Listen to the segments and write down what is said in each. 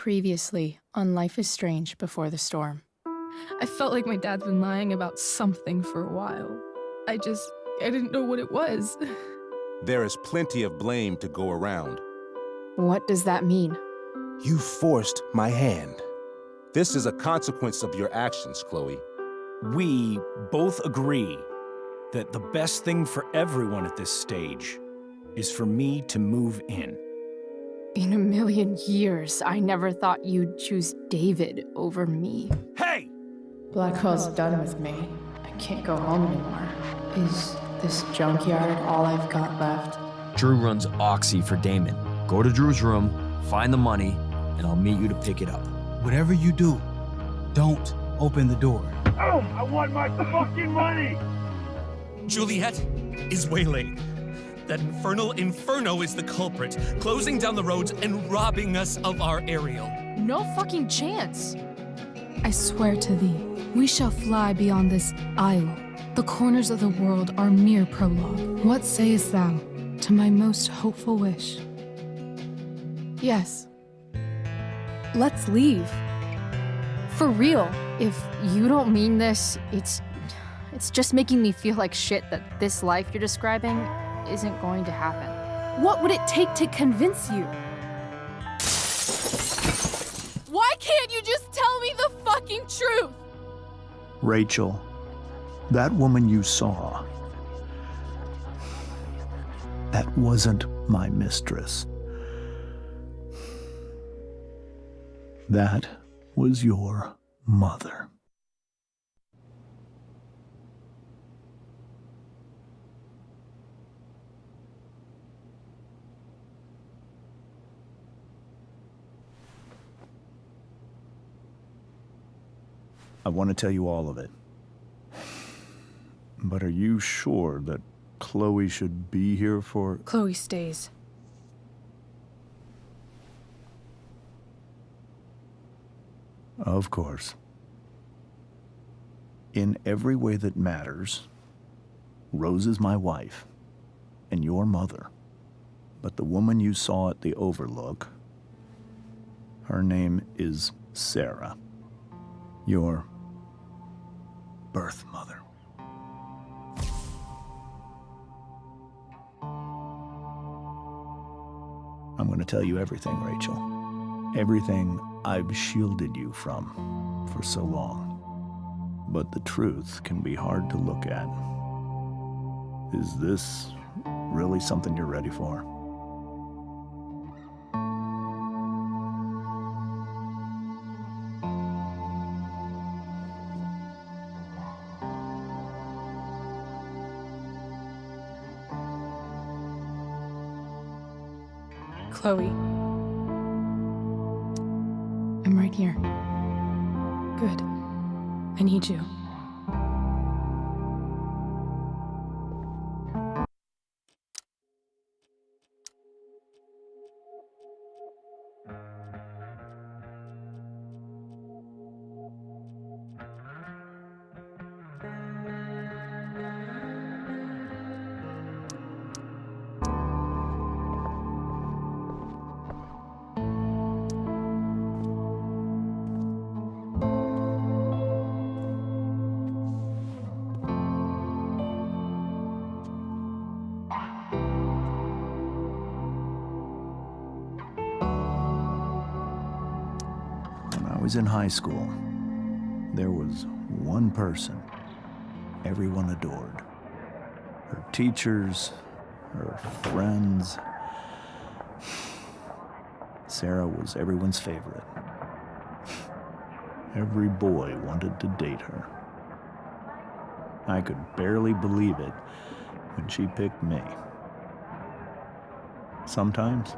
Previously on Life is Strange Before the Storm. I felt like my dad's been lying about something for a while. I didn't know what it was. There is plenty of blame to go around. What does that mean? You forced my hand. This is a consequence of your actions, Chloe. We both agree that the best thing for everyone at this stage is for me to move in. In a million years, I never thought you'd choose David over me. Hey! Blackwell's done with me. I can't go home anymore. Is this junkyard all I've got left? Drew runs Oxy for Damon. Go to Drew's room, find the money, and I'll meet you to pick it up. Whatever you do, don't open the door. Oh, I want my fucking money! Juliet is waylaid. That infernal Inferno is the culprit, closing down the roads and robbing us of our aerial. No fucking chance. I swear to thee, we shall fly beyond this isle. The corners of the world are mere prologue. What sayest thou to my most hopeful wish? Yes. Let's leave. For real. If you don't mean this, it's just making me feel like shit that this life you're describing isn't going to happen. What would it take to convince you? Why can't you just tell me the fucking truth? Rachel, that woman you saw, that wasn't my mistress. That was your mother. I want to tell you all of it. But are you sure that Chloe should be here for... Chloe stays. Of course. In every way that matters, Rose is my wife and your mother. But the woman you saw at the Overlook, her name is Sarah, your birth mother. I'm going to tell you everything, Rachel. Everything I've shielded you from for so long. But the truth can be hard to look at. Is this really something you're ready for? Chloe. I'm right here. Good. I need you. I was in high school. There was one person everyone adored. Her teachers, her friends. Sarah was everyone's favorite. Every boy wanted to date her. I could barely believe it when she picked me. Sometimes,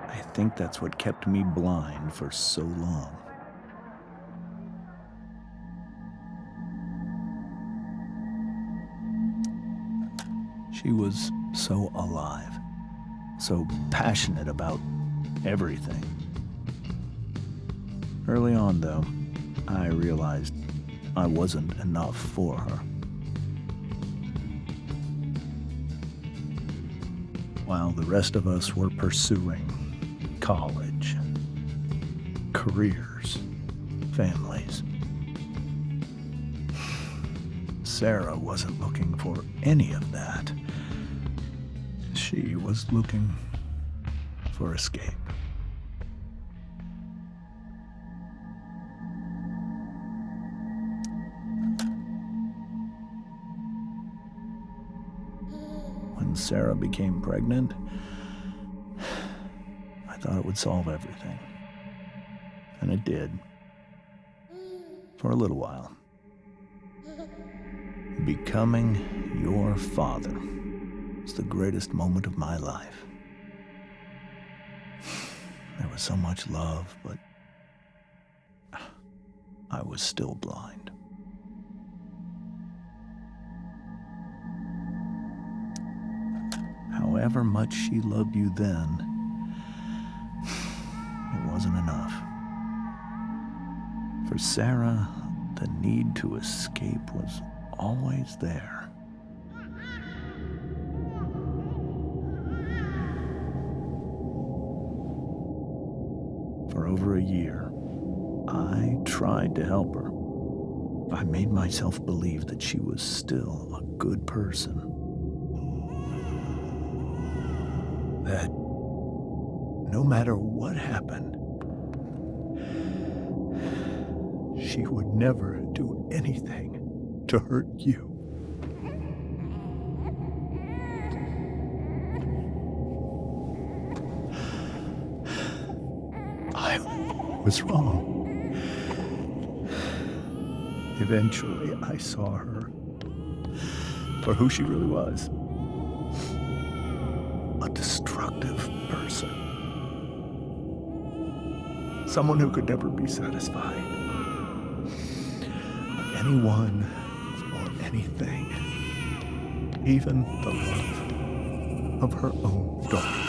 I think that's what kept me blind for so long. She was so alive, so passionate about everything. Early on, though, I realized I wasn't enough for her. While the rest of us were pursuing college, careers, families. Sarah wasn't looking for any of that. She was looking for escape. When Sarah became pregnant, I thought it would solve everything. And it did. For a little while. Becoming your father was the greatest moment of my life. There was so much love, but I was still blind. However much she loved you then, it wasn't enough. For Sarah, the need to escape was always there. For over a year, I tried to help her. I made myself believe that she was still a good person. That no matter what happened, she would never do anything to hurt you. I was wrong. Eventually, I saw her for who she really was. A destructive person. Someone who could never be satisfied. Anyone or anything. Even the love of her own daughter.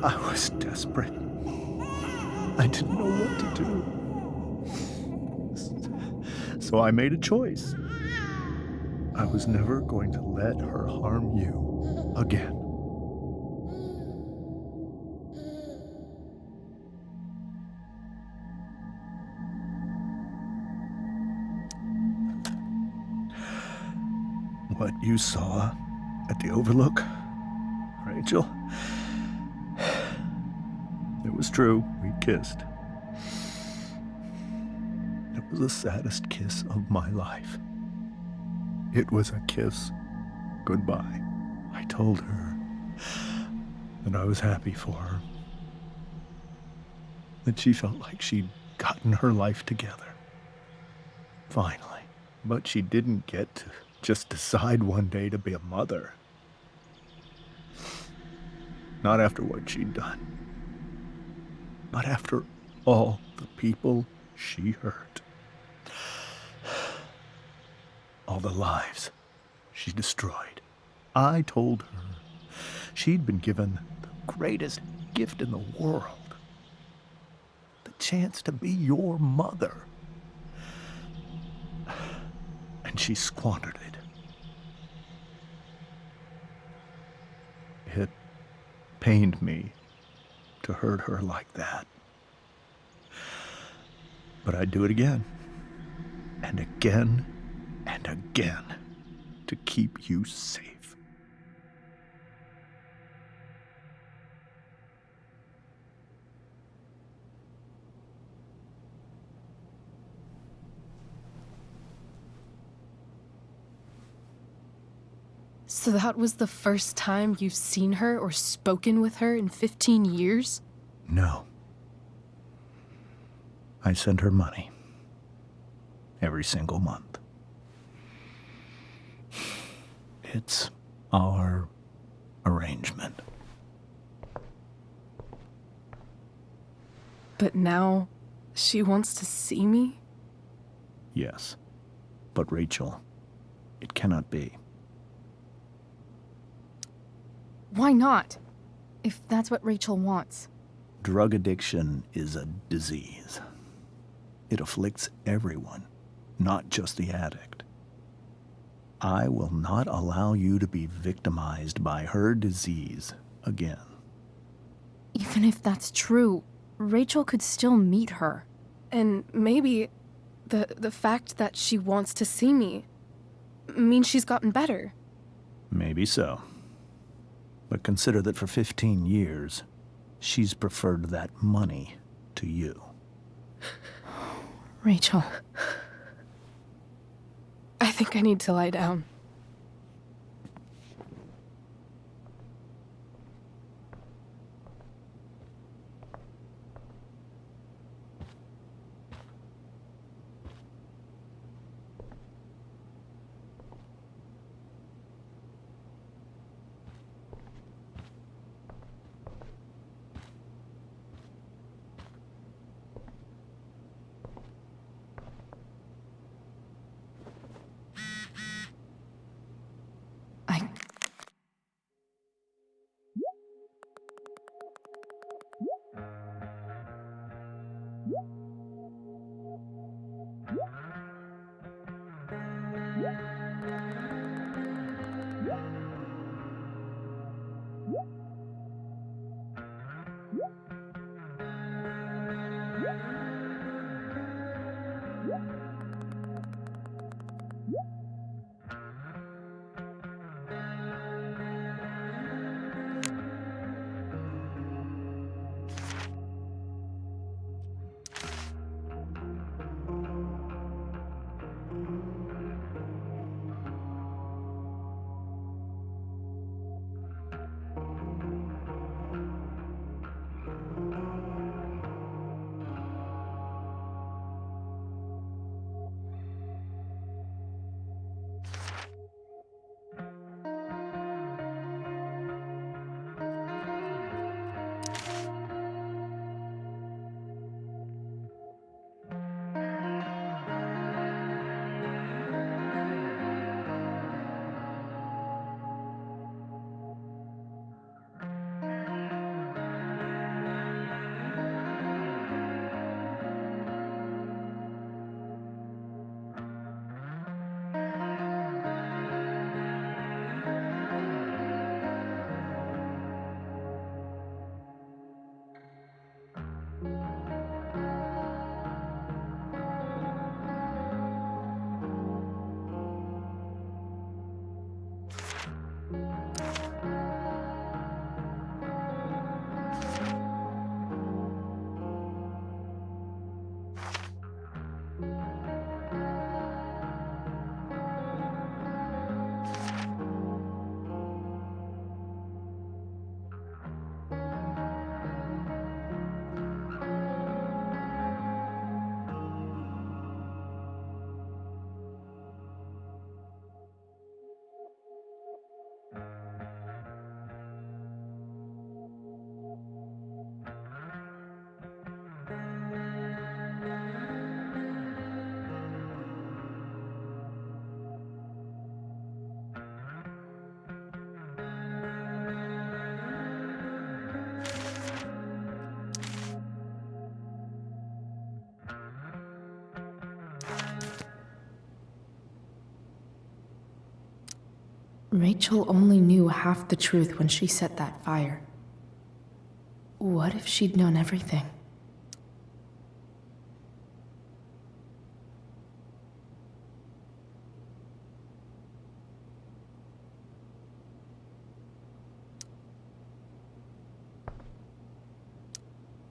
I was desperate. I didn't know what to do. So I made a choice. I was never going to let her harm you again. What you saw at the Overlook, Rachel, it was true. We kissed. It was the saddest kiss of my life. It was a kiss goodbye. I told her that I was happy for her. That she felt like she'd gotten her life together. Finally. But she didn't get to just decide one day to be a mother. Not after what she'd done. Not after all the people she hurt. All the lives she destroyed. I told her she'd been given the greatest gift in the world. The chance to be your mother. And she squandered it. It pained me to hurt her like that. But I'd do it again. And again. And again. To keep you safe. So that was the first time you've seen her or spoken with her in 15 years? No. I sent her money. Every single month. It's our arrangement. But now she wants to see me? Yes. But Rachel, it cannot be. Why not? If that's what Rachel wants. Drug addiction is a disease. It afflicts everyone, not just the addict. I will not allow you to be victimized by her disease again. Even if that's true, Rachel could still meet her. And maybe the fact that she wants to see me means she's gotten better. Maybe so. But consider that for 15 years, she's preferred that money to you. Rachel. I think I need to lie down. Rachel only knew half the truth when she set that fire. What if she'd known everything?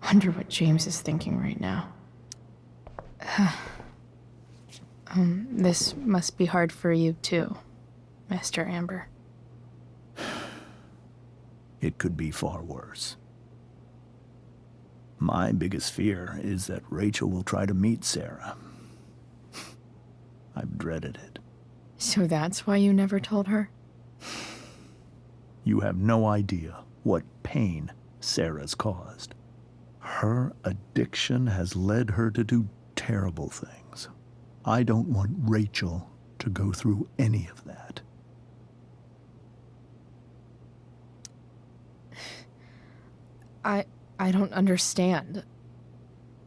Wonder what James is thinking right now. This must be hard for you too, Mr. Amber. It could be far worse. My biggest fear is that Rachel will try to meet Sarah. I've dreaded it. So that's why you never told her? You have no idea what pain Sarah's caused. Her addiction has led her to do terrible things. I don't want Rachel to go through any of that. I don't understand.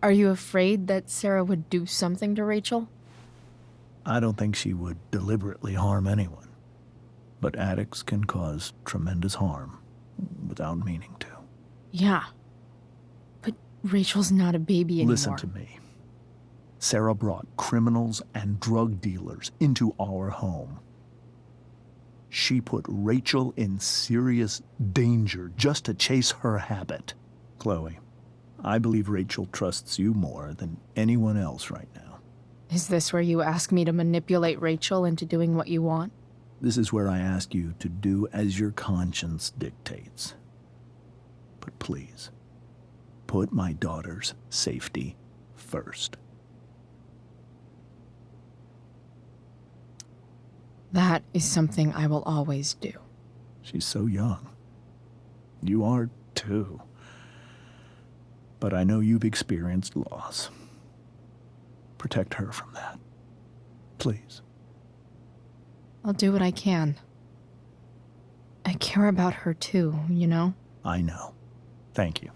Are you afraid that Sarah would do something to Rachel? I don't think she would deliberately harm anyone. But addicts can cause tremendous harm without meaning to. Yeah. But Rachel's not a baby anymore. Listen to me. Sarah brought criminals and drug dealers into our home. She put Rachel in serious danger just to chase her habit. Chloe, I believe Rachel trusts you more than anyone else right now. Is this where you ask me to manipulate Rachel into doing what you want? This is where I ask you to do as your conscience dictates. But please, put my daughter's safety first. That is something I will always do. She's so young. You are too. But I know you've experienced loss. Protect her from that. Please. I'll do what I can. I care about her too, you know? I know. Thank you.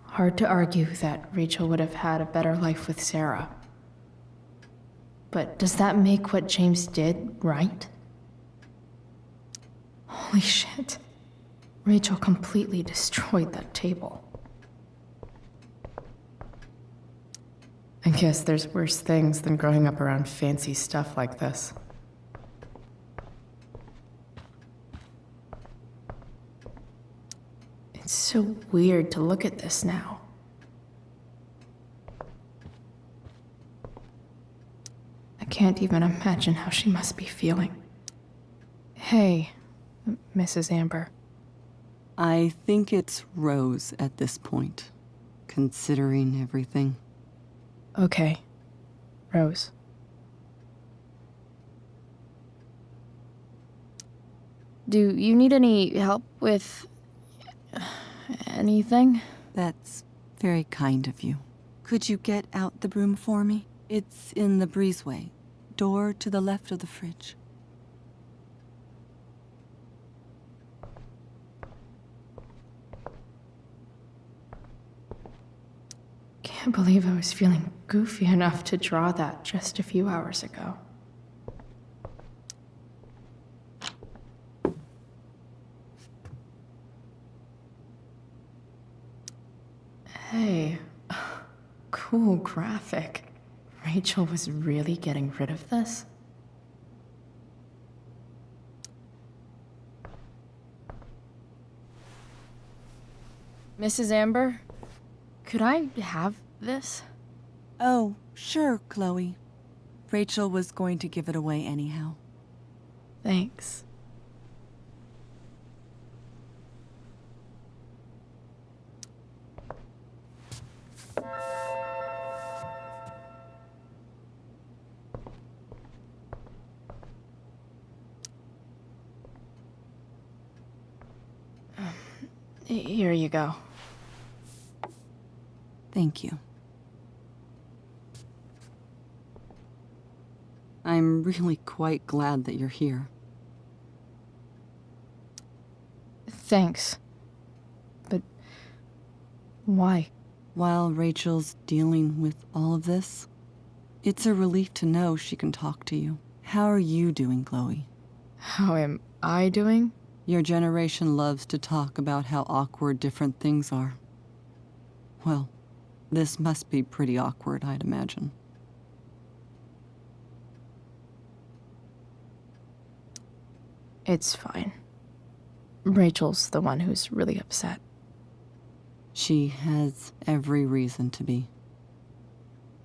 Hard to argue that Rachel would have had a better life with Sarah. But does that make what James did right? Holy shit. Rachel completely destroyed that table. I guess there's worse things than growing up around fancy stuff like this. It's so weird to look at this now. I can't even imagine how she must be feeling. Hey, Mrs. Amber. I think it's Rose at this point, considering everything. Okay, Rose. Do you need any help with anything? That's very kind of you. Could you get out the broom for me? It's in the breezeway, door to the left of the fridge. Can't believe I was feeling goofy enough to draw that just a few hours ago. Hey, cool graphic. Rachel was really getting rid of this? Mrs. Amber, could I have this? Oh, sure, Chloe. Rachel was going to give it away anyhow. Thanks. Here you go. Thank you. I'm really quite glad that you're here. Thanks. But why? While Rachel's dealing with all of this, it's a relief to know she can talk to you. How are you doing, Chloe? How am I doing? Your generation loves to talk about how awkward different things are. Well, this must be pretty awkward, I'd imagine. It's fine. Rachel's the one who's really upset. She has every reason to be.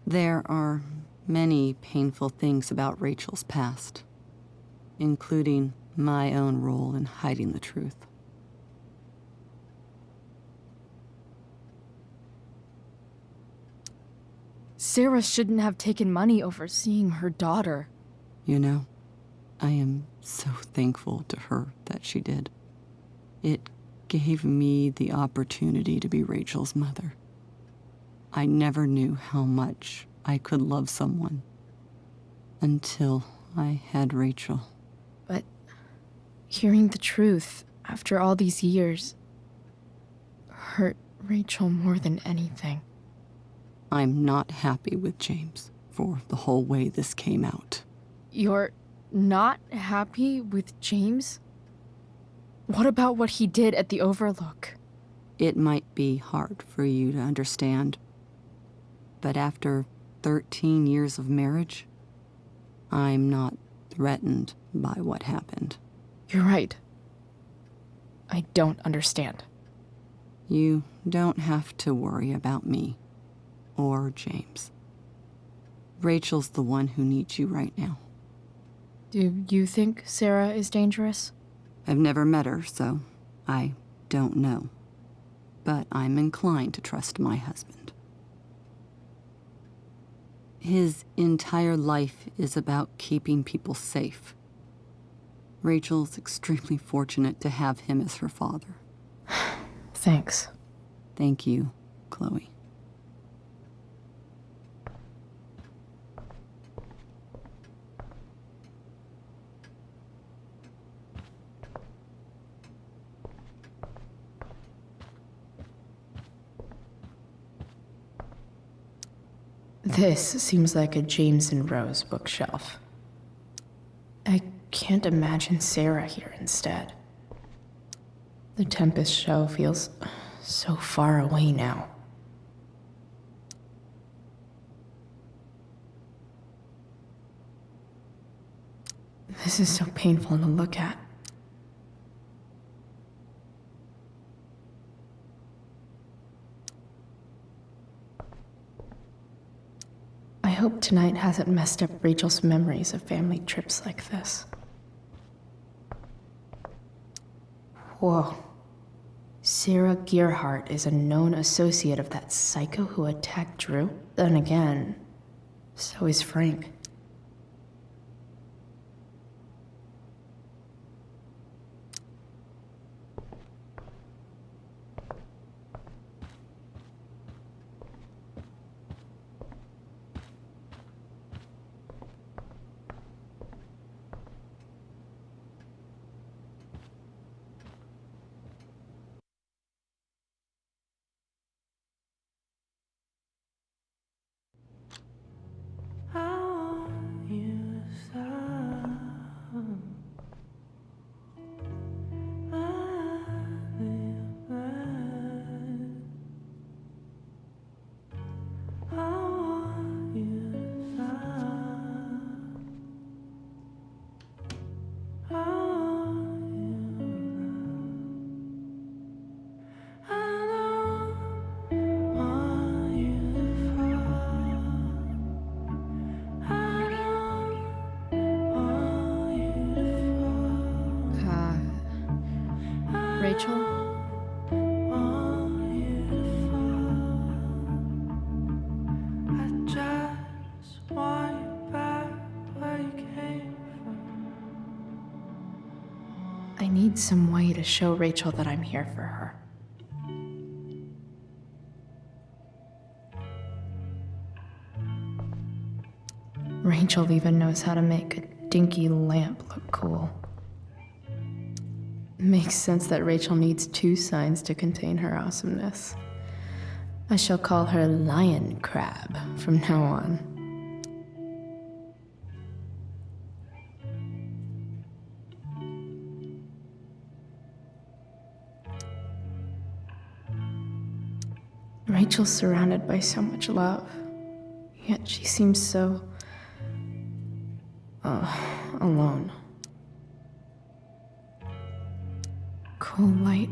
There are many painful things about Rachel's past, including my own role in hiding the truth. Sarah shouldn't have taken money over seeing her daughter. You know, I am so thankful to her that she did. It gave me the opportunity to be Rachel's mother. I never knew how much I could love someone until I had Rachel. But hearing the truth after all these years hurt Rachel more than anything. I'm not happy with James for the whole way this came out. You're not happy with James? What about what he did at the Overlook? It might be hard for you to understand, but after 13 years of marriage, I'm not threatened by what happened. You're right. I don't understand. You don't have to worry about me or James. Rachel's the one who needs you right now. Do you think Sarah is dangerous? I've never met her, so I don't know. But I'm inclined to trust my husband. His entire life is about keeping people safe. Rachel's extremely fortunate to have him as her father. Thanks. Thank you, Chloe. This seems like a James and Rose bookshelf. I can't imagine Sarah here instead. The Tempest show feels so far away now. This is so painful to look at. I hope tonight hasn't messed up Rachel's memories of family trips like this. Whoa. Sarah Gearhart is a known associate of that psycho who attacked Drew? Then again, so is Frank. Rachel? I need some way to show Rachel that I'm here for her. Rachel even knows how to make a dinky lamp look cool. Makes sense that Rachel needs 2 signs to contain her awesomeness. I shall call her Lion Crab from now on. Rachel's surrounded by so much love, yet she seems so alone. Cool light.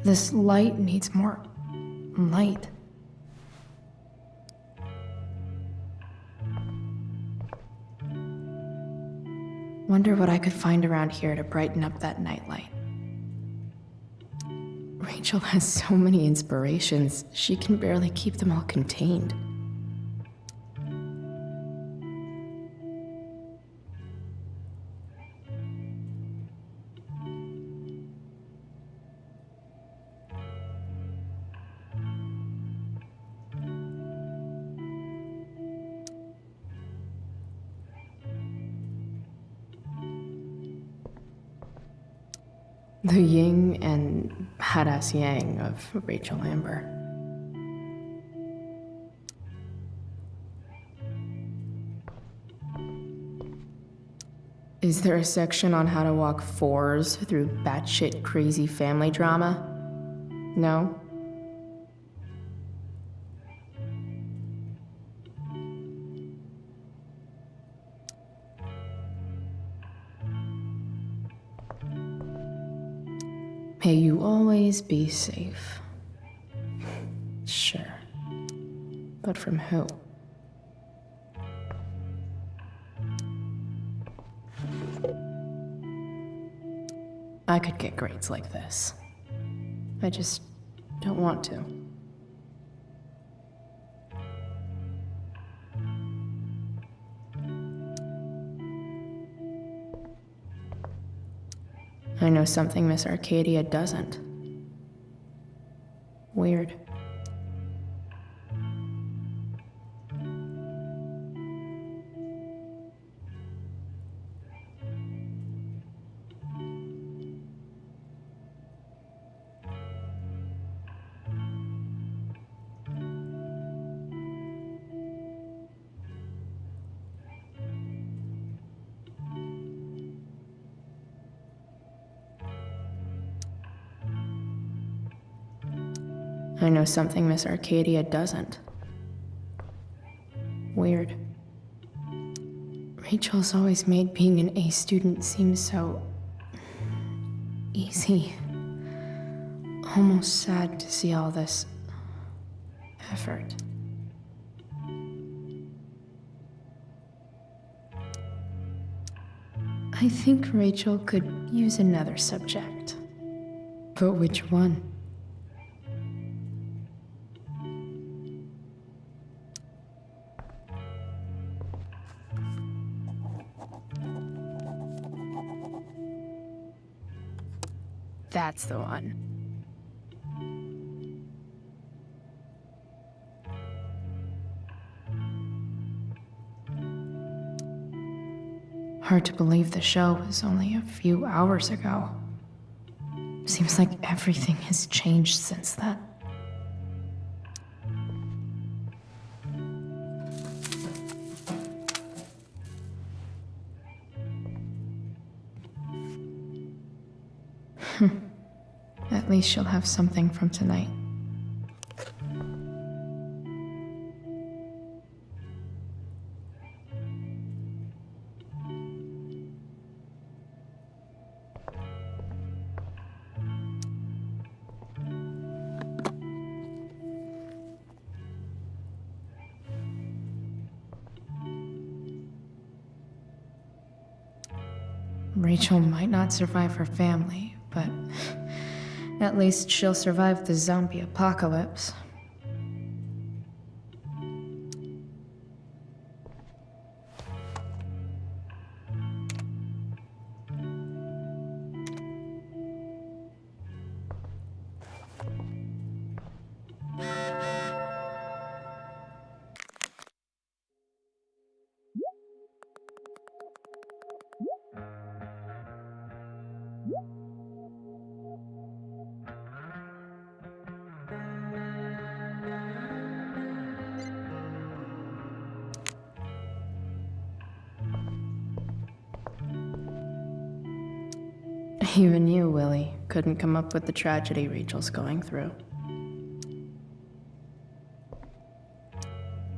This light needs more light. Wonder what I could find around here to brighten up that nightlight. Rachel has so many inspirations, she can barely keep them all contained. The yin and badass yang of Rachel Amber. Is there a section on how to walk fours through batshit crazy family drama? No? May you always be safe. Sure. But from who? I could get grades like this. I just don't want to. I know something Miss Arcadia doesn't. Weird. I know something Miss Arcadia doesn't. Weird. Rachel's always made being an A student seem so easy. Almost sad to see all this effort. I think Rachel could use another subject. But which one? That's the one. Hard to believe the show was only a few hours ago. Seems like everything has changed since then. At least she'll have something from tonight. Rachel might not survive her family, but at least she'll survive the zombie apocalypse. Even you, Willie, couldn't come up with the tragedy Rachel's going through.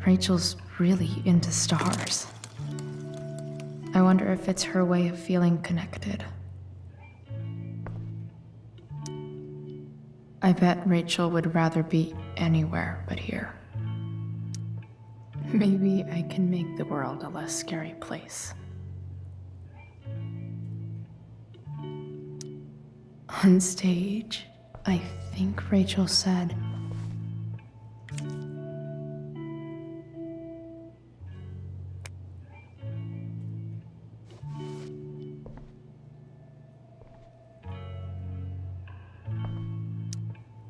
Rachel's really into stars. I wonder if it's her way of feeling connected. I bet Rachel would rather be anywhere but here. Maybe I can make the world a less scary place. On stage, I think Rachel said,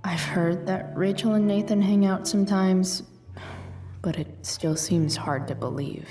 I've heard that Rachel and Nathan hang out sometimes, but it still seems hard to believe.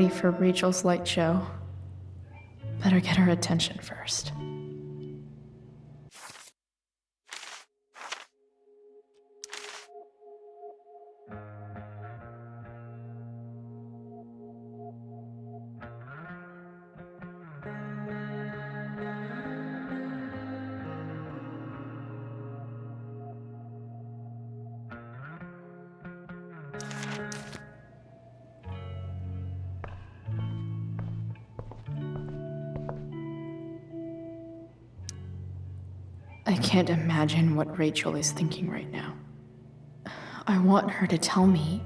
ready for Rachel's light show. Better get her attention first. I can't imagine what Rachel is thinking right now. I want her to tell me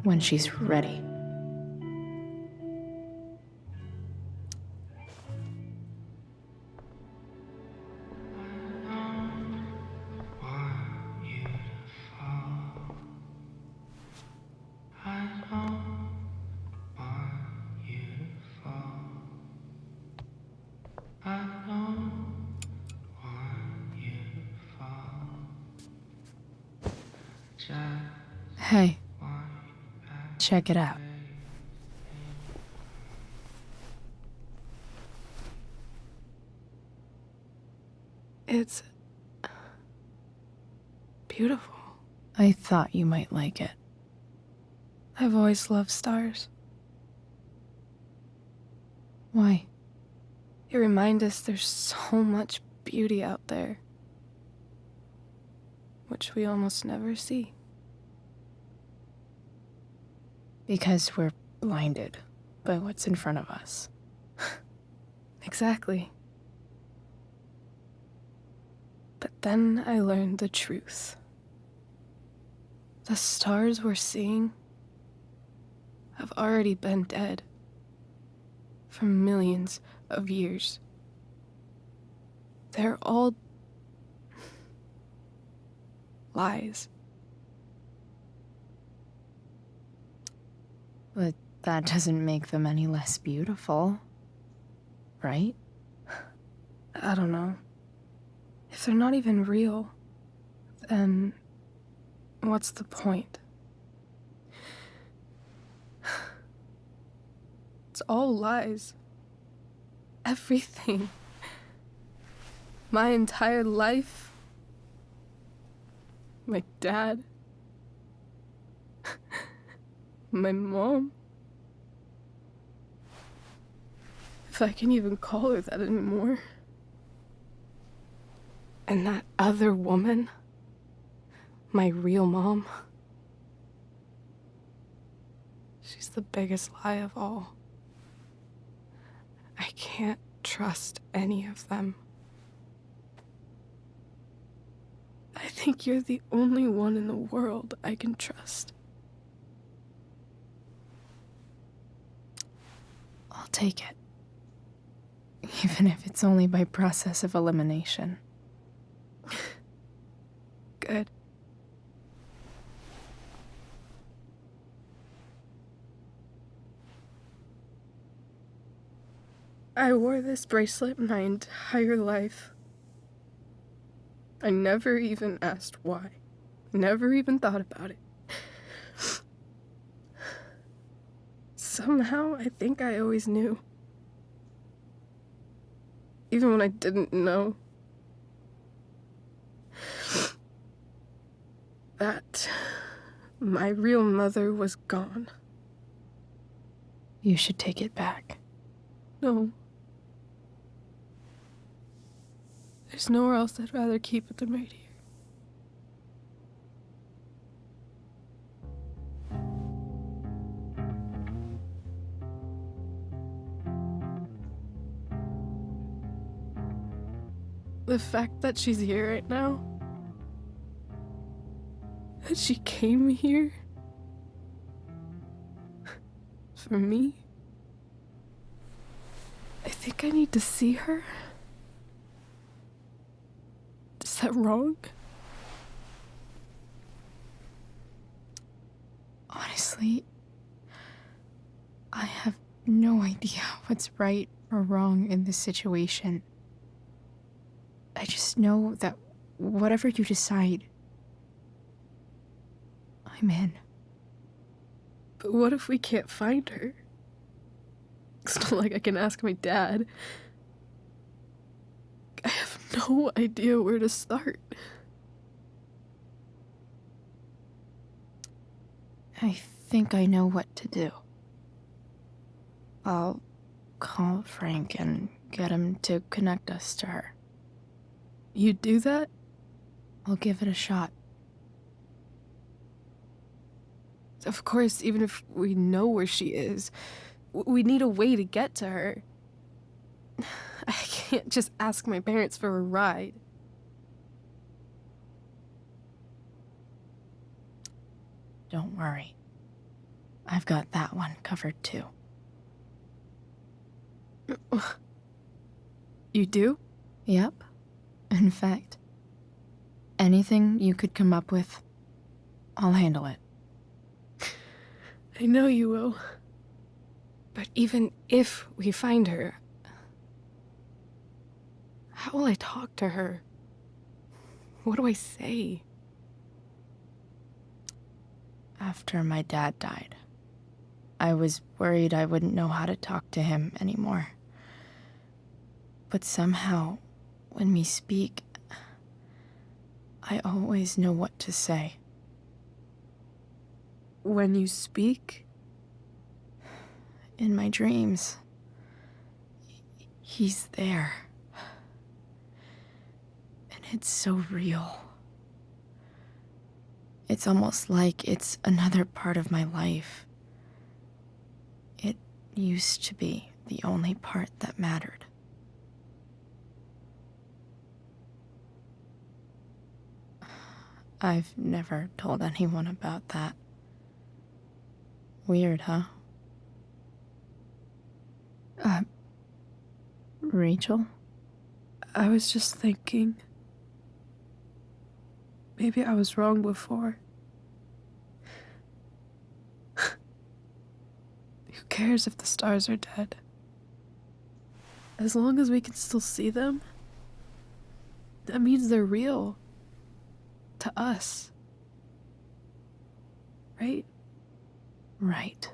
when she's ready. Hey, check it out. It's beautiful. I thought you might like it. I've always loved stars. Why? They remind us there's so much beauty out there, which we almost never see. Because we're blinded by what's in front of us. Exactly. But then I learned the truth. The stars we're seeing have already been dead for millions of years. They're all lies. But that doesn't make them any less beautiful, right? I don't know. If they're not even real, then what's the point? It's all lies. Everything. My entire life. My dad. My mom. If I can even call her that anymore. And that other woman, my real mom, she's the biggest lie of all. I can't trust any of them. I think you're the only one in the world I can trust. I'll take it. Even if it's only by process of elimination. Good. I wore this bracelet my entire life. I never even asked why. Never even thought about it. Somehow, I think I always knew. Even when I didn't know. That my real mother was gone. You should take it back. No. There's nowhere else I'd rather keep it than right here. The fact that she's here right now, that she came here for me, I think I need to see her. Is that wrong? Honestly, I have no idea what's right or wrong in this situation. I just know that whatever you decide, I'm in. But what if we can't find her? It's not like I can ask my dad. I have no idea where to start. I think I know what to do. I'll call Frank and get him to connect us to her. You do that? I'll give it a shot. Of course, even if we know where she is, we need a way to get to her. I can't just ask my parents for a ride. Don't worry. I've got that one covered too. You do? Yep. In fact, anything you could come up with, I'll handle it. I know you will. But even if we find her, how will I talk to her? What do I say? After my dad died, I was worried I wouldn't know how to talk to him anymore. But somehow, when we speak, I always know what to say. When you speak? In my dreams, he's there. And it's so real. It's almost like it's another part of my life. It used to be the only part that mattered. I've never told anyone about that. Weird, huh? Rachel? I was just thinking. Maybe I was wrong before. Who cares if the stars are dead? As long as we can still see them, that means they're real. To us. Right? Right.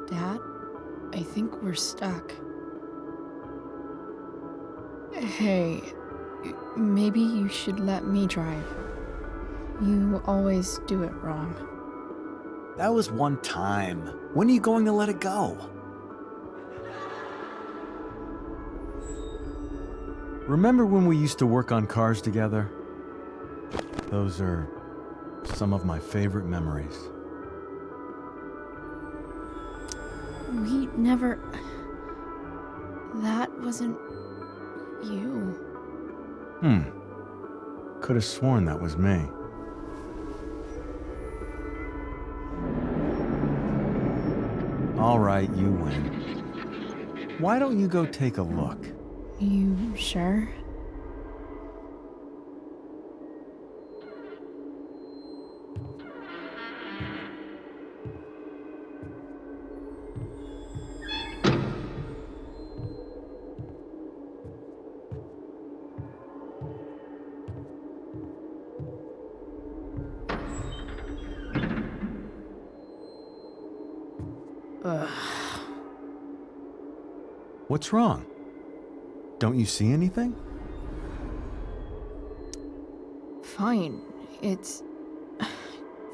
Dad, I think we're stuck. Hey, maybe you should let me drive. You always do it wrong. That was one time. When are you going to let it go? Remember when we used to work on cars together? Those are some of my favorite memories. We never... That wasn't... you. Could have sworn that was me. All right, you win. Why don't you go take a look? You sure? Ugh. What's wrong? Don't you see anything? Fine. It's...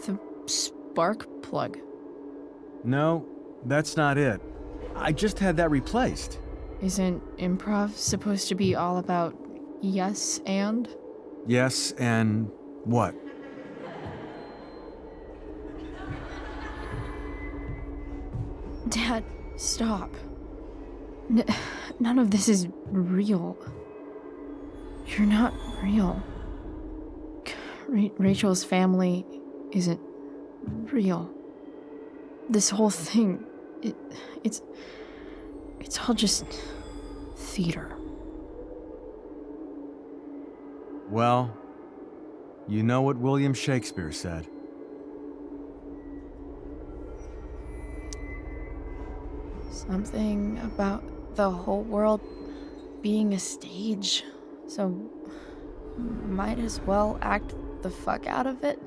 the spark plug. No, that's not it. I just had that replaced. Isn't improv supposed to be all about Yes, and? Yes, and what? Dad, stop. None of this is real. You're not real. Rachel's family isn't real. This whole thing, it's all just theater. Well, you know what William Shakespeare said. Something about the whole world being a stage, so might as well act the fuck out of it.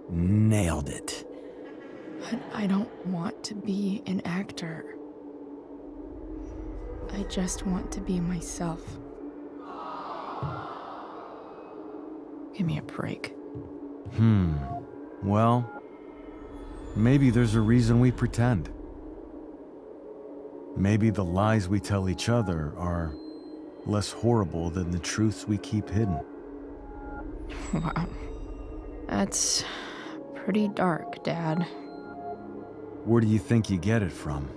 Nailed it. But I don't want to be an actor. I just want to be myself. Give me a break. Well, maybe there's a reason we pretend. Maybe the lies we tell each other are less horrible than the truths we keep hidden. Wow. That's pretty dark, Dad. Where do you think you get it from?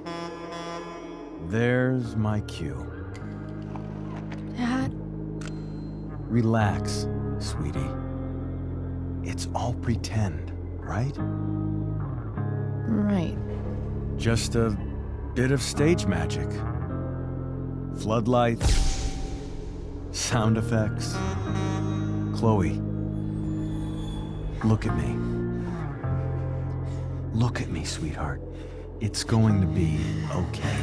There's my cue. Dad? Relax, sweetie. It's all pretend, right? Right. Just a bit of stage magic. Floodlights, sound effects. Chloe, look at me. Look at me, sweetheart. It's going to be okay.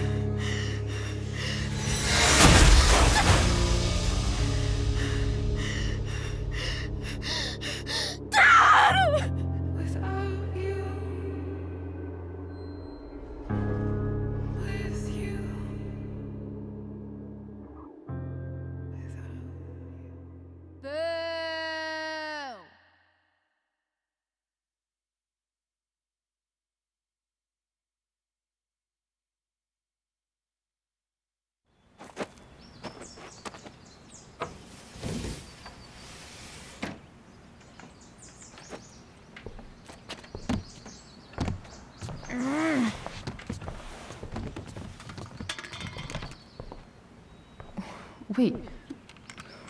Wait,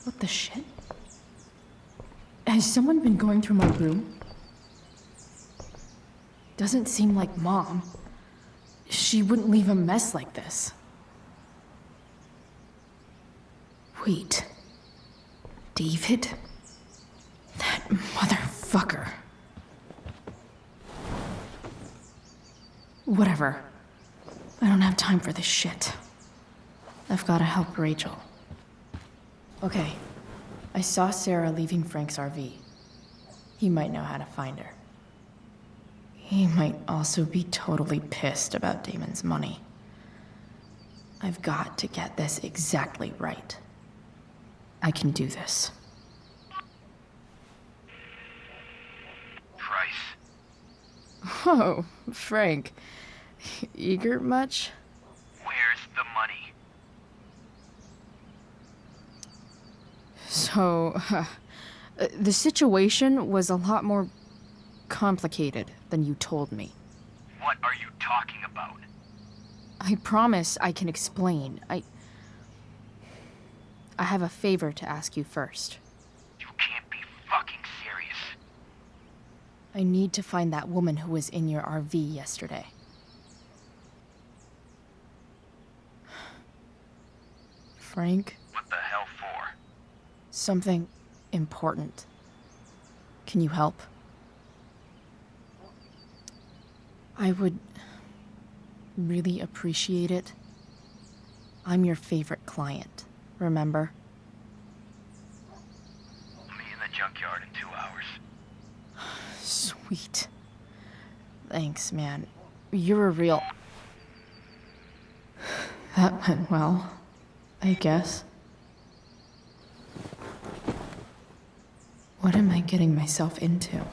what the shit? Has someone been going through my room? Doesn't seem like Mom. She wouldn't leave a mess like this. Wait. David? That motherfucker. Whatever. I don't have time for this shit. I've gotta help Rachel. Okay. I saw Sarah leaving Frank's RV. He might know how to find her. He might also be totally pissed about Damon's money. I've got to get this exactly right. I can do this. Price. Oh, Frank. Eager much? Where's the money? So, the situation was a lot more complicated than you told me. What are you talking about? I promise I can explain. I have a favor to ask you first. You can't be fucking serious. I need to find that woman who was in your RV yesterday. Frank? What the hell for? Something important. Can you help? I would really appreciate it. I'm your favorite client, remember? I'll meet you in the junkyard in 2 hours. Sweet. Thanks, man. You're a real... That went well, I guess. What am I getting myself into?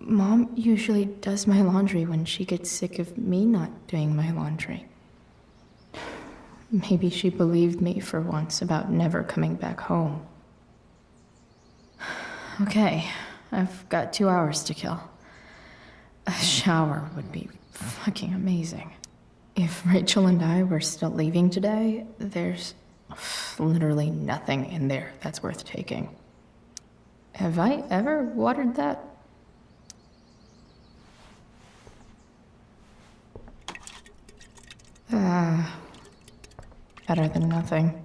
Mom usually does my laundry when she gets sick of me not doing my laundry. Maybe she believed me for once about never coming back home. Okay, I've got 2 hours to kill. A shower would be fucking amazing. If Rachel and I were still leaving today, there's literally nothing in there that's worth taking. Have I ever watered that? Better than nothing.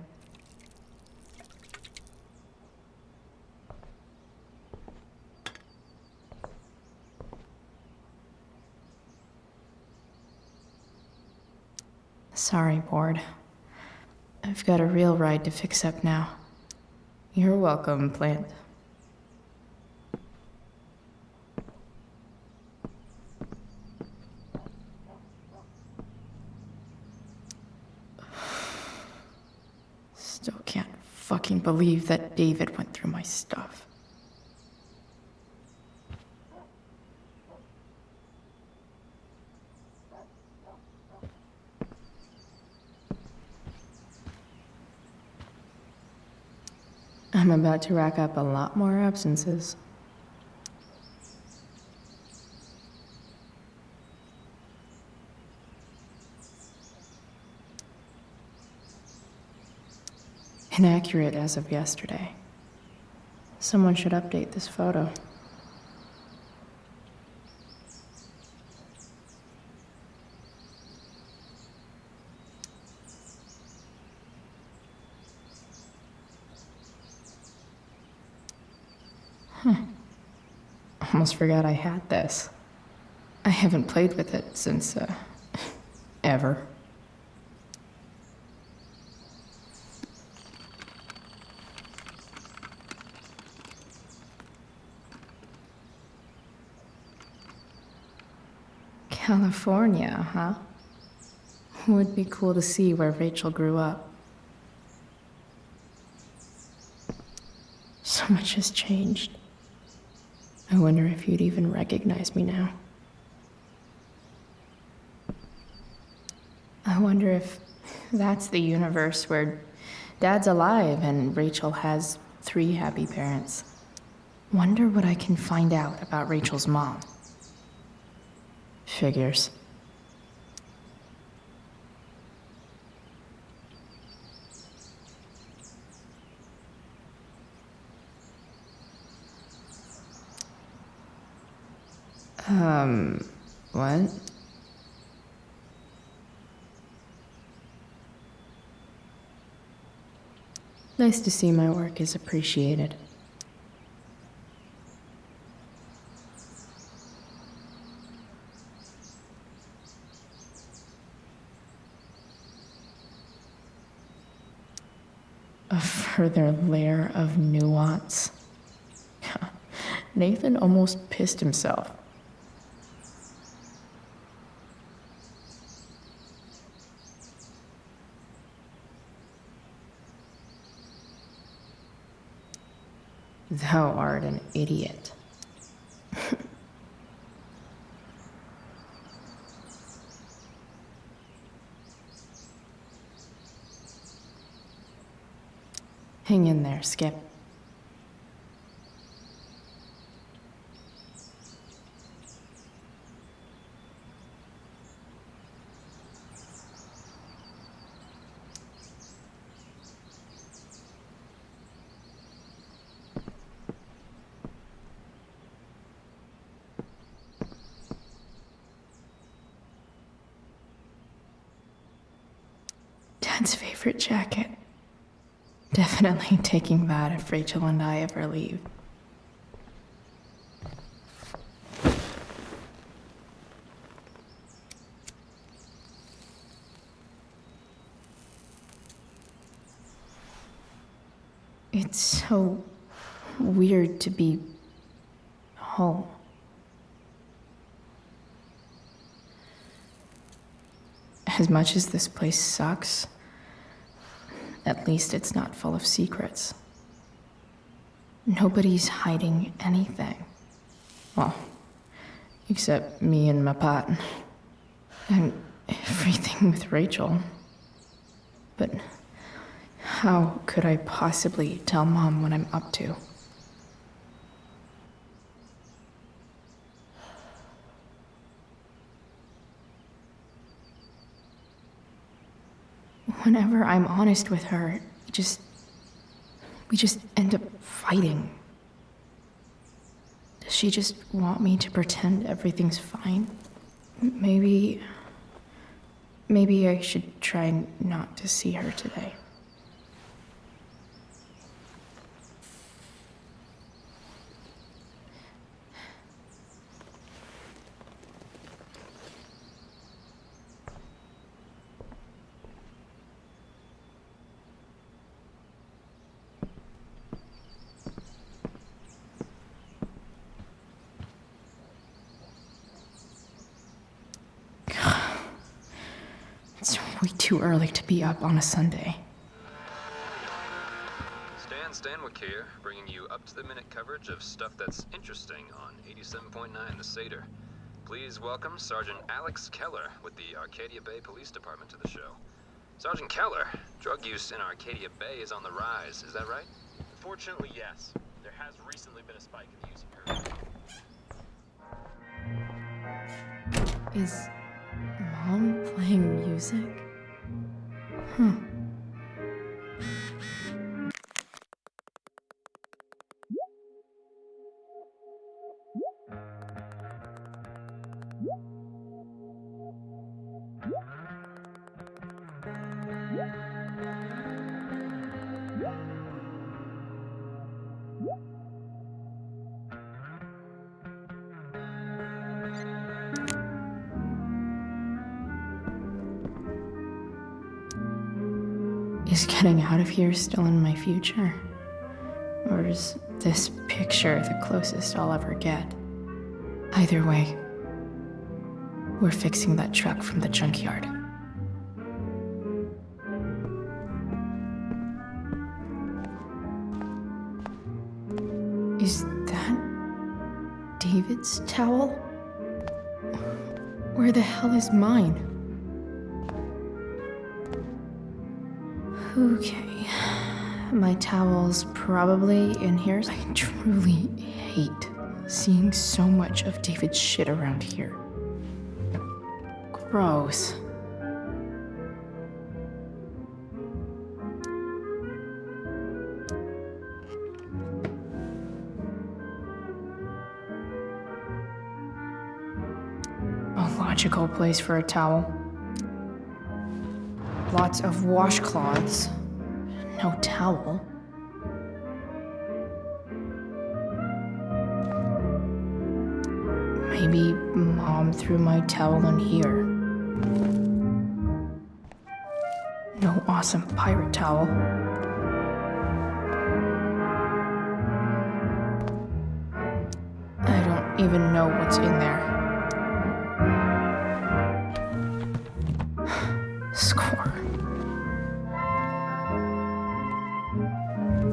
Sorry, board. I've got a real ride to fix up now. You're welcome, plant. Still can't fucking believe that David went through my stuff. I'm about to rack up a lot more absences. Inaccurate as of yesterday. Someone should update this photo. Almost forgot I had this. I haven't played with it since, ever. California, huh? Would be cool to see where Rachel grew up. So much has changed. I wonder if you'd even recognize me now. I wonder if that's the universe where Dad's alive and Rachel has 3 happy parents. Wonder what I can find out about Rachel's mom. Figures. What? Nice to see my work is appreciated. A further layer of nuance. Nathan almost pissed himself. Thou art an idiot. Hang in there, Skip. Dad's favorite jacket. Definitely taking that if Rachel and I ever leave. It's so weird to be home. As much as this place sucks, at least it's not full of secrets. Nobody's hiding anything. Well, Except me and my pot. And everything with Rachel. But how could I possibly tell Mom what I'm up to? Whenever I'm honest with her, we just end up fighting. Does she just want me to pretend everything's fine? Maybe I should try not to see her today. It's way too early to be up on a Sunday. Stan Stanwyck here, bringing you up-to-the-minute coverage of stuff that's interesting on 87.9 The Satyr. Please welcome Sergeant Alex Keller with the Arcadia Bay Police Department to the show. Sergeant Keller, drug use in Arcadia Bay is on the rise, is that right? Fortunately, yes. There has recently been a spike in the use of heroin. Is Mom playing music? Huh. Is getting out of here still in my future? Or is this picture the closest I'll ever get? Either way, we're fixing that truck from the junkyard. Is that David's towel? Where the hell is mine? Okay, my towel's probably in here. I truly hate seeing so much of David's shit around here. Gross. A logical place for a towel. Lots of washcloths. No towel. Maybe Mom threw my towel in here. No awesome pirate towel. I don't even know what's in there. Score.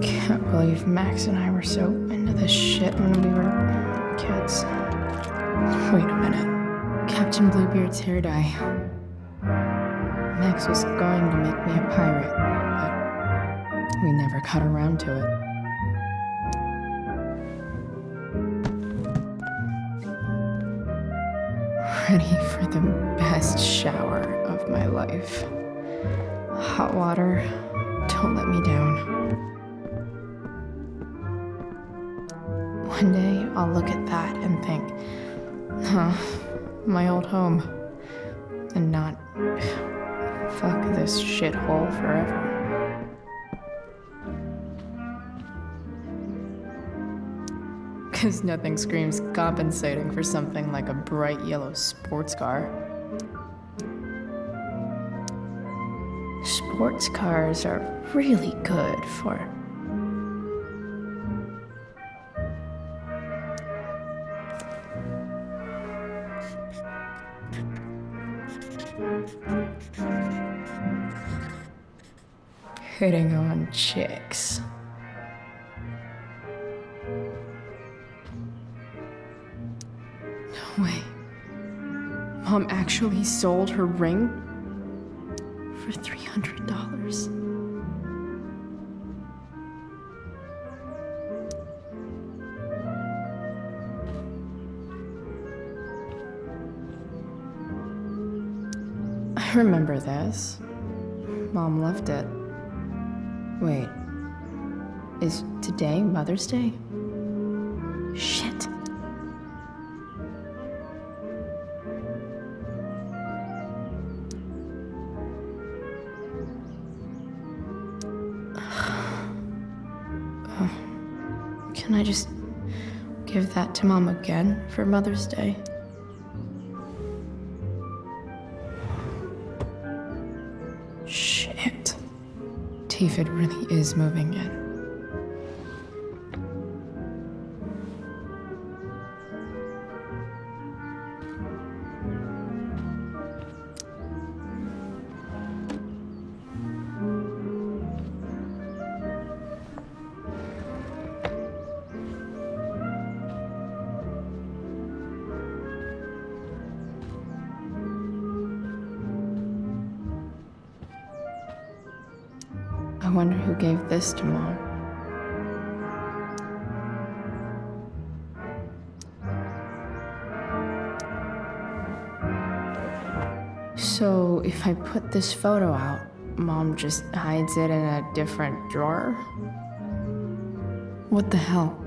Can't believe Max and I were so into this shit when we were kids. Wait a minute. Captain Bluebeard's hair dye. Max was going to make me a pirate, but we never got around to it. Ready for the best shower of my life. Hot water, don't let me down. One day, I'll look at that and think, my old home. And not, fuck this shithole forever. Because nothing screams compensating for something like a bright yellow sports car. Sports cars are really good for hitting on chicks. No way. Mom actually sold her ring for $300. I remember this. Mom left it. Wait. Is today Mother's Day? Shit. Can I just give that to Mom again for Mother's Day? Shit. David really is moving in. I wonder who gave this to Mom. So if I put this photo out, Mom just hides it in a different drawer? What the hell?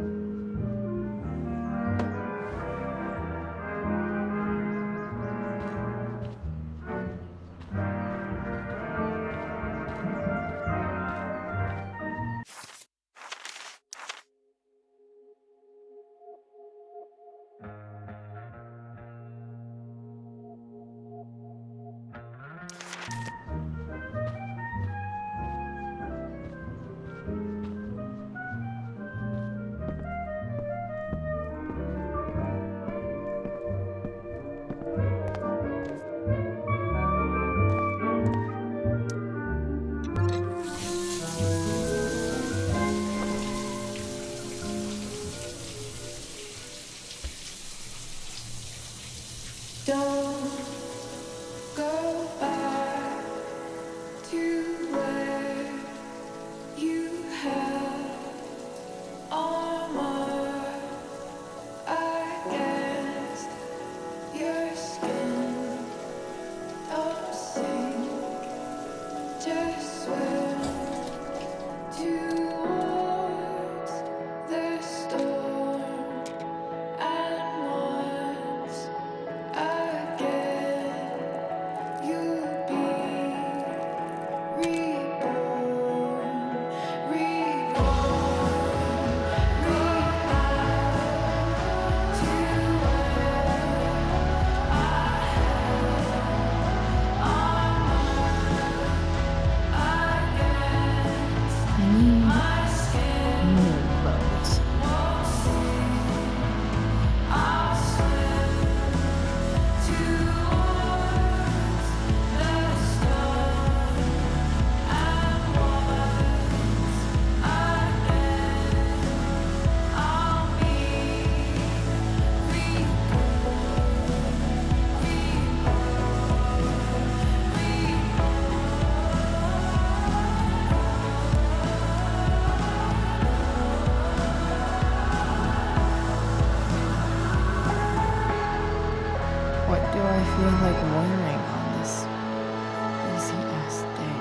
Don't go back to where you had armor against your skin. Don't sink, just swim towards the storm. And once again, you'll be reborn, What do I feel like wearing on this busy ass day?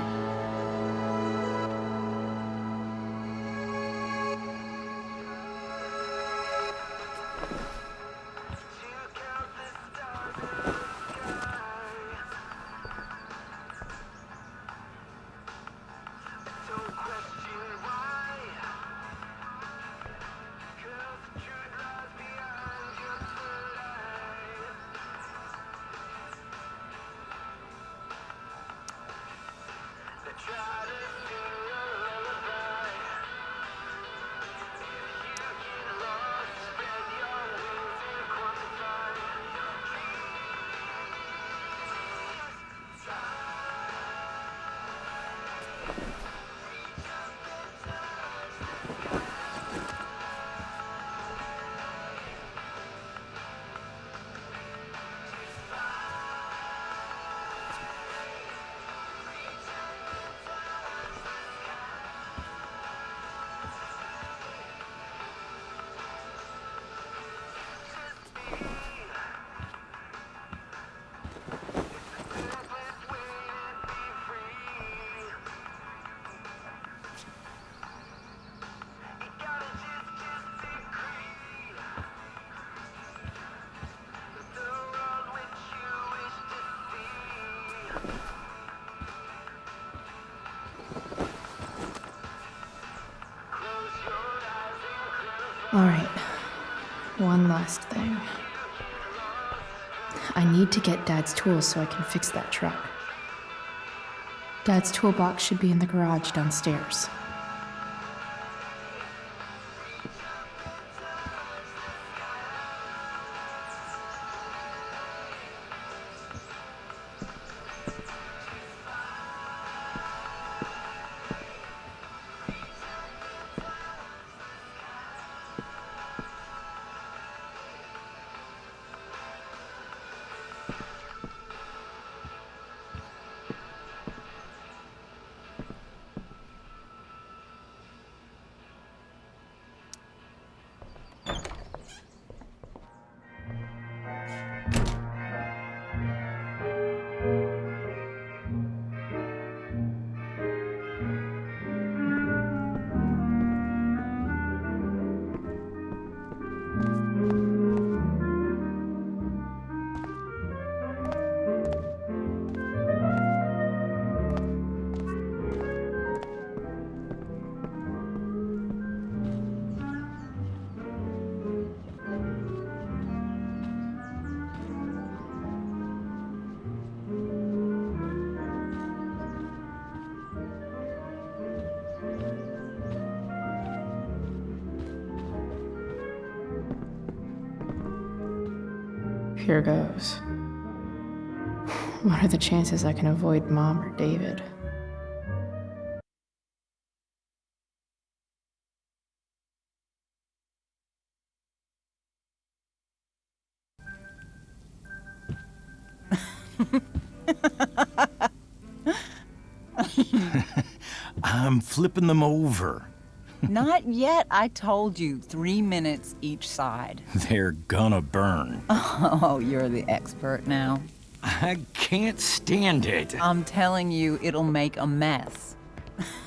Alright, one last thing. I need to get Dad's tools so I can fix that truck. Dad's toolbox should be in the garage downstairs. Here goes. What are the chances I can avoid Mom or David? I'm flipping them over. Not yet. I told you, 3 minutes each side. They're gonna burn. Oh, you're the expert now. I can't stand it. I'm telling you, it'll make a mess.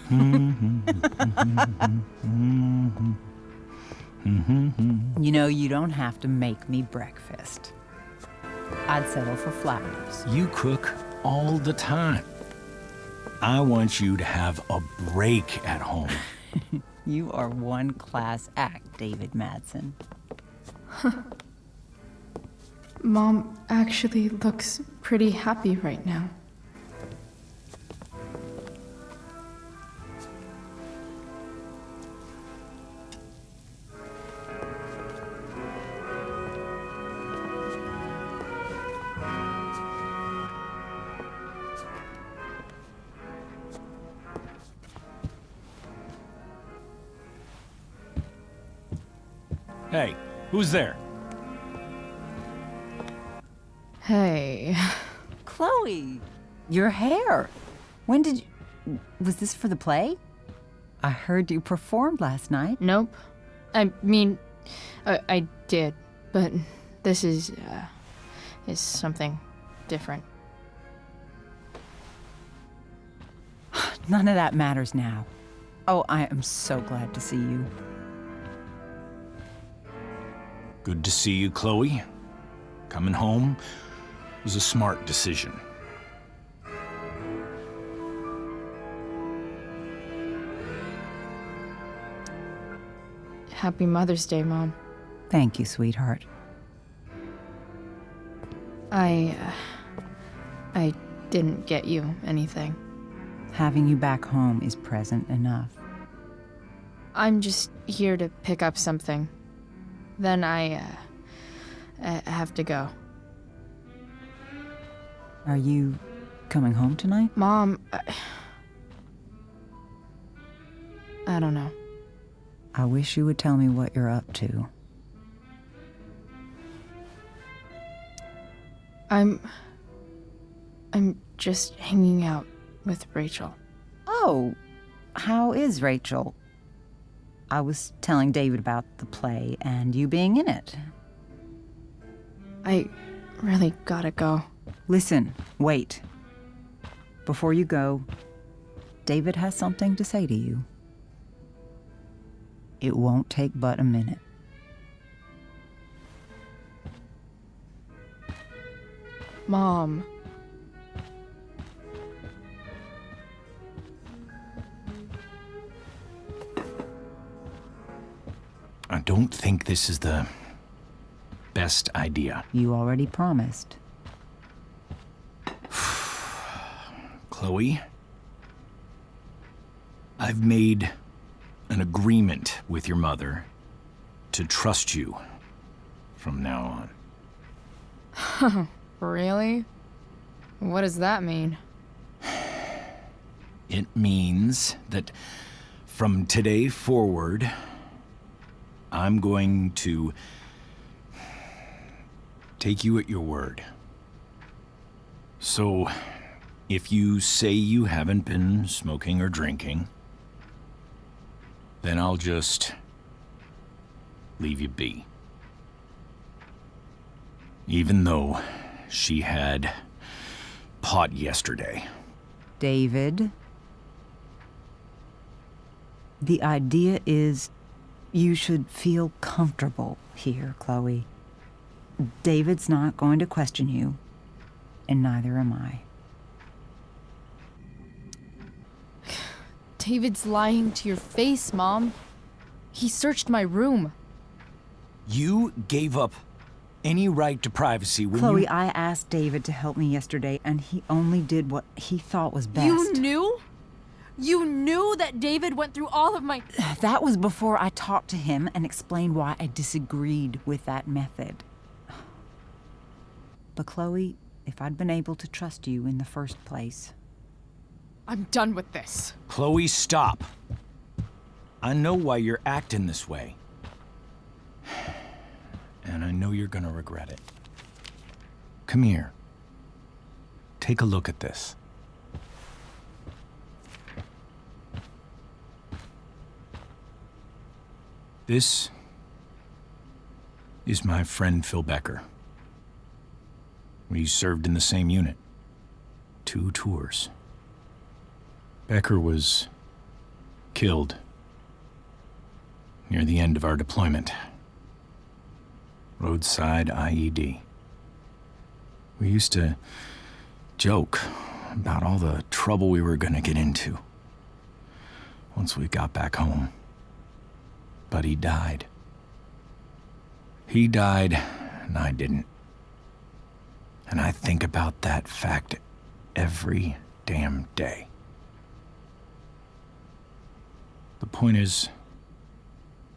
You know, you don't have to make me breakfast. I'd settle for flowers. You cook all the time. I want you to have a break at home. You are one class act, David Madsen. Mom actually looks pretty happy right now. Hey, who's there? Hey. Chloe, your hair. When did you... Was this for the play? I heard you performed last night. Nope. I mean, I did, but this is something different. None of that matters now. Oh, I am so glad to see you. Good to see you, Chloe. Coming home was a smart decision. Happy Mother's Day, Mom. Thank you, sweetheart. I didn't get you anything. Having you back home is present enough. I'm just here to pick up something. Then I have to go. Are you coming home tonight? Mom, I don't know. I wish you would tell me what you're up to. I'm just hanging out with Rachel. Oh, how is Rachel? I was telling David about the play and you being in it. I really gotta go. Listen, wait. Before you go, David has something to say to you. It won't take but a minute. Mom. I don't don't think this is the best idea. You already promised. Chloe, I've made an agreement with your mother to trust you from now on. Really? What does that mean? It means that from today forward, I'm going to take you at your word. So, if you say you haven't been smoking or drinking, then I'll just leave you be. Even though she had pot yesterday. David, the idea is you should feel comfortable here, Chloe. David's not going to question you, and neither am I. David's lying to your face, Mom. He searched my room. You gave up any right to privacy when Chloe, you... I asked David to help me yesterday, and he only did what he thought was best. You knew? You knew that David went through all of my... That was before I talked to him and explained why I disagreed with that method. But Chloe, if I'd been able to trust you in the first place... I'm done with this. Chloe, stop. I know why you're acting this way. And I know you're gonna regret it. Come here. Take a look at this. This is my friend Phil Becker. We served in the same unit. 2 tours. Becker was killed near the end of our deployment. Roadside IED. We used to joke about all the trouble we were gonna get into once we got back home. But he died. He died, and I didn't. And I think about that fact every damn day. The point is,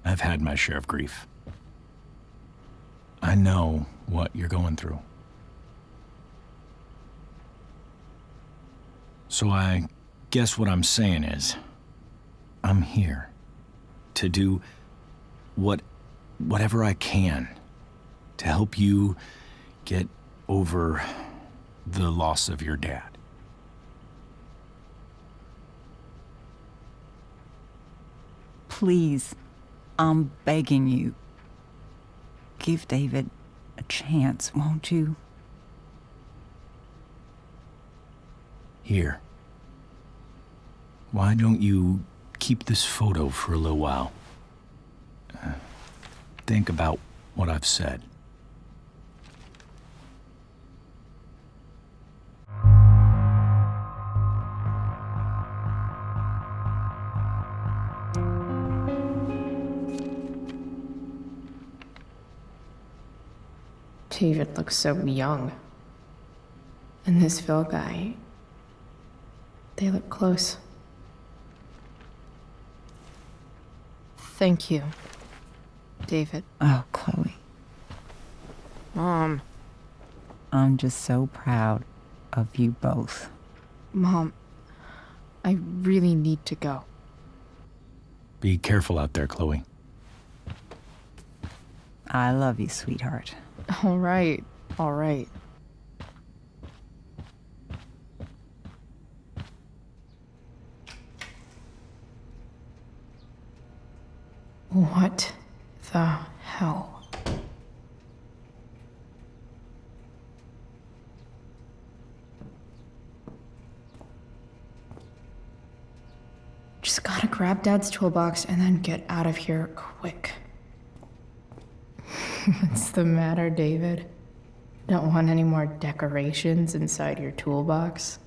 I've had my share of grief. I know what you're going through. So I guess what I'm saying is, I'm here to do whatever I can to help you get over the loss of your dad. Please, I'm begging you. Give David a chance, won't you? Here. Why don't you keep this photo for a little while? Think about what I've said. David looks so young. And this Phil guy, they look close. Thank you, David. Oh, Chloe. Mom. I'm just so proud of you both. Mom, I really need to go. Be careful out there, Chloe. I love you, sweetheart. All right, all right. What the hell? Just gotta grab Dad's toolbox and then get out of here quick. What's the matter, David? Don't want any more decorations inside your toolbox?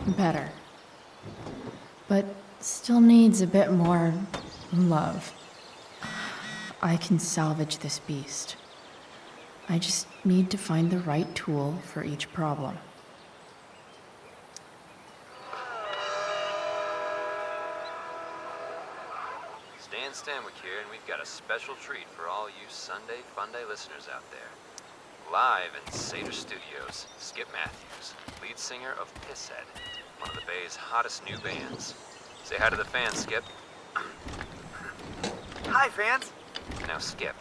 Better. But still needs a bit more love. I can salvage this beast. I just need to find the right tool for each problem. Stan Stanwyck here, and we've got a special treat for all you Sunday Funday listeners out there. Live in Seder Studios, Skip Matthews, lead singer of Pisshead, one of the Bay's hottest new bands. Say hi to the fans, Skip. Hi, fans. Now, Skip,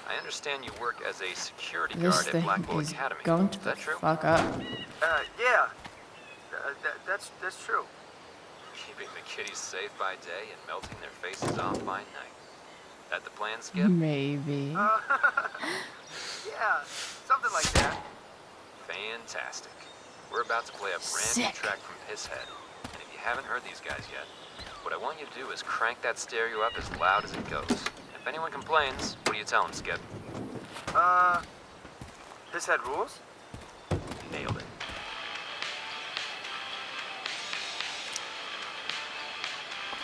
I understand you work as a security This guard at thing Blackwell is Academy. going Is to that true? fuck up. Yeah. That's true. Keeping the kiddies safe by day and melting their faces off by night. That the plan, Skip? Maybe. Yeah, something like that. Fantastic. We're about to play a brand new track from Pisshead. And if you haven't heard these guys yet, what I want you to do is crank that stereo up as loud as it goes. If anyone complains, what do you tell them, Skip? Pisshead rules? Nailed it.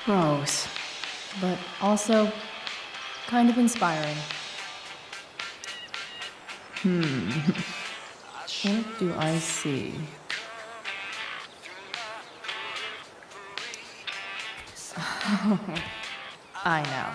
Gross. But also kind of inspiring. What do I see? I know.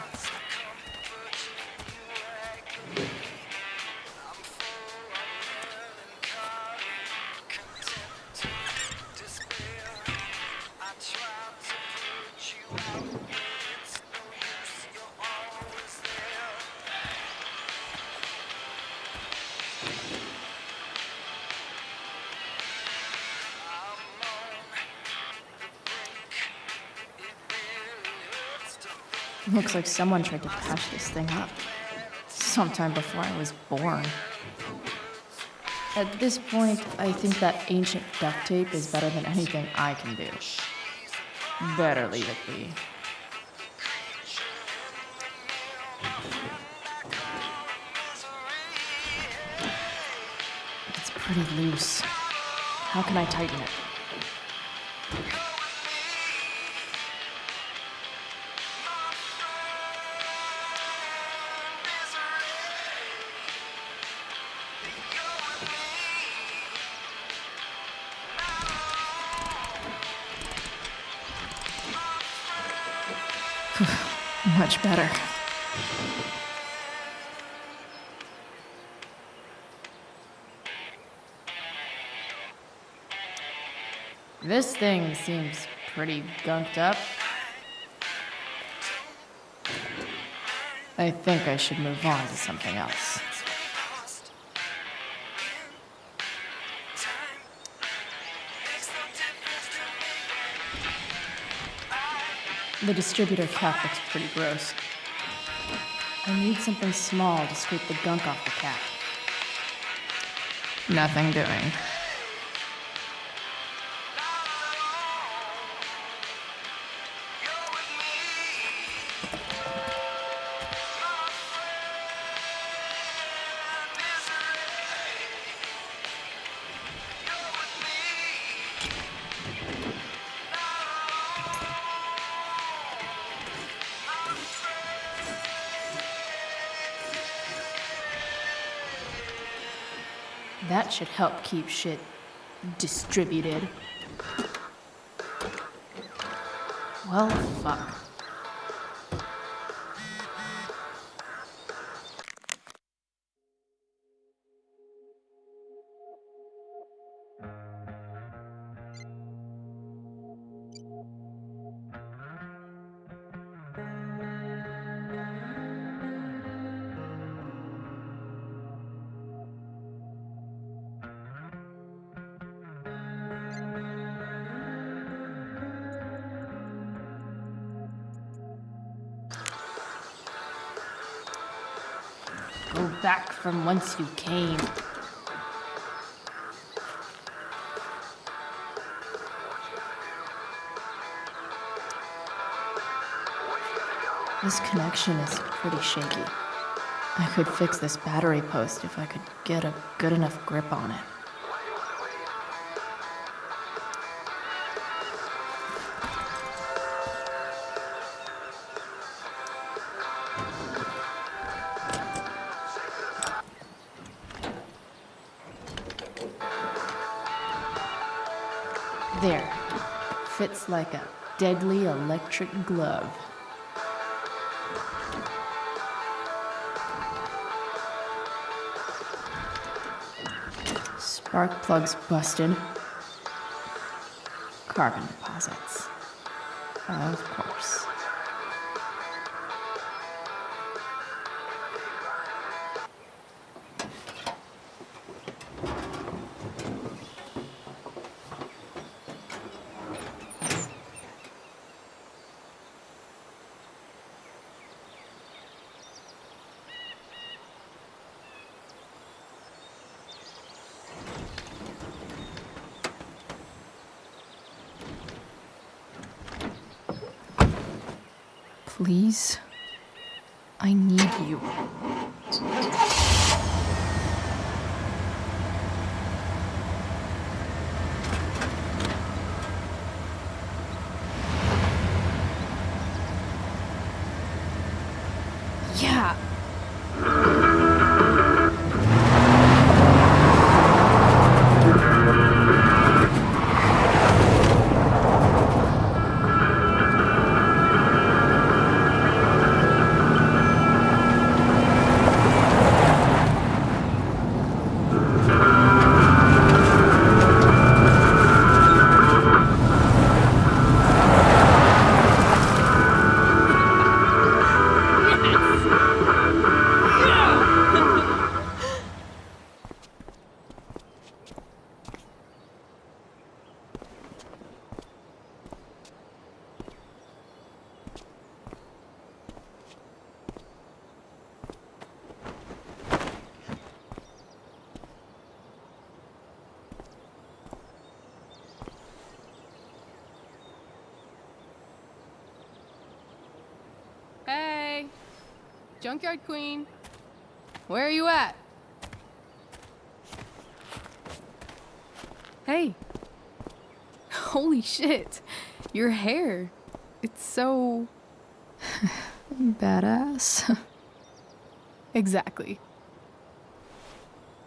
Looks like someone tried to patch this thing up sometime before I was born. At this point, I think that ancient duct tape is better than anything I can do. Better leave it be. It's pretty loose. How can I tighten it? Much better. This thing seems pretty gunked up. I think I should move on to something else. The distributor cap looks pretty gross. I need something small to scrape the gunk off the cap. Nothing doing. That should help keep shit distributed. Well, fuck. Go back from whence you came. This connection is pretty shaky. I could fix this battery post if I could get a good enough grip on it. There. Fits like a deadly electric glove. Spark plugs busted. Carbon deposits. Of course. Please? I need you. Yeah. Hey, Junkyard Queen, where are you at? Hey, holy shit, your hair, it's so... Badass. Exactly.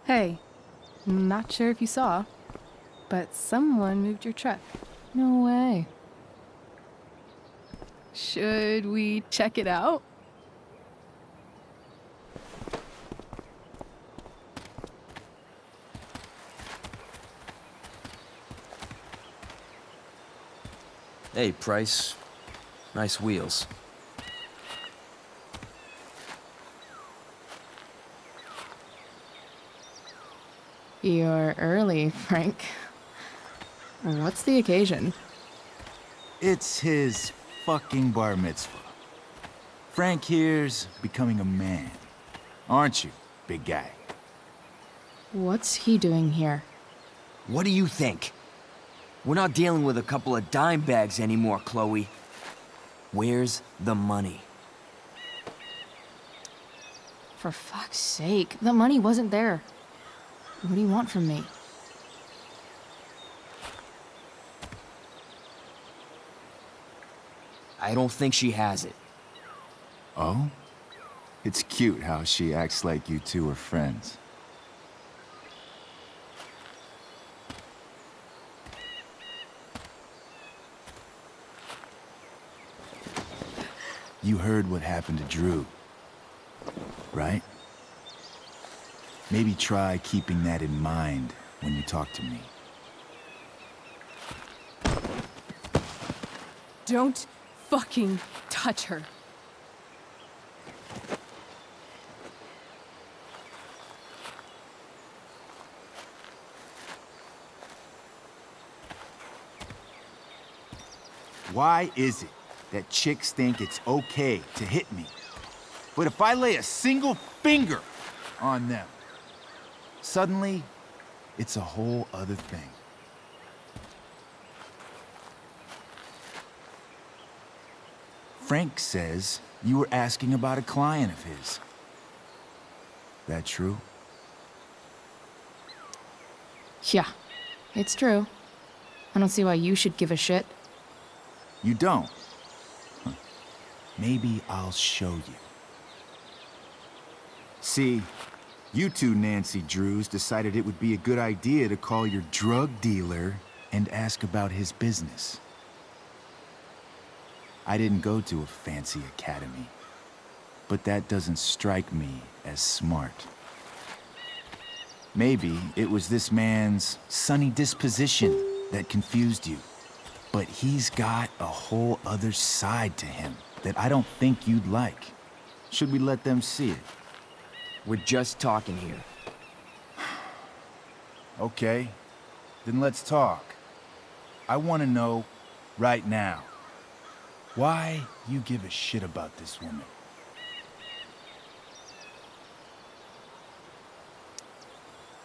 Hey, not sure if you saw, but someone moved your truck. No way. Should we check it out? Hey, Price. Nice wheels. You're early, Frank. What's the occasion? It's his fucking bar mitzvah. Frank here's becoming a man. Aren't you, big guy? What's he doing here? What do you think? We're not dealing with a couple of dime bags anymore, Chloe. Where's the money? For fuck's sake, the money wasn't there. What do you want from me? I don't think she has it. Oh? It's cute how she acts like you two are friends. You heard what happened to Drew, right? Maybe try keeping that in mind when you talk to me. Don't fucking touch her. Why is it that chicks think it's okay to hit me? But if I lay a single finger on them, suddenly, it's a whole other thing. Frank says you were asking about a client of his. That true? Yeah, it's true. I don't see why you should give a shit. You don't? Huh. Maybe I'll show you. See, you two Nancy Drews decided it would be a good idea to call your drug dealer and ask about his business. I didn't go to a fancy academy, but that doesn't strike me as smart. Maybe it was this man's sunny disposition that confused you, but he's got a whole other side to him that I don't think you'd like. Should we let them see it? We're just talking here. Okay, then let's talk. I want to know right now why you give a shit about this woman.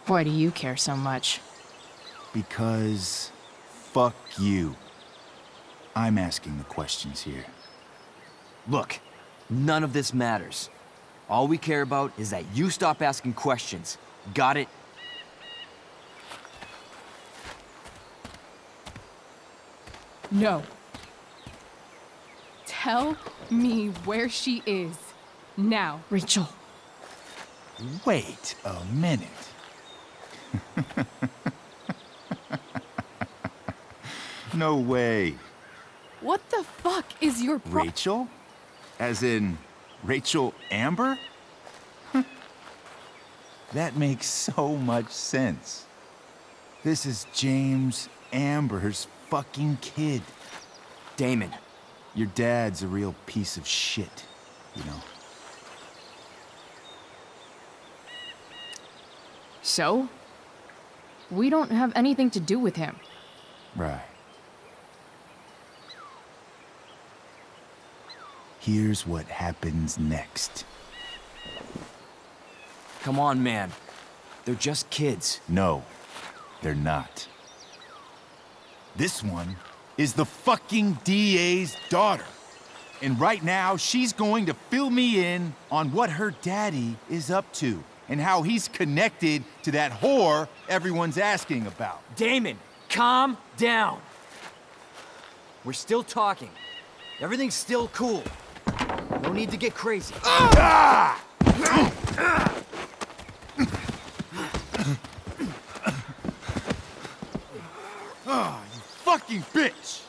Why do you care so much? Because fuck you. I'm asking the questions here. Look, none of this matters. All we care about is that you stop asking questions. Got it? No. Tell me where she is. Now. Rachel. Wait a minute. No way. What the fuck is your Rachel? As in, Rachel Amber? That makes so much sense. This is James Amber's fucking kid. Damon. Your dad's a real piece of shit, you know? So? We don't have anything to do with him. Right. Here's what happens next. Come on, man. They're just kids. No, they're not. This one is the fucking DA's daughter. And right now, she's going to fill me in on what her daddy is up to and how he's connected to that whore everyone's asking about. Damon, calm down. We're still talking. Everything's still cool. No need to get crazy. Ah! Oh, you fucking bitch!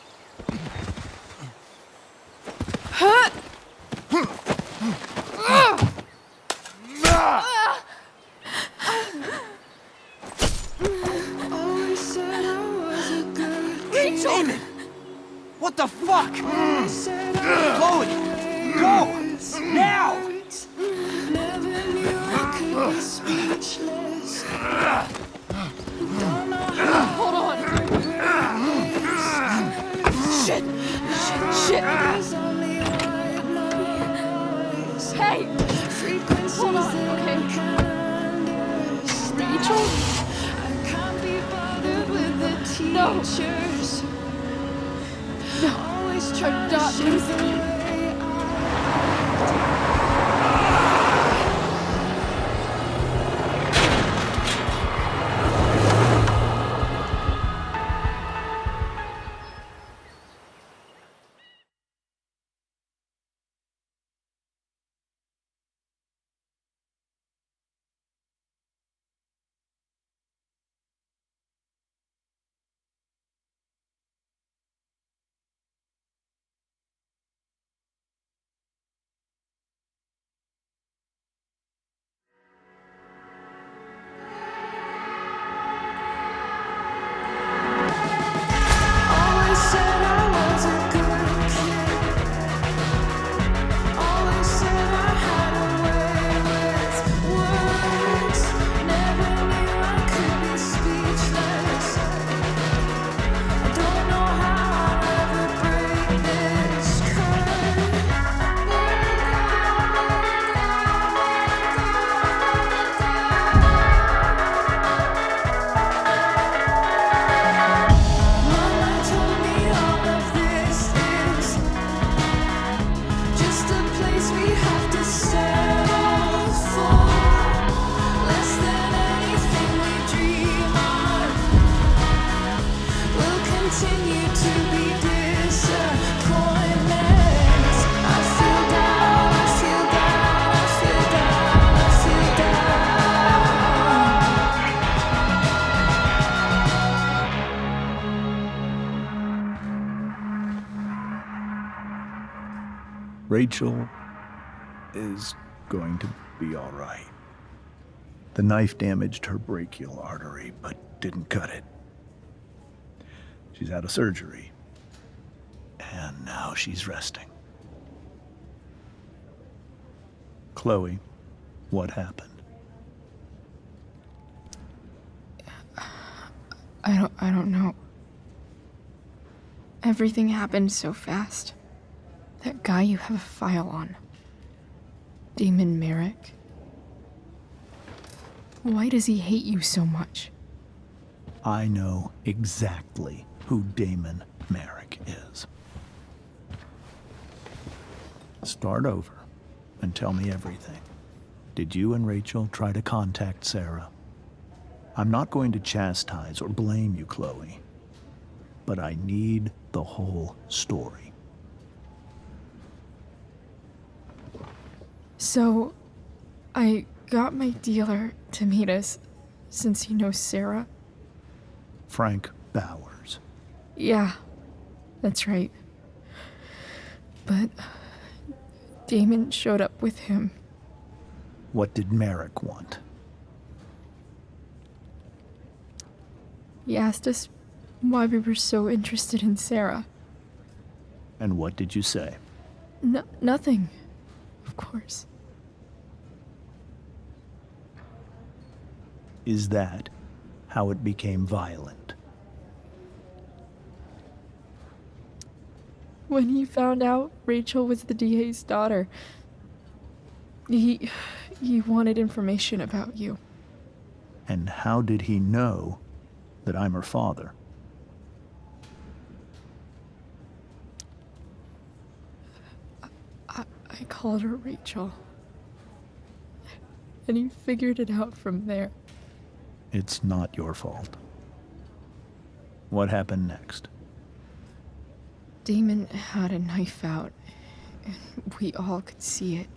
Rachel! What the fuck? Chloe! Go! Now! Hold on. Shit! Shit! Hey! Hold on, okay? Rachel? No! No! I'm not losing you. Rachel is going to be all right. The knife damaged her brachial artery, but didn't cut it. She's out of surgery, and now she's resting. Chloe, what happened? I don't know. Everything happened so fast. That guy you have a file on. Damon Merrick. Why does he hate you so much? I know exactly who Damon Merrick is. Start over and tell me everything. Did you and Rachel try to contact Sarah? I'm not going to chastise or blame you, Chloe, but I need the whole story. So, I got my dealer to meet us, since he knows Sarah. Frank Bowers. Yeah, that's right. But Damon showed up with him. What did Merrick want? He asked us why we were so interested in Sarah. And what did you say? Nothing, of course. Is that how it became violent? When he found out Rachel was the DA's daughter, he wanted information about you. And how did he know that I'm her father? I called her Rachel. And he figured it out from there. It's not your fault. What happened next? Damon had a knife out, and we all could see it.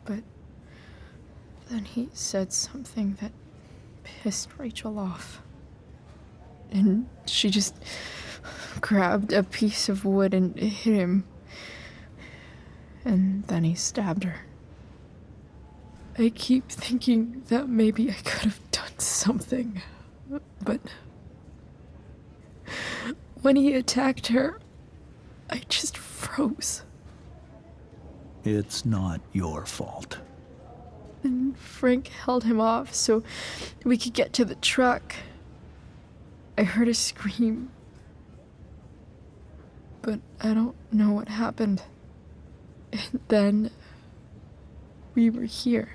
But then he said something that pissed Rachel off. And she just grabbed a piece of wood and hit him. And then he stabbed her. I keep thinking that maybe I could have done something, but when he attacked her, I just froze. It's not your fault. And Frank held him off so we could get to the truck. I heard a scream, but I don't know what happened. And then we were here.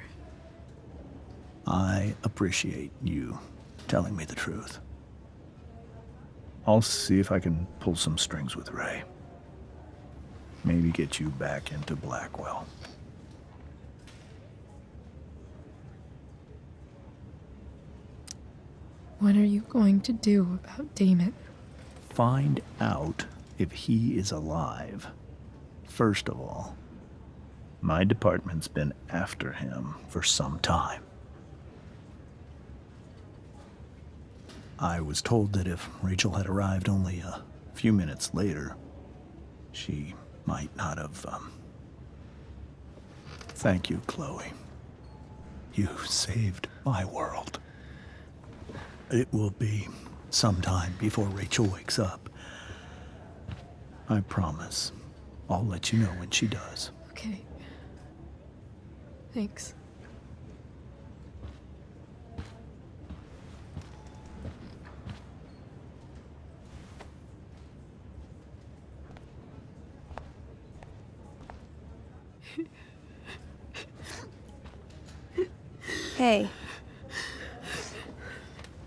I appreciate you telling me the truth. I'll see if I can pull some strings with Ray. Maybe get you back into Blackwell. What are you going to do about Damon? Find out if he is alive. First of all, my department's been after him for some time. I was told that if Rachel had arrived only a few minutes later, she might not have, Thank you, Chloe. You saved my world. It will be some time before Rachel wakes up. I promise. I'll let you know when she does. Okay. Thanks. Hey.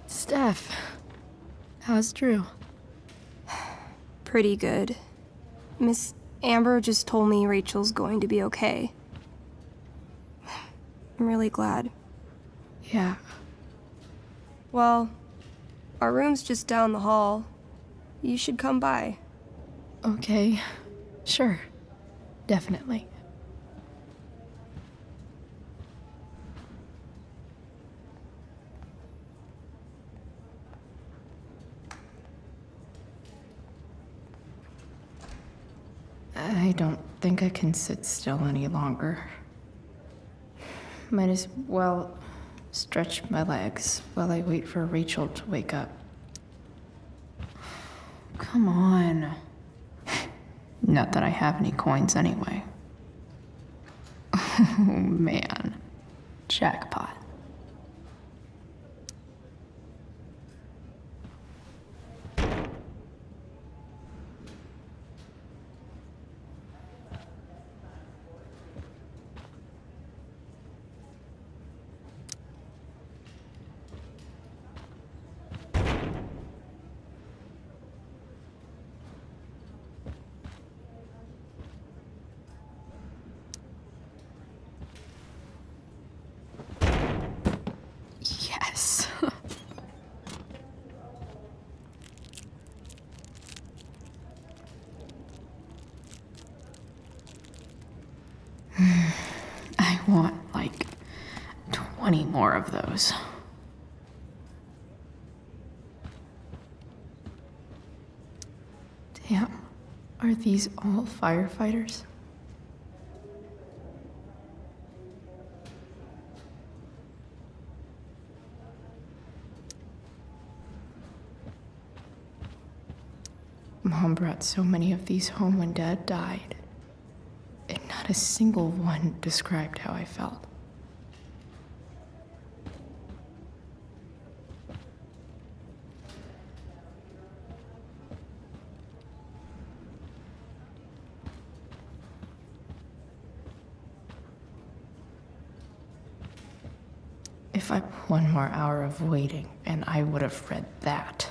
Steph, how's Drew? Pretty good. Miss Amber just told me Rachel's going to be okay. I'm really glad. Yeah. Well, our room's just down the hall. You should come by. Okay. Sure. Definitely. I don't think I can sit still any longer. Might as well stretch my legs while I wait for Rachel to wake up. Come on. Not that I have any coins anyway. Oh man. Jackpot. Yes. I want like 20 more of those. Damn, are these all firefighters? Mom brought so many of these home when Dad died, and not a single one described how I felt. If I one more hour of waiting, and I would have read that.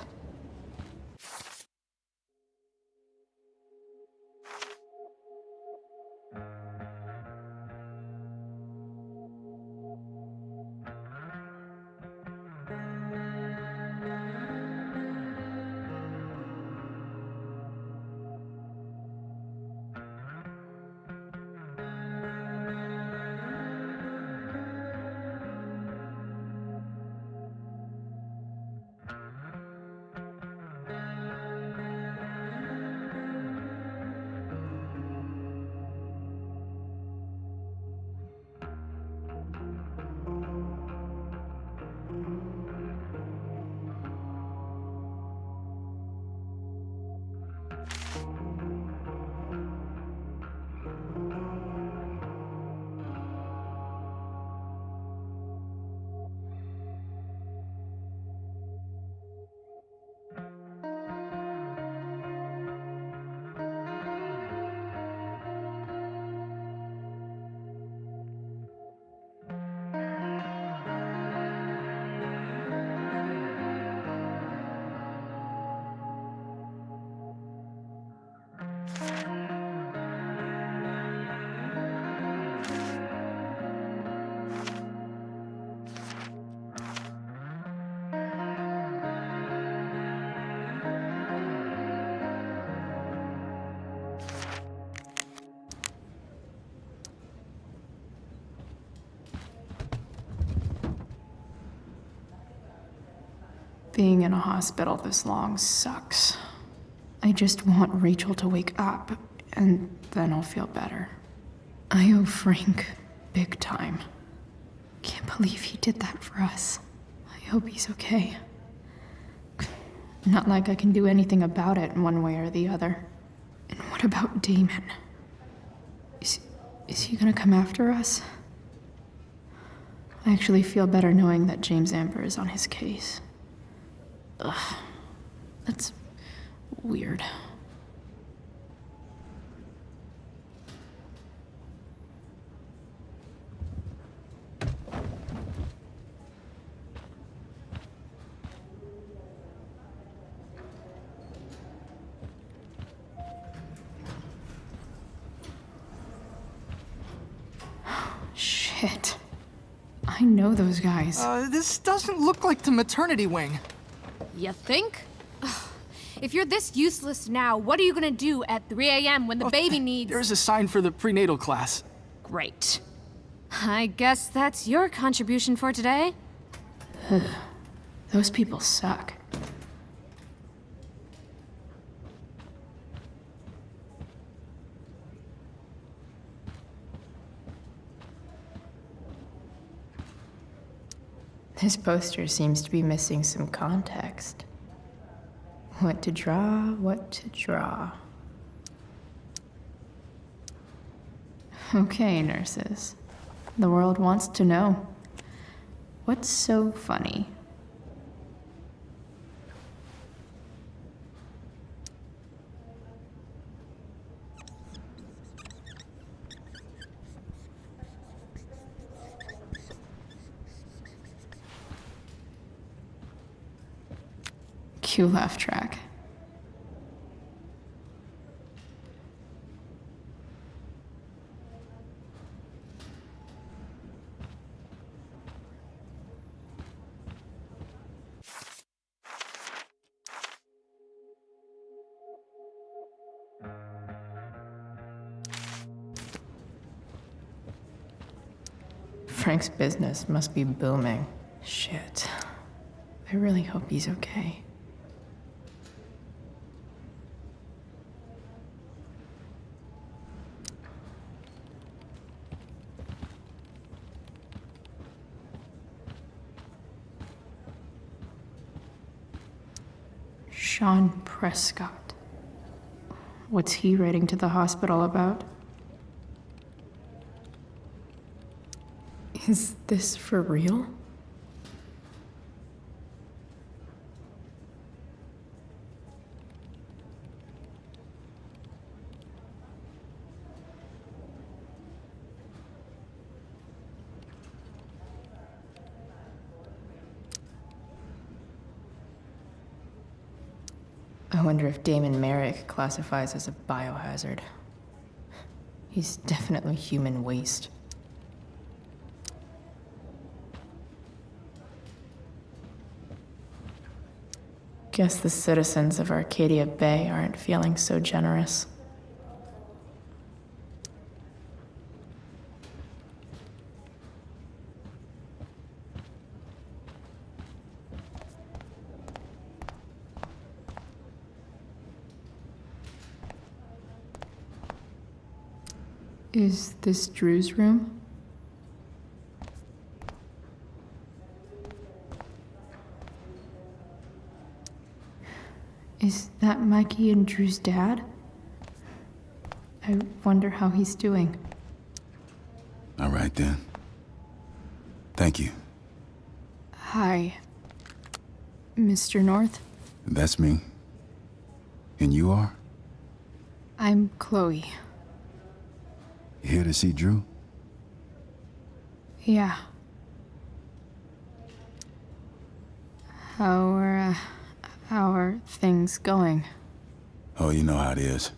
Being in a hospital this long sucks. I just want Rachel to wake up, and then I'll feel better. I owe Frank big time. Can't believe he did that for us. I hope he's okay. Not like I can do anything about it one way or the other. And what about Damon? Is he gonna come after us? I actually feel better knowing that James Amber is on his case. Ugh, that's weird. Shit. I know those guys. This doesn't look like the maternity wing. You think? If you're this useless now, what are you gonna do at 3 a.m. when the baby needs— There's a sign for the prenatal class. Great. I guess that's your contribution for today. Those people suck. This poster seems to be missing some context. What to draw, what to draw. Okay, nurses. The world wants to know. What's so funny? Cue laugh track. Frank's business must be booming. Shit. I really hope he's okay. Sean Prescott. What's he writing to the hospital about? Is this for real? I wonder if Damon Merrick classifies as a biohazard. He's definitely human waste. Guess the citizens of Arcadia Bay aren't feeling so generous. Is this Drew's room? Is that Mikey and Drew's dad? I wonder how he's doing. All right then. Thank you. Hi, Mr. North. That's me. And you are? I'm Chloe. Here to see Drew? Yeah. How are things going? Oh, you know how it is.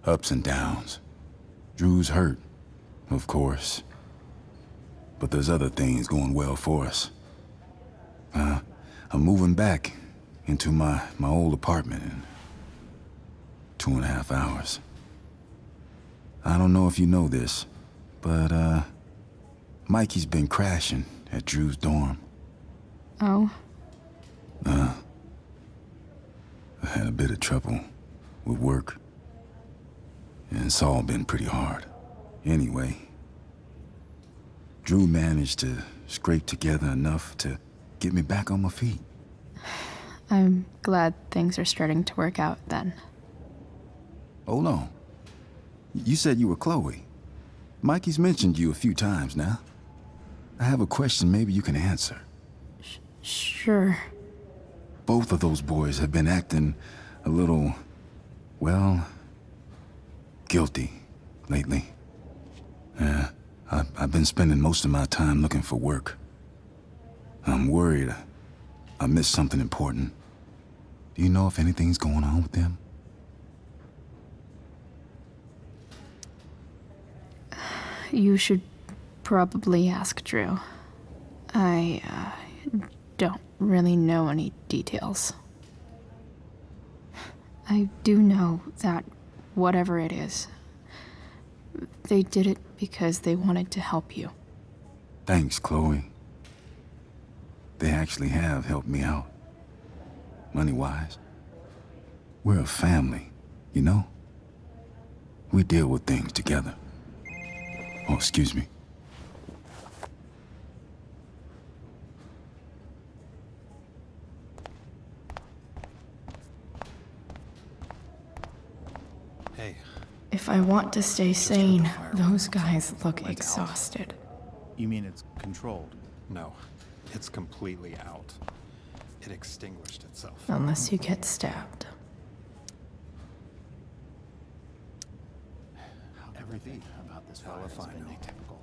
Ups and downs. Drew's hurt, of course. But there's other things going well for us. I'm moving back into my old apartment in 2.5 hours. I don't know if you know this, but Mikey's been crashing at Drew's dorm. Oh? I had a bit of trouble with work. And it's all been pretty hard. Anyway, Drew managed to scrape together enough to get me back on my feet. I'm glad things are starting to work out then. Hold on. You said you were Chloe. Mikey's mentioned you a few times now. I have a question maybe you can answer. Sure. Both of those boys have been acting a little, well, guilty lately. I've been spending most of my time looking for work. I'm worried I missed something important. Do you know if anything's going on with them? You should probably ask Drew. I don't really know any details. I do know that whatever it is, they did it because they wanted to help you. Thanks, Chloe. They actually have helped me out. Money-wise. We're a family, you know? We deal with things together. Oh, excuse me. Hey. If I want to stay sane, those guys look exhausted. You mean it's controlled? No, it's completely out. It extinguished itself. Unless you get stabbed. Everything about this fella has been atypical.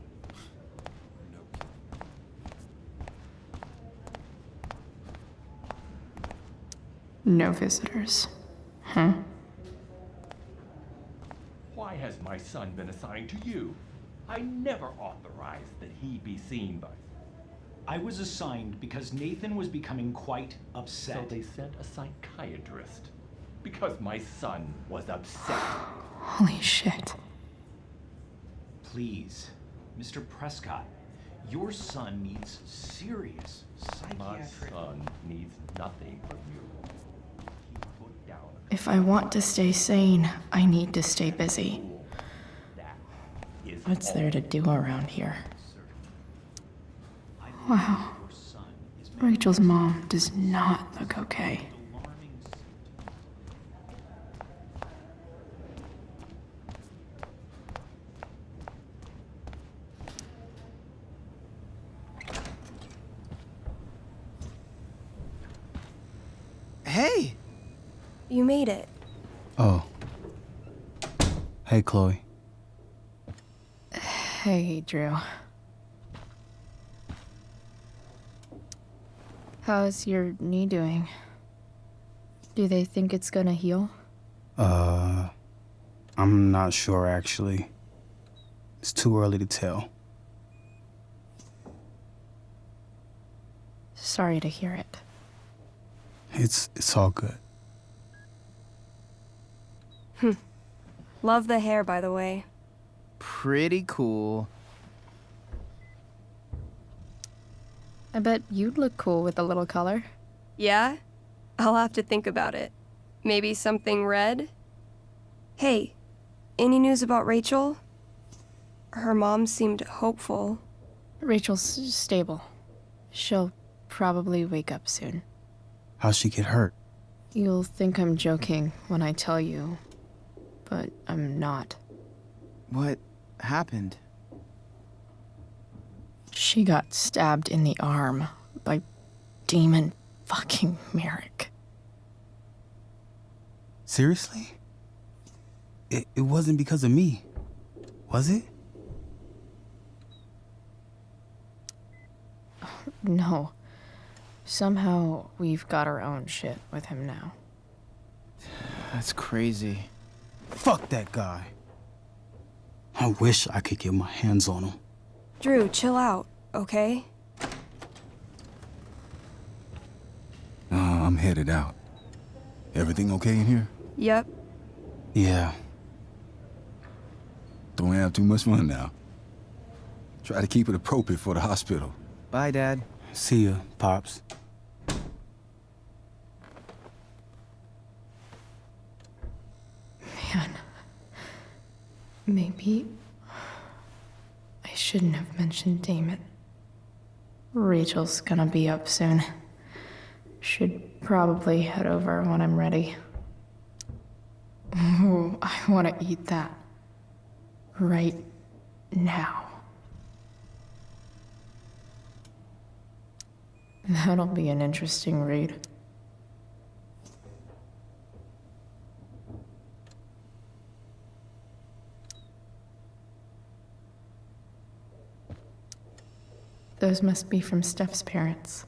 No visitors. Huh? Why has my son been assigned to you? I never authorized that he be seen by... I was assigned because Nathan was becoming quite upset. So they sent a psychiatrist. Because my son was upset. Holy shit. Please, Mr. Prescott, your son needs serious psychiatric... My son needs nothing from you. He put down... If I want to stay sane, I need to stay busy. What's there to do around here? Wow. Rachel's mom does not look okay. Hey! You made it. Oh. Hey, Chloe. Hey, Drew. How's your knee doing? Do they think it's gonna heal? I'm not sure, actually. It's too early to tell. Sorry to hear it. It's all good. Love the hair, by the way. Pretty cool. I bet you'd look cool with a little color. Yeah? I'll have to think about it. Maybe something red? Hey, any news about Rachel? Her mom seemed hopeful. Rachel's stable. She'll probably wake up soon. How'd she get hurt? You'll think I'm joking when I tell you, but I'm not. What happened? She got stabbed in the arm by Demon fucking Merrick. Seriously? It wasn't because of me, was it? No. Somehow we've got our own shit with him now. That's crazy. Fuck that guy. I wish I could get my hands on him. Drew, chill out, okay? I'm headed out. Everything okay in here? Yep. Yeah. Don't have too much fun now. Try to keep it appropriate for the hospital. Bye, Dad. See ya, Pops. Man. Maybe I shouldn't have mentioned Damon. Rachel's gonna be up soon. Should probably head over when I'm ready. Ooh, I want to eat that. Right now. That'll be an interesting read. Those must be from Steph's parents.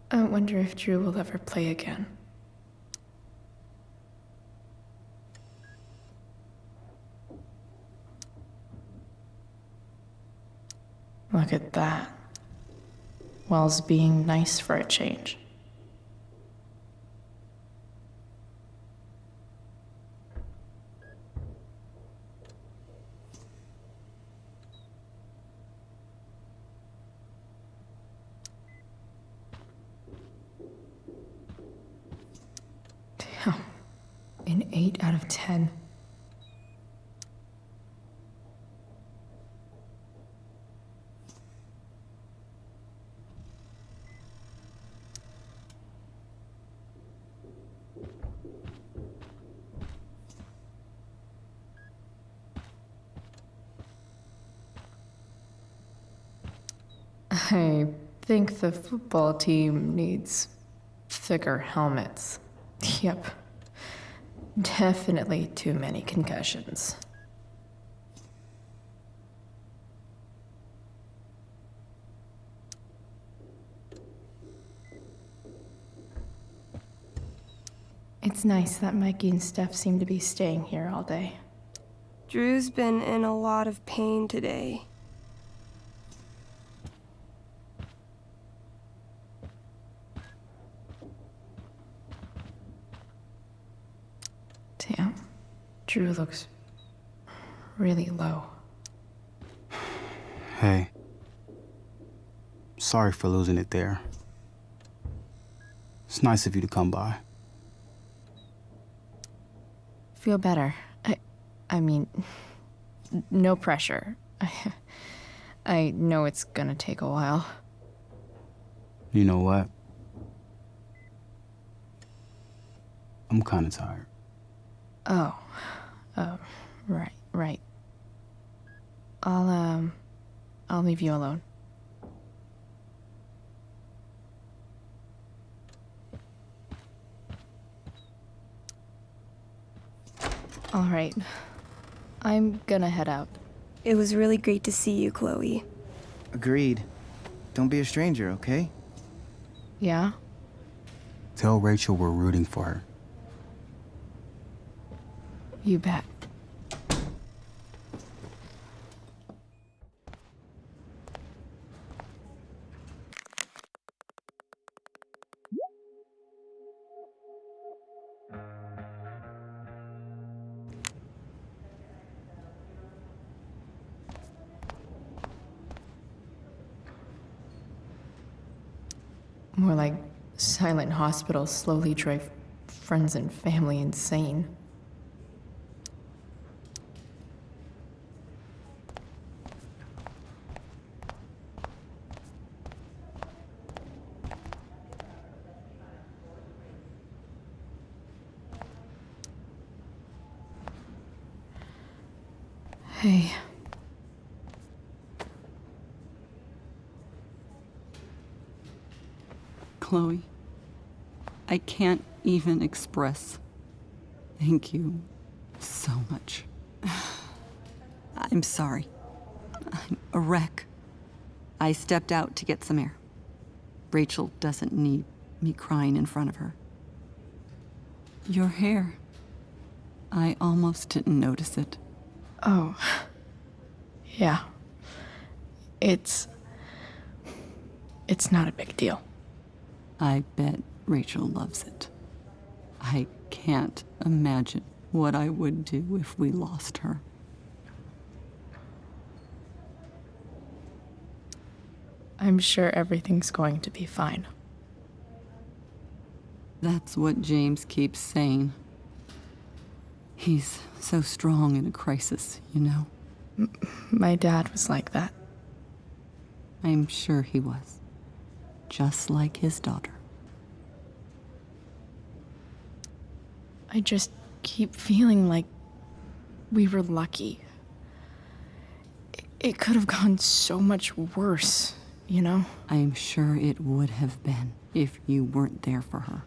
I wonder if Drew will ever play again. Look at that. Wells being nice for a change. Damn. An 8 out of 10. I think the football team needs thicker helmets. Yep. Definitely too many concussions. It's nice that Mikey and Steph seem to be staying here all day. Drew's been in a lot of pain today. Damn. Drew looks really low. Hey. Sorry for losing it there. It's nice of you to come by. Feel better. I mean, no pressure. I know it's gonna take a while. You know what? I'm kinda tired. Oh, right. I'll leave you alone. All right. I'm gonna head out. It was really great to see you, Chloe. Agreed. Don't be a stranger, okay? Yeah? Tell Rachel we're rooting for her. You bet. More like silent hospitals slowly drive friends and family insane. Hey. Chloe, I can't even express thank you so much. I'm sorry. I'm a wreck. I stepped out to get some air. Rachel doesn't need me crying in front of her. Your hair. I almost didn't notice it. Oh. Yeah. It's not a big deal. I bet Rachel loves it. I can't imagine what I would do if we lost her. I'm sure everything's going to be fine. That's what James keeps saying. He's so strong in a crisis, you know? My dad was like that. I'm sure he was. Just like his daughter. I just keep feeling like we were lucky. It could have gone so much worse, you know? I am sure it would have been if you weren't there for her.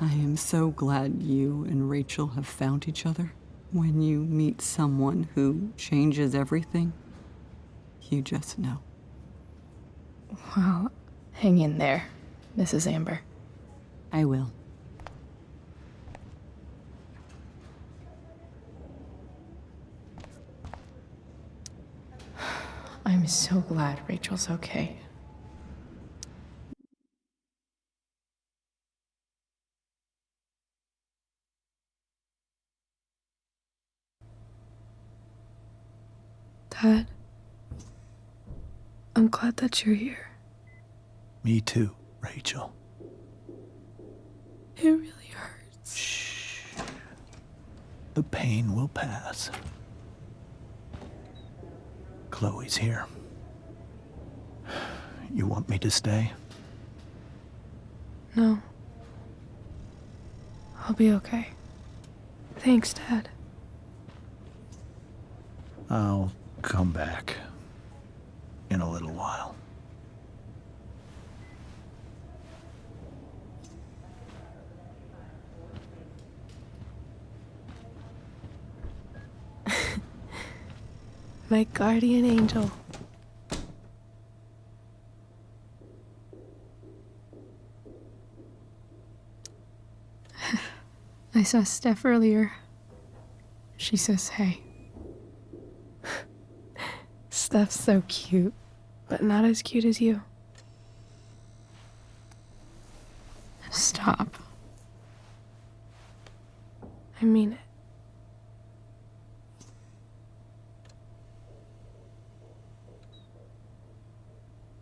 I am so glad you and Rachel have found each other. When you meet someone who changes everything, you just know. Well, hang in there, Mrs. Amber. I will. I'm so glad Rachel's okay. Dad, I'm glad that you're here. Me too, Rachel. It really hurts. Shh. The pain will pass. Chloe's here. You want me to stay? No. I'll be okay. Thanks, Dad. I'll come back. In in a little while. My guardian angel. I saw Steph earlier. She says hey. Steph's so cute, but not as cute as you. Stop. I mean it.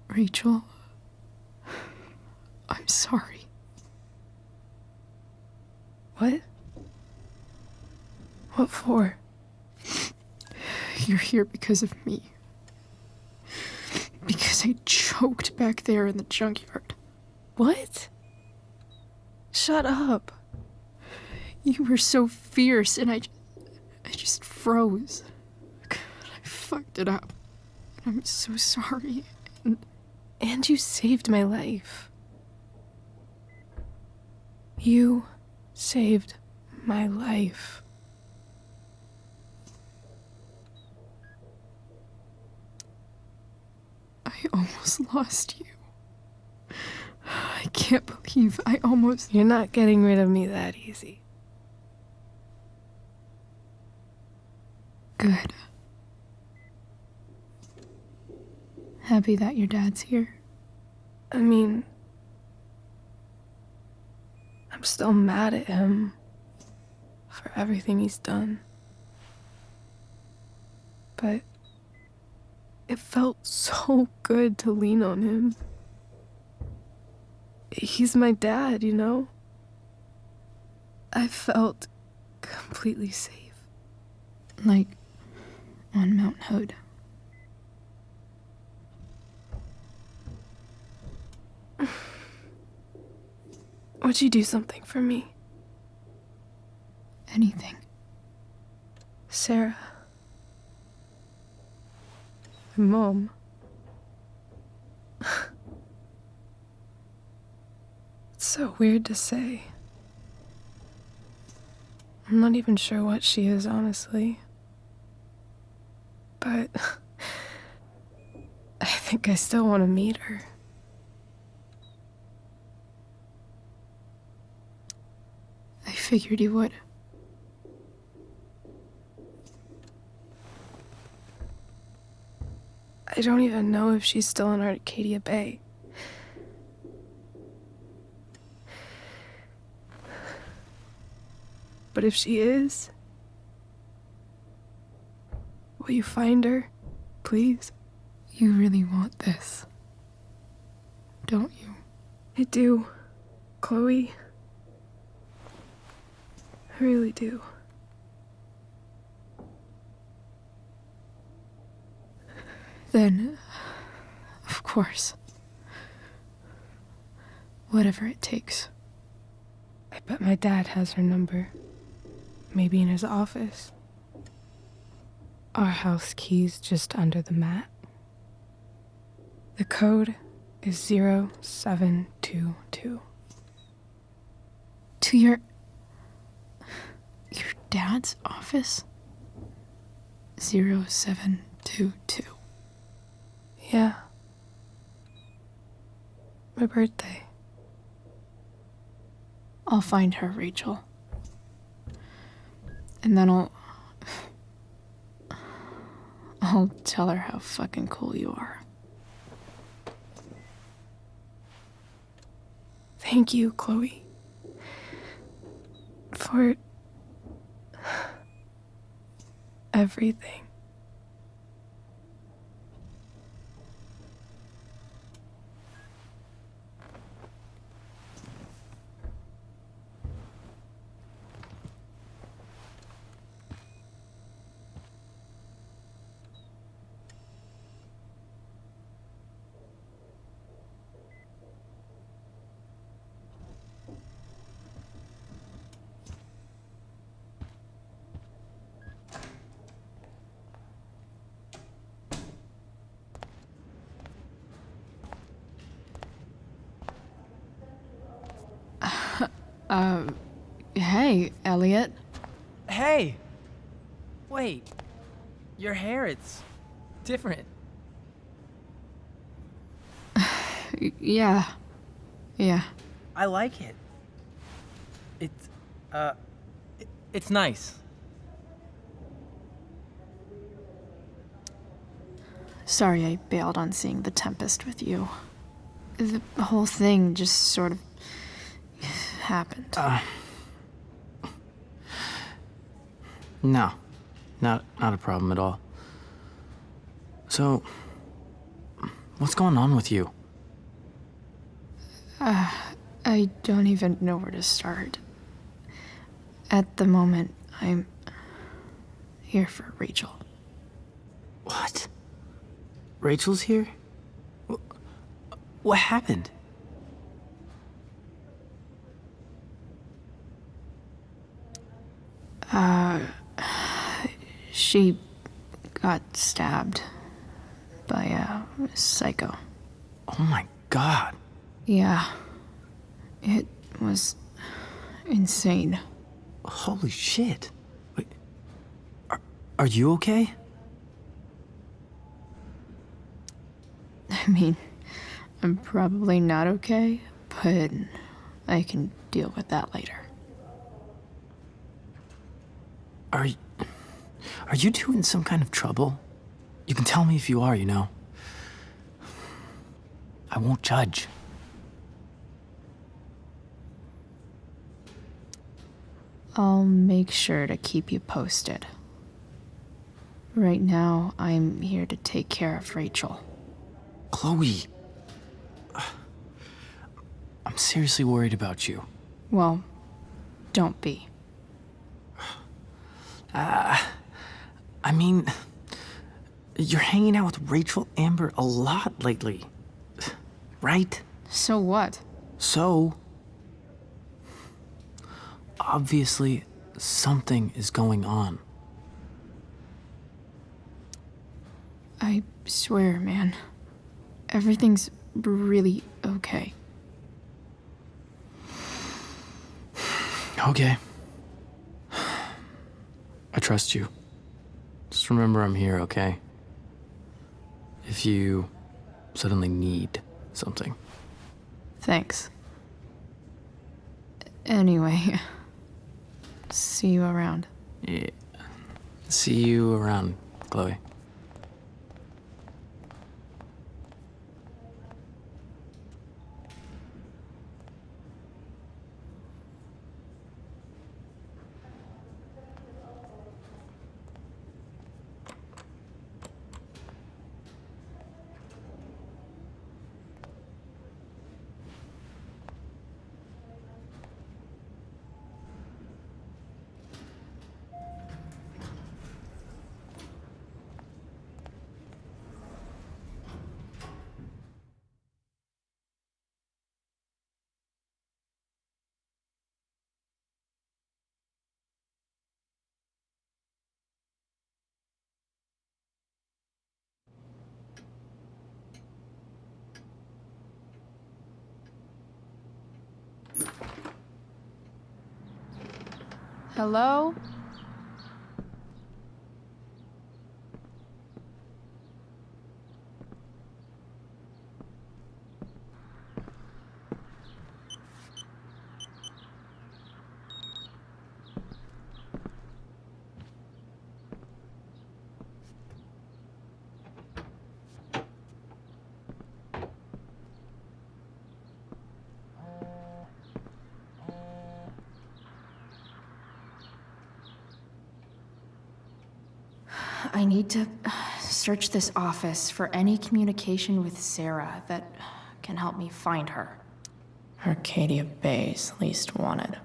Rachel, I'm sorry. What? What for? You're here because of me. Because I choked back there in the junkyard. What? Shut up. You were so fierce and I just froze. God, I fucked it up. I'm so sorry. And you saved my life. You saved my life. I almost lost you. I can't believe I almost... You're not getting rid of me that easy. Good. Happy that your dad's here. I mean, I'm still mad at him for everything he's done. But it felt so good to lean on him. He's my dad, you know? I felt completely safe. Like on Mount Hood. Would you do something for me? Anything. Sarah. My mom. It's so weird to say. I'm not even sure what she is, honestly. But I think I still want to meet her. I figured you would. I don't even know if she's still in Arcadia Bay. But if she is, will you find her, please? You really want this, don't you? I do, Chloe. I really do. Then, of course. Whatever it takes. I bet my dad has her number. Maybe in his office. Our house key's just under the mat. The code is 0722. To your dad's office? 0722. Yeah. My birthday. I'll find her, Rachel. And then I'll tell her how fucking cool you are. Thank you, Chloe. For everything. Hey, Elliot. Hey! Wait. Your hair, it's different. Yeah. I like it. It's nice. Sorry I bailed on seeing The Tempest with you. The whole thing just sort of happened. No. Not a problem at all. So, what's going on with you? I don't even know where to start. At the moment, I'm here for Rachel. What? Rachel's here? What happened? She got stabbed by a psycho. Oh my god. Yeah. It was insane. Holy shit. Wait, are you okay? I mean, I'm probably not okay, but I can deal with that later. Are you two in some kind of trouble? You can tell me if you are, you know. I won't judge. I'll make sure to keep you posted. Right now, I'm here to take care of Rachel. Chloe. I'm seriously worried about you. Well, don't be. I mean, you're hanging out with Rachel Amber a lot lately, right? So what? So, obviously, something is going on. I swear, man. Everything's really okay. Okay. I trust you. Just remember I'm here, okay? If you suddenly need something. Thanks. Anyway, see you around. Yeah. See you around, Chloe. Hello? I need to search this office for any communication with Sarah that can help me find her. Arcadia Bay's least wanted.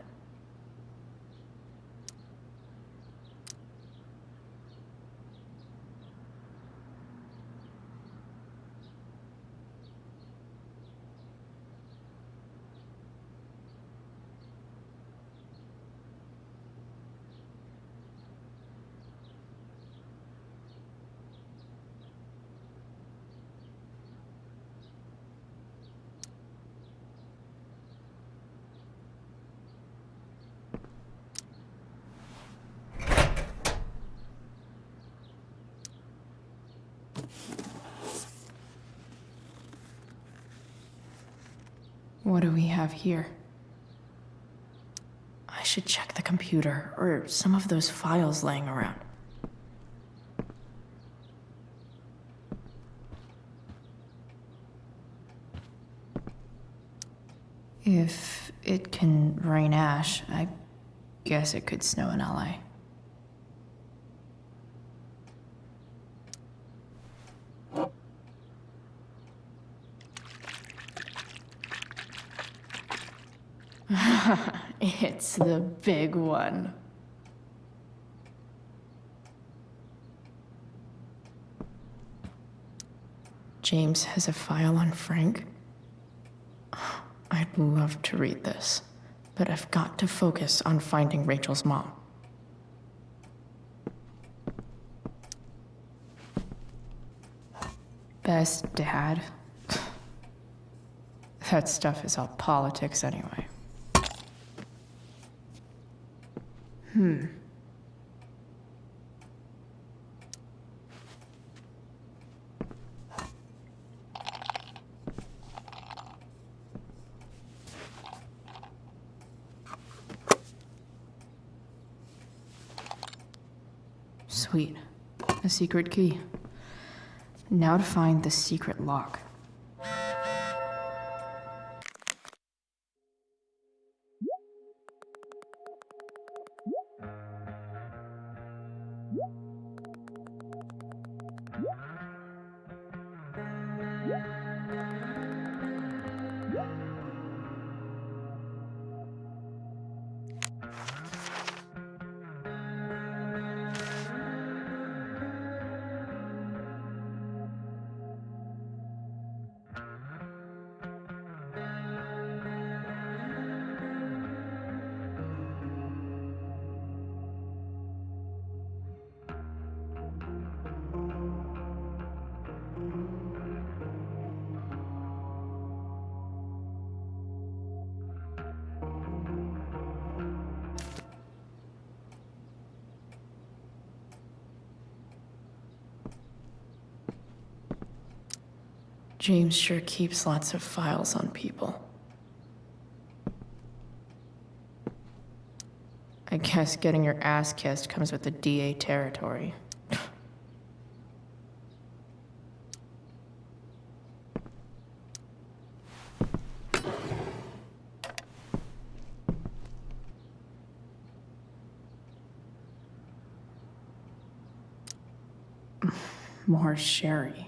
What do we have here? I should check the computer or some of those files laying around. If it can rain ash, I guess it could snow in LA. It's the big one. James has a file on Frank. I'd love to read this, but I've got to focus on finding Rachel's mom. Best dad? That stuff is all politics anyway. Sweet. A secret key. Now to find the secret lock. James sure keeps lots of files on people. I guess getting your ass kissed comes with the DA territory. More sherry.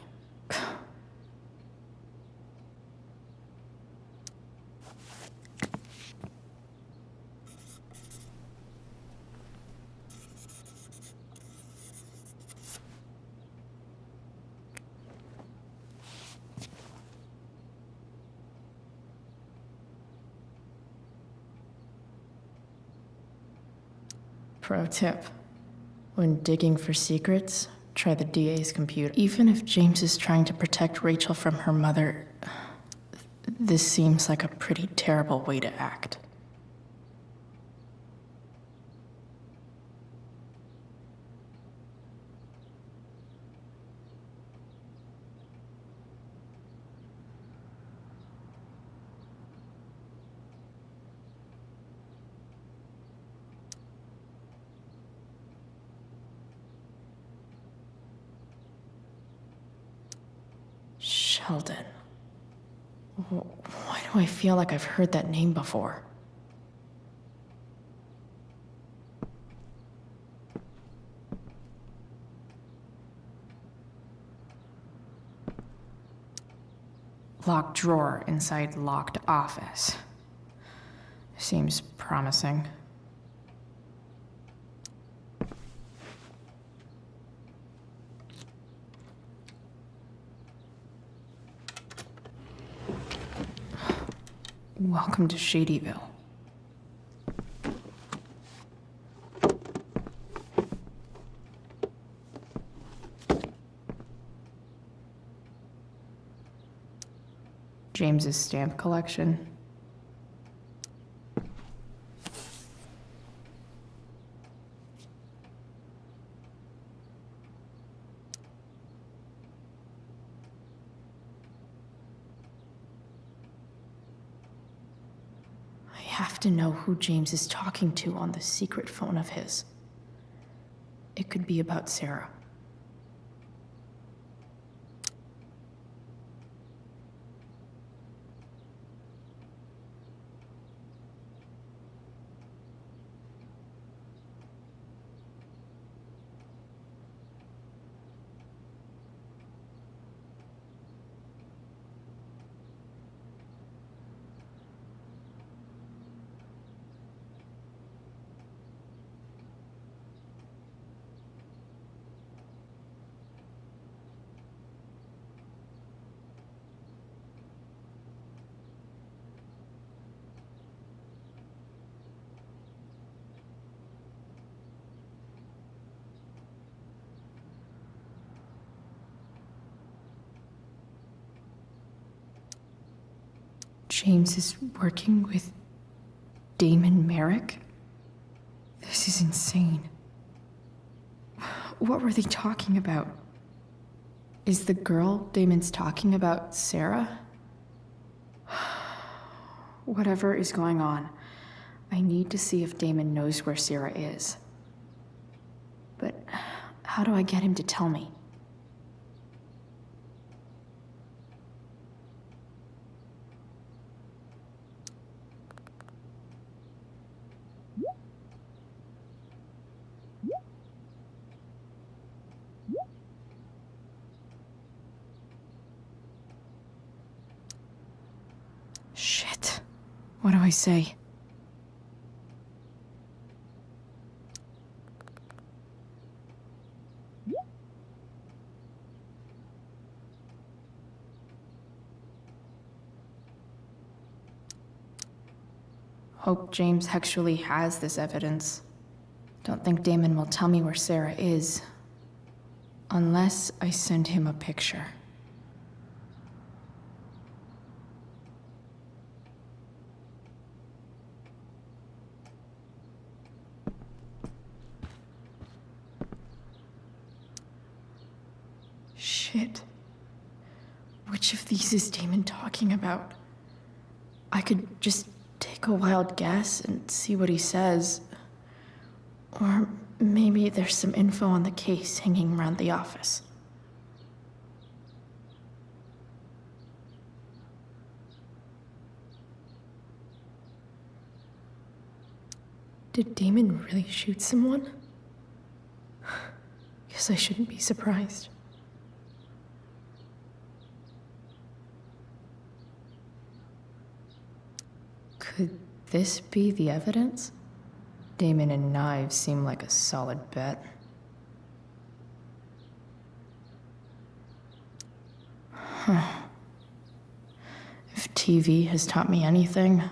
Pro tip. When digging for secrets, try the DA's computer. Even if James is trying to protect Rachel from her mother, this seems like a pretty terrible way to act. Sheldon. Why do I feel like I've heard that name before? Locked drawer inside locked office. Seems promising. Welcome to Shadyville. James's stamp collection. have to know who James is talking to on the secret phone of his. It could be about Sarah. James is working with Damon Merrick? This is insane. What were they talking about? Is the girl Damon's talking about Sarah? Whatever is going on, I need to see if Damon knows where Sarah is. But how do I get him to tell me? Shit. What do I say? Hope James actually has this evidence. Don't think Damon will tell me where Sarah is. Unless I send him a picture. Shit. Which of these is Damon talking about? I could just take a wild guess and see what he says. Or maybe there's some info on the case hanging around the office. Did Damon really shoot someone? Guess I shouldn't be surprised. Could this be the evidence? Damon and knives seem like a solid bet. Huh. If TV has taught me anything,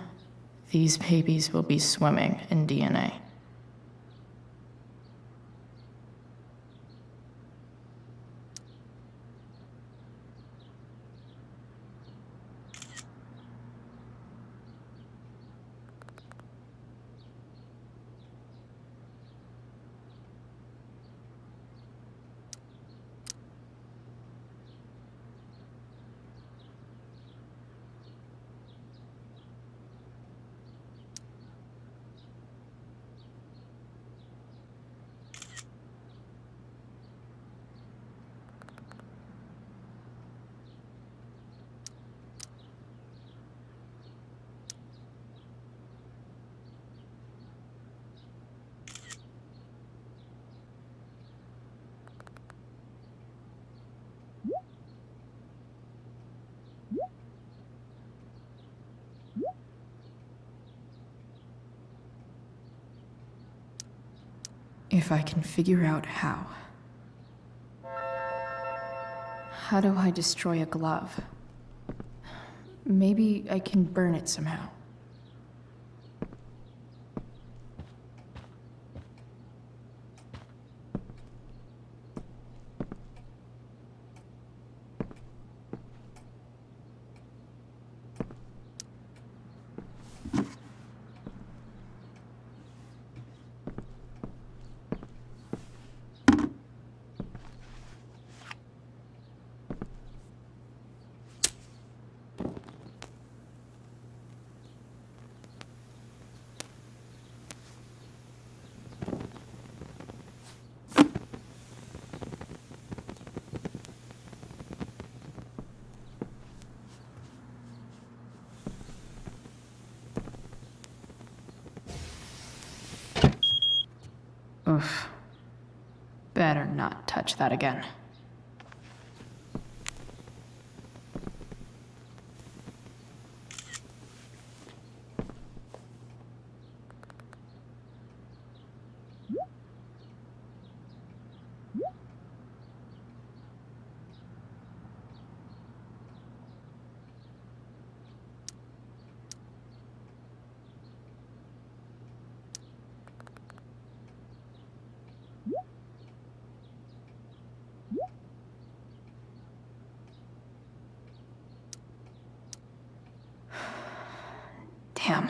these babies will be swimming in DNA. If I can figure out how. How do I destroy a glove? Maybe I can burn it somehow. Oof. Better not touch that again. Damn.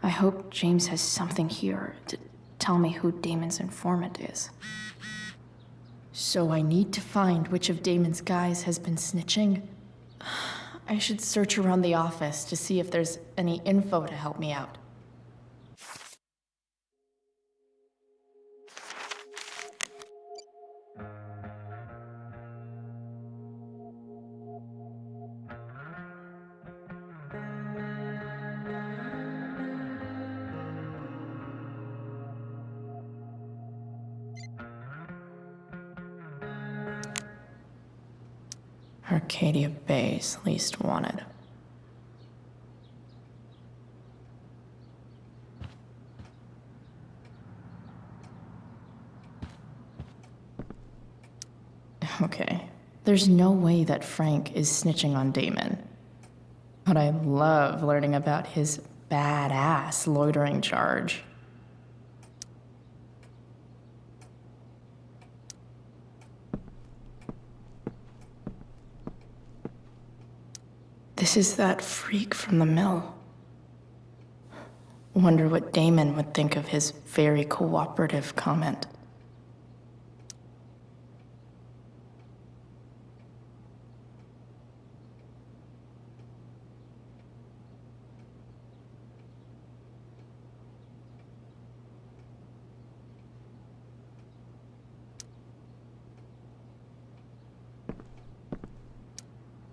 I hope James has something here to tell me who Damon's informant is. So I need to find which of Damon's guys has been snitching. I should search around the office to see if there's any info to help me out. Arcadia Bay's least wanted. Okay, there's no way that Frank is snitching on Damon. But I love learning about his badass loitering charge. This is that freak from the mill. Wonder what Damon would think of his very cooperative comment.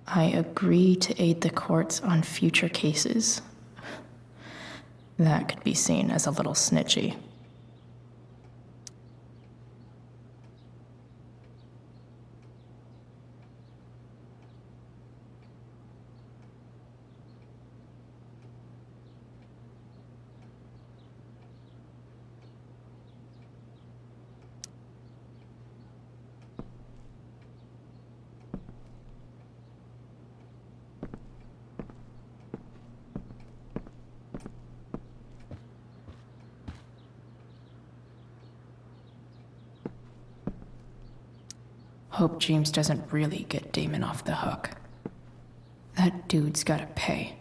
I agree to aid the courts on future cases. That could be seen as a little snitchy. Hope James doesn't really get Damon off the hook. That dude's gotta pay.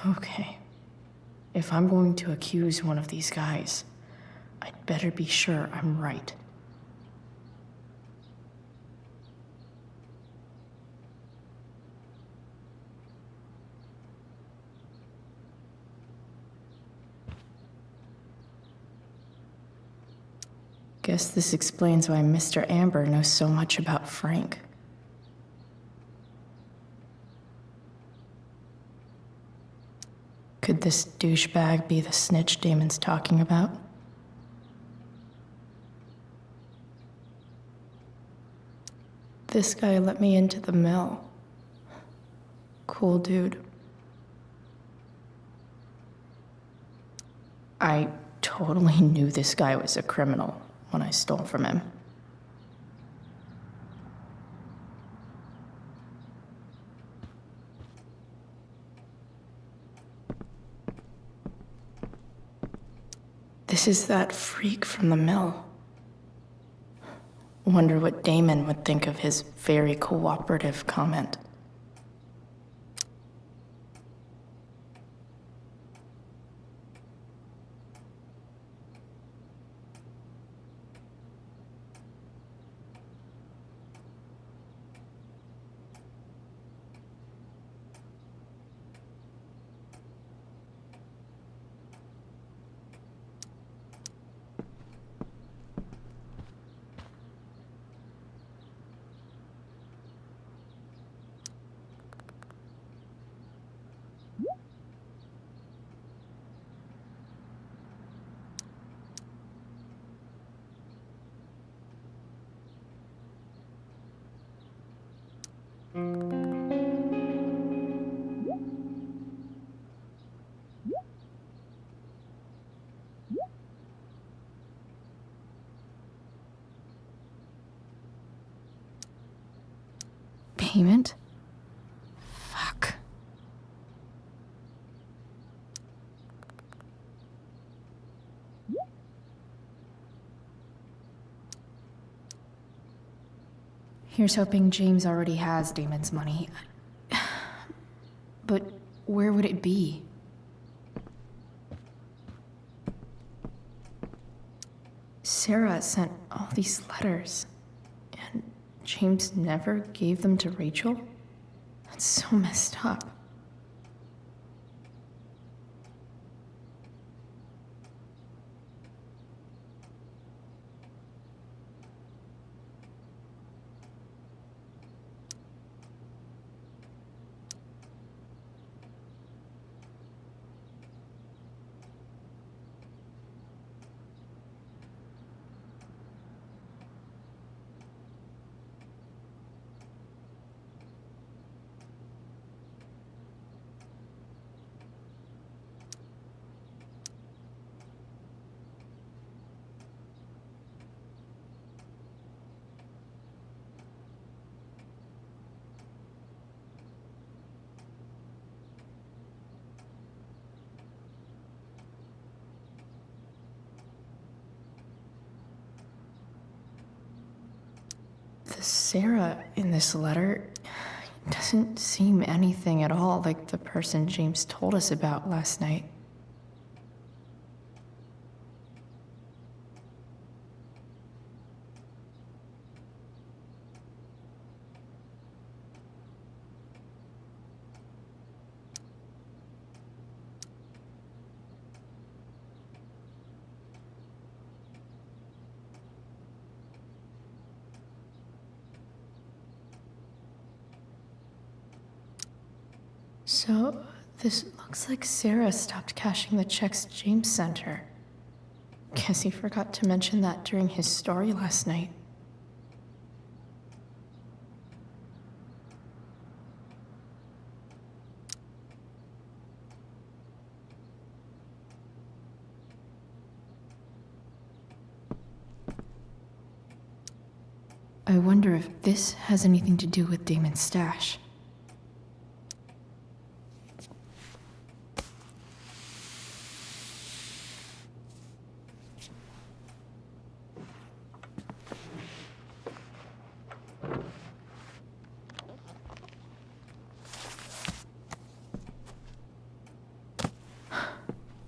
Okay. If I'm going to accuse one of these guys, I'd better be sure I'm right. Guess this explains why Mr. Amber knows so much about Frank. Could this douchebag be the snitch Damon's talking about? This guy let me into the mill. Cool dude. I totally knew this guy was a criminal when I stole from him. This is that freak from the mill. Wonder what Damon would think of his very cooperative comment. payment? Fuck. Here's hoping James already has Damon's money. But where would it be? Sarah sent all these letters, and James never gave them to Rachel? That's so messed up. The Sarah in this letter doesn't seem anything at all like the person James told us about last night. So, this looks like Sarah stopped cashing the checks James sent her. Guess he forgot to mention that during his story last night. I wonder if this has anything to do with Damon's stash.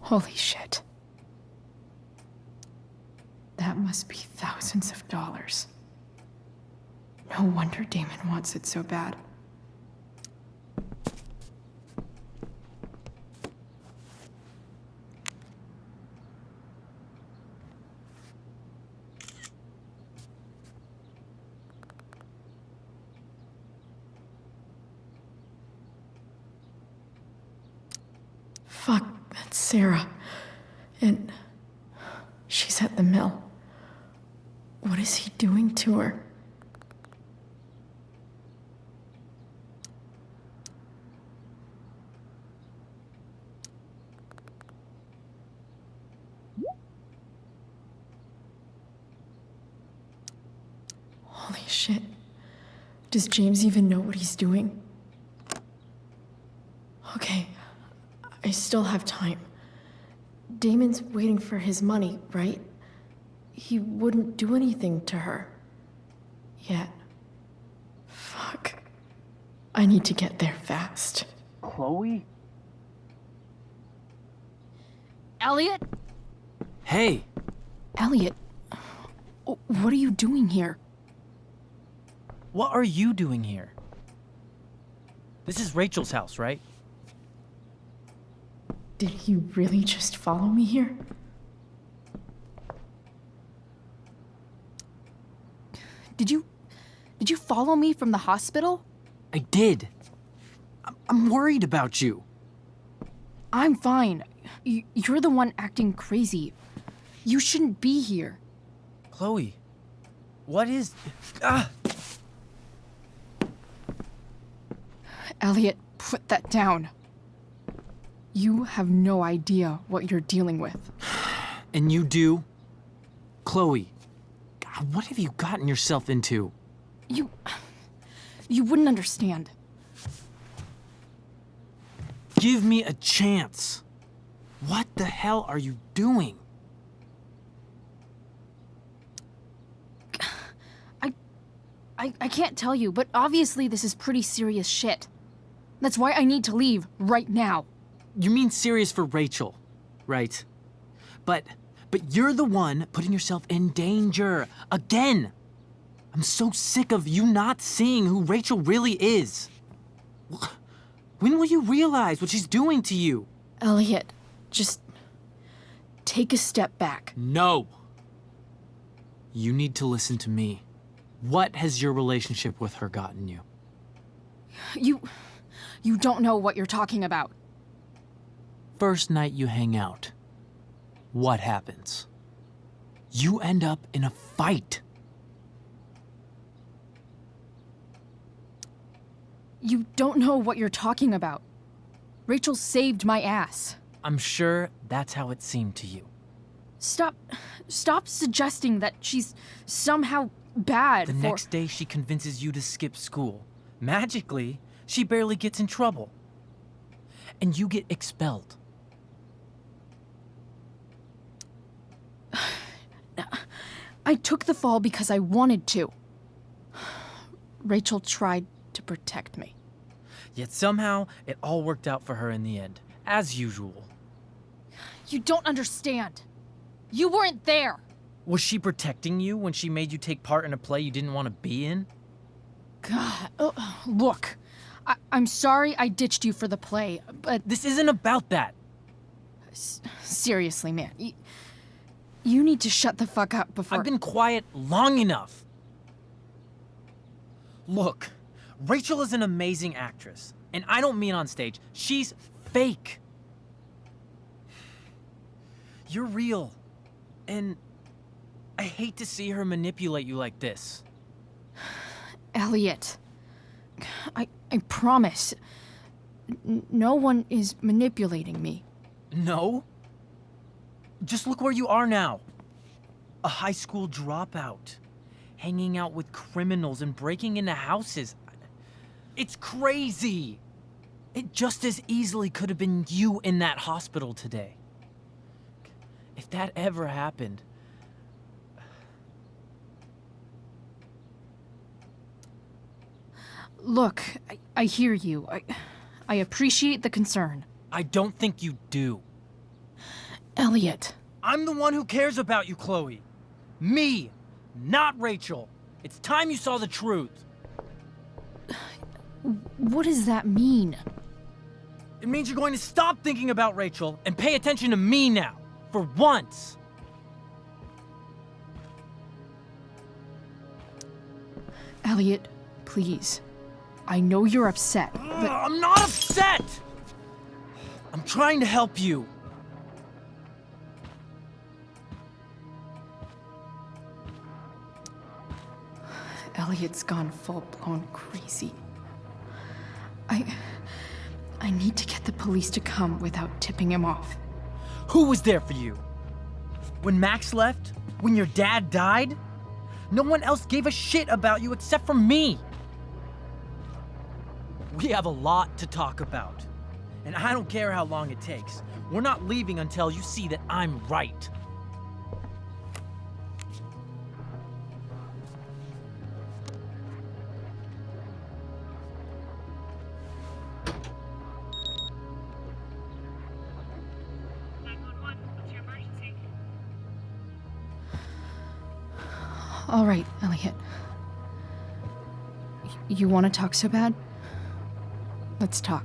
Holy shit. That must be thousands of dollars. No wonder Damon wants it so bad. Fuck, that's Sarah. And she's at the mill. What is he doing to her? Holy shit. Does James even know what he's doing? Okay, I still have time. Damon's waiting for his money, right? He wouldn't do anything to her. Yet. Fuck. I need to get there fast. Chloe? Elliot? Hey! Elliot, what are you doing here? What are you doing here? This is Rachel's house, right? Did he really just follow me here? Did you follow me from the hospital? I did. I'm worried about you. I'm fine. You're the one acting crazy. You shouldn't be here. Chloe, what is... Ah! Elliot, put that down. You have no idea what you're dealing with. And you do? Chloe, God, what have you gotten yourself into? You wouldn't understand. Give me a chance. What the hell are you doing? I can't tell you, but obviously this is pretty serious shit. That's why I need to leave right now. You mean serious for Rachel, right? But you're the one putting yourself in danger again. I'm so sick of you not seeing who Rachel really is. When will you realize what she's doing to you? Elliot, just take a step back. No. You need to listen to me. What has your relationship with her gotten you? You don't know what you're talking about. First night you hang out, what happens? You end up in a fight. You don't know what you're talking about. Rachel saved my ass. I'm sure that's how it seemed to you. Stop suggesting that she's somehow bad. The next day she convinces you to skip school. Magically, she barely gets in trouble. And you get expelled. I took the fall because I wanted to. Rachel tried to protect me. Yet somehow, it all worked out for her in the end, as usual. You don't understand. You weren't there. Was she protecting you when she made you take part in a play you didn't want to be in? God, look. I'm sorry I ditched you for the play, but... This isn't about that. Seriously, man. You need to shut the fuck up before... I've been quiet long enough. Look, Rachel is an amazing actress. And I don't mean on stage. She's fake. You're real. And I hate to see her manipulate you like this. Elliot, I promise. No one is manipulating me. No? Just look where you are now. A high school dropout. Hanging out with criminals and breaking into houses. It's crazy. It just as easily could have been you in that hospital today. If that ever happened... Look, I hear you. I appreciate the concern. I don't think you do. Elliot. I'm the one who cares about you, Chloe. Me, not Rachel. It's time you saw the truth. What does that mean? It means you're going to stop thinking about Rachel and pay attention to me now. For once. Elliot, please. I know you're upset, but... I'm not upset! I'm trying to help you. Elliot's gone full-blown crazy. I need to get the police to come without tipping him off. Who was there for you? When Max left? When your dad died? No one else gave a shit about you except for me. We have a lot to talk about. And I don't care how long it takes. We're not leaving until you see that I'm right. All right, Elliot. You want to talk so bad? Let's talk.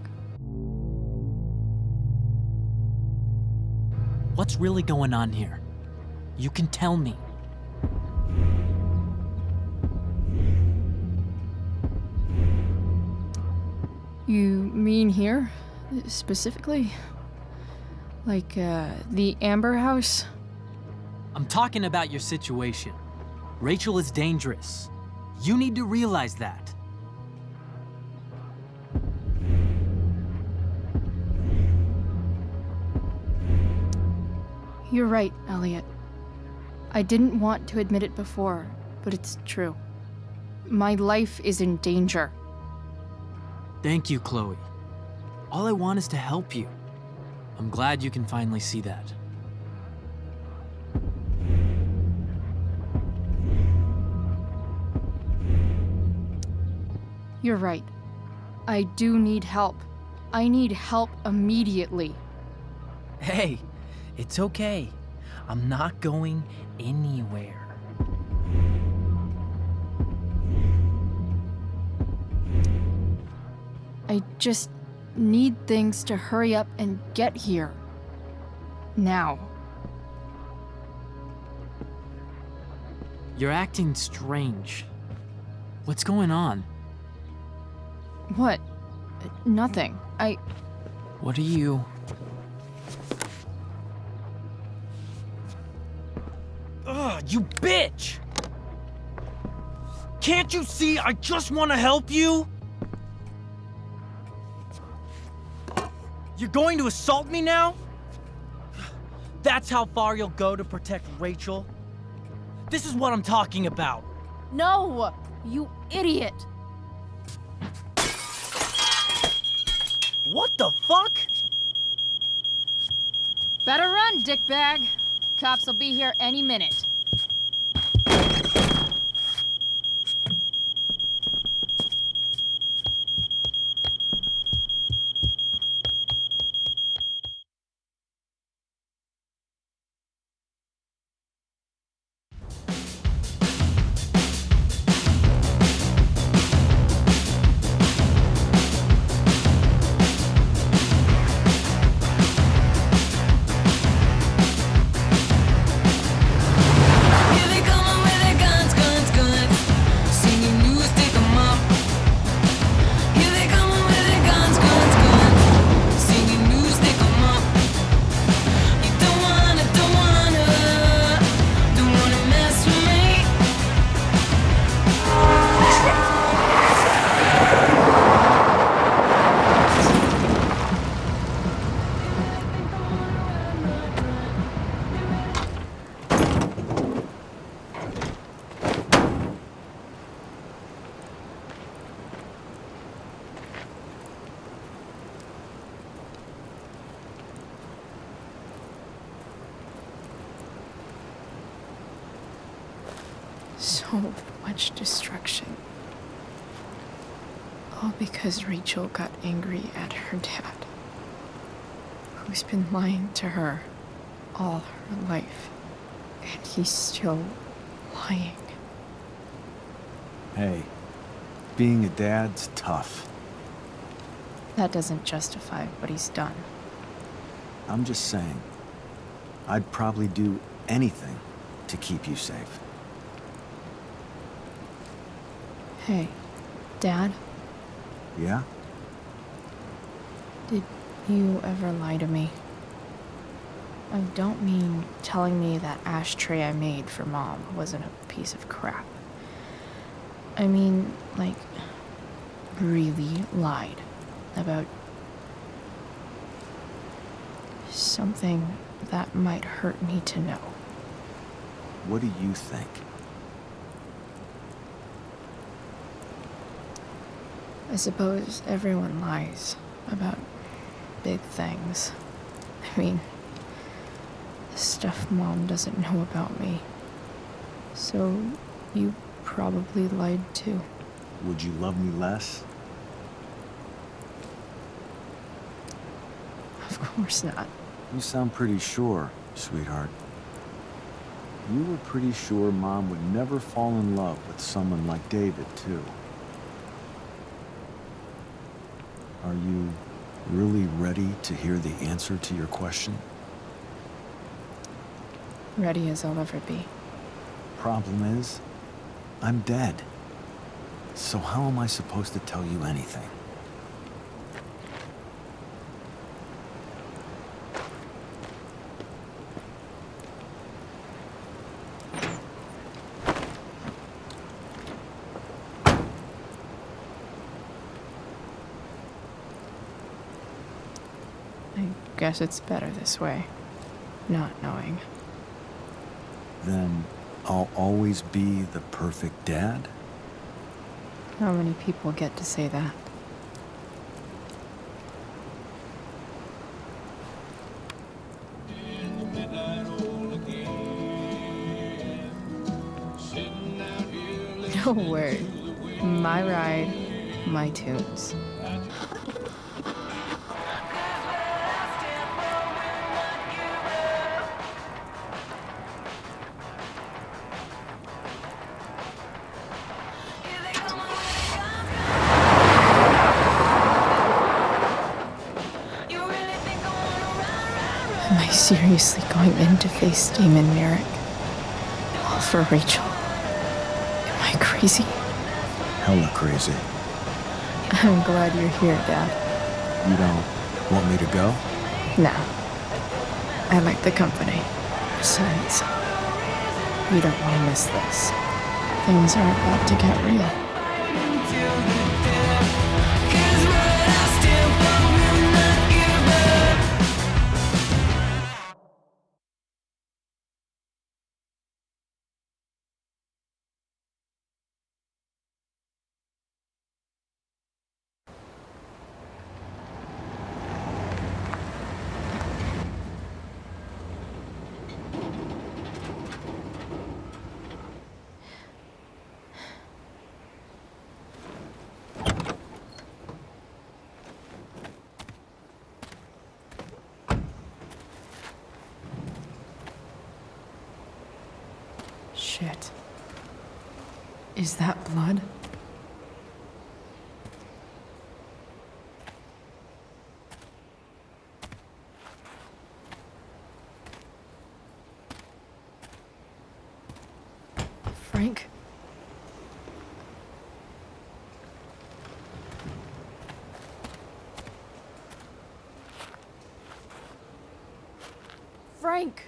What's really going on here? You can tell me. You mean here? Specifically? Like, the Amber House? I'm talking about your situation. Rachel is dangerous. You need to realize that. You're right, Elliot. I didn't want to admit it before, but it's true. My life is in danger. Thank you, Chloe. All I want is to help you. I'm glad you can finally see that. You're right. I do need help. I need help immediately. Hey, it's okay. I'm not going anywhere. I just need things to hurry up and get here. Now. You're acting strange. What's going on? What? Nothing. What are you... Ugh, you bitch! Can't you see I just want to help you? You're going to assault me now? That's how far you'll go to protect Rachel? This is what I'm talking about. No! You idiot! What the fuck? Better run, dickbag. Cops will be here any minute. So much destruction. All because Rachel got angry at her dad, who's been lying to her all her life, and he's still lying. Hey, being a dad's tough. That doesn't justify what he's done. I'm just saying, I'd probably do anything to keep you safe. Hey, Dad? Yeah? Did you ever lie to me? I don't mean telling me that ashtray I made for Mom wasn't a piece of crap. I mean, like, really lied about something that might hurt me to know. What do you think? I suppose everyone lies about big things. I mean, the stuff Mom doesn't know about me. So you probably lied too. Would you love me less? Of course not. You sound pretty sure, sweetheart. You were pretty sure Mom would never fall in love with someone like David, too. Are you really ready to hear the answer to your question? Ready as I'll ever be. Problem is, I'm dead. So how am I supposed to tell you anything? I guess it's better this way, not knowing. Then I'll always be the perfect dad? How many people get to say that? Oh, word. My ride, my tunes. Am I seriously going in to face Damon Merrick? All for Rachel? Am I crazy? Hella crazy. I'm glad you're here, Dad. You don't want me to go? No. I like the company. Besides, we don't want to miss this. Things are about to get real. Shit. Is that blood? Frank? Frank!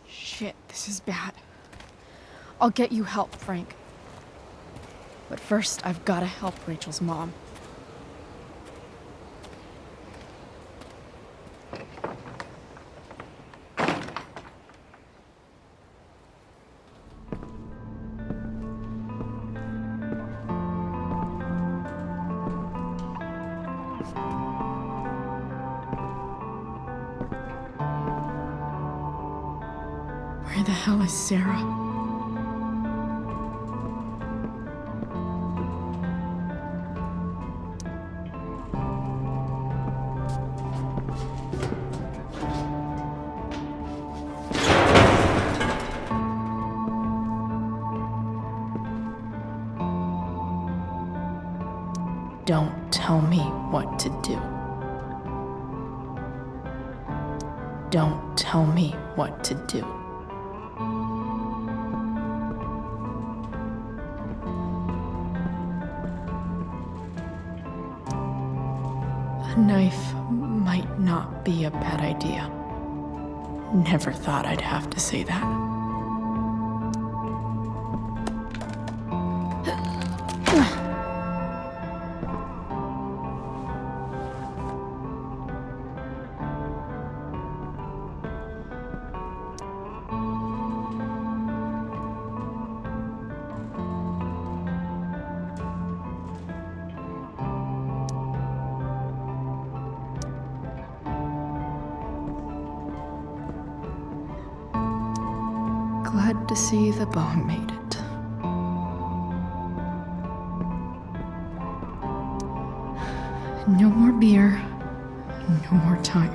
Shit, this is bad. I'll get you help, Frank. But first, I've gotta help Rachel's mom. Where the hell is Sarah? Don't tell me what to do. Don't tell me what to do. A knife might not be a bad idea. Never thought I'd have to say that. Glad to see the bone made it. No more beer, no more time.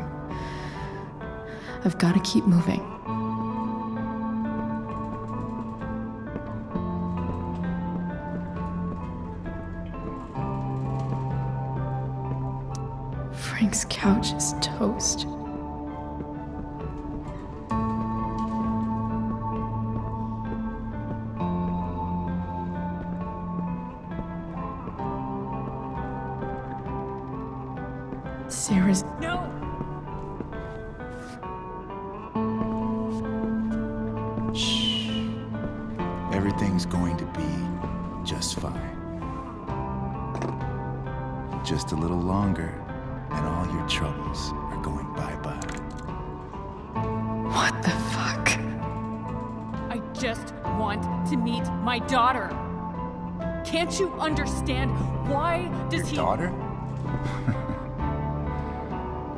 I've got to keep moving. Frank's couch is toast. Sarah's... No! Shh. Everything's going to be just fine. Just a little longer, and all your troubles are going bye-bye. What the fuck? I just want to meet my daughter. Can't you understand? Why does Your daughter?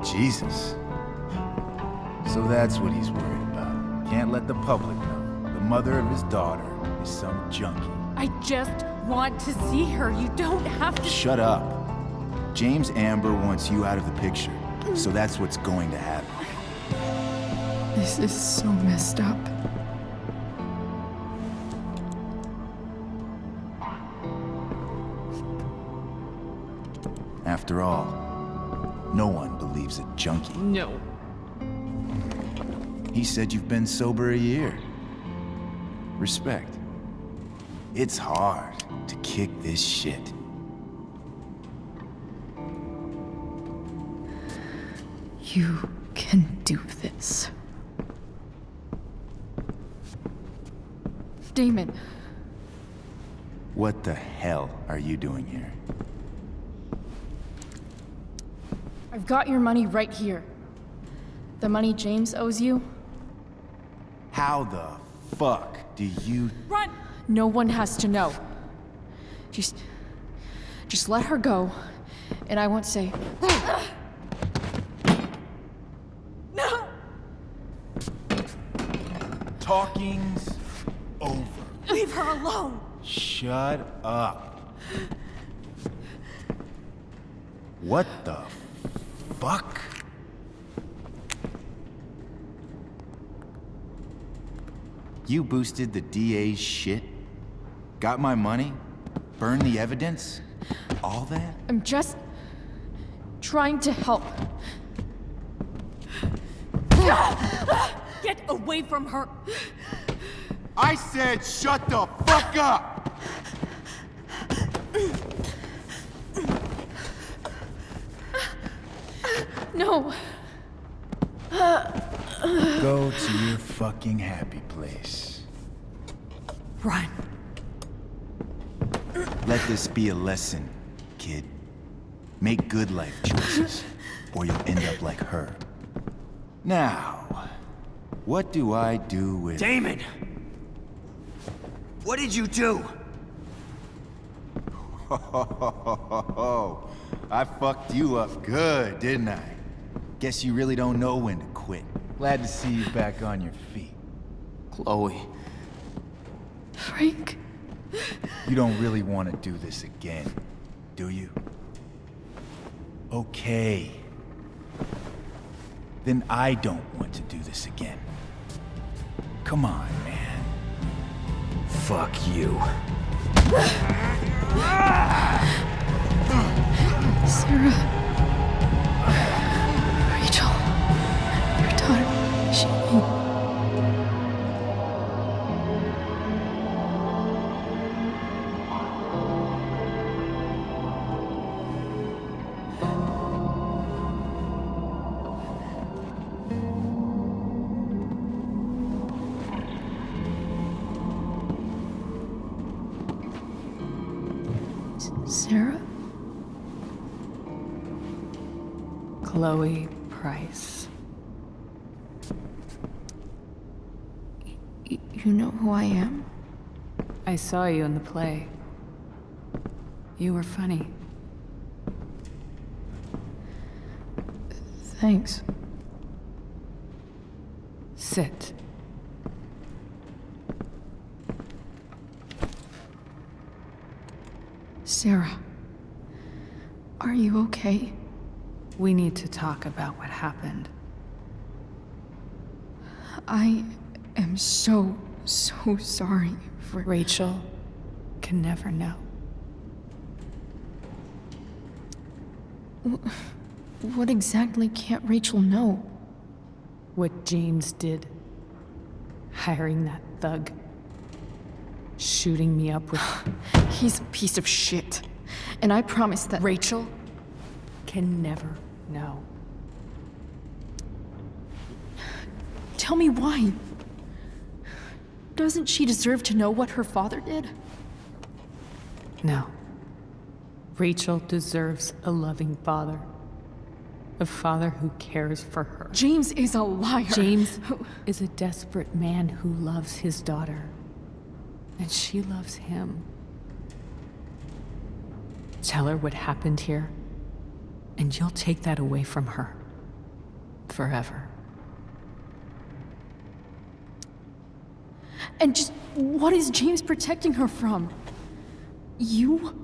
Jesus. So that's what he's worried about. Can't let the public know. The mother of his daughter is some junkie. I just want to see her. You don't have to. Shut up. James Amber wants you out of the picture, so that's what's going to happen. This is so messed up. After all, no one believes a junkie. No. He said you've been sober a year. Respect. It's hard to kick this shit. You can do this. Damon. What the hell are you doing here? I've got your money right here. The money James owes you. How the fuck do you... Run! No one has to know. Just let her go, and I won't say... No! Talking's over. Leave her alone! Shut up. What the fuck? You boosted the DA's shit? Got my money? Burned the evidence? All that? I'm just trying to help. Get away from her! I said shut the fuck up! No. Go to your fucking happy place. Run. Let this be a lesson, kid. Make good life choices, or you'll end up like her. Now, what do I do with... Damon! What did you do? I fucked you up good, didn't I? Guess you really don't know when to quit. Glad to see you back on your feet. Chloe. Frank. You don't really want to do this again, do you? Okay. Then I don't want to do this again. Come on, man. Fuck you. Sarah. Rachel. Your daughter. She... Sarah? Chloe Price. You know who I am? I saw you in the play. You were funny. Thanks. Sit. Sarah. Are you okay? We need to talk about what happened. I am so sorry for... Rachel can never know. What exactly can't Rachel know? What James did. Hiring that thug. Shooting me up with... He's a piece of shit. And I promise that... Rachel can never know. Tell me why. Doesn't she deserve to know what her father did? No. Rachel deserves a loving father. A father who cares for her. James is a liar. James is a desperate man who loves his daughter. And she loves him. Tell her what happened here, And you'll take that away from her. Forever. And just what is James protecting her from? You?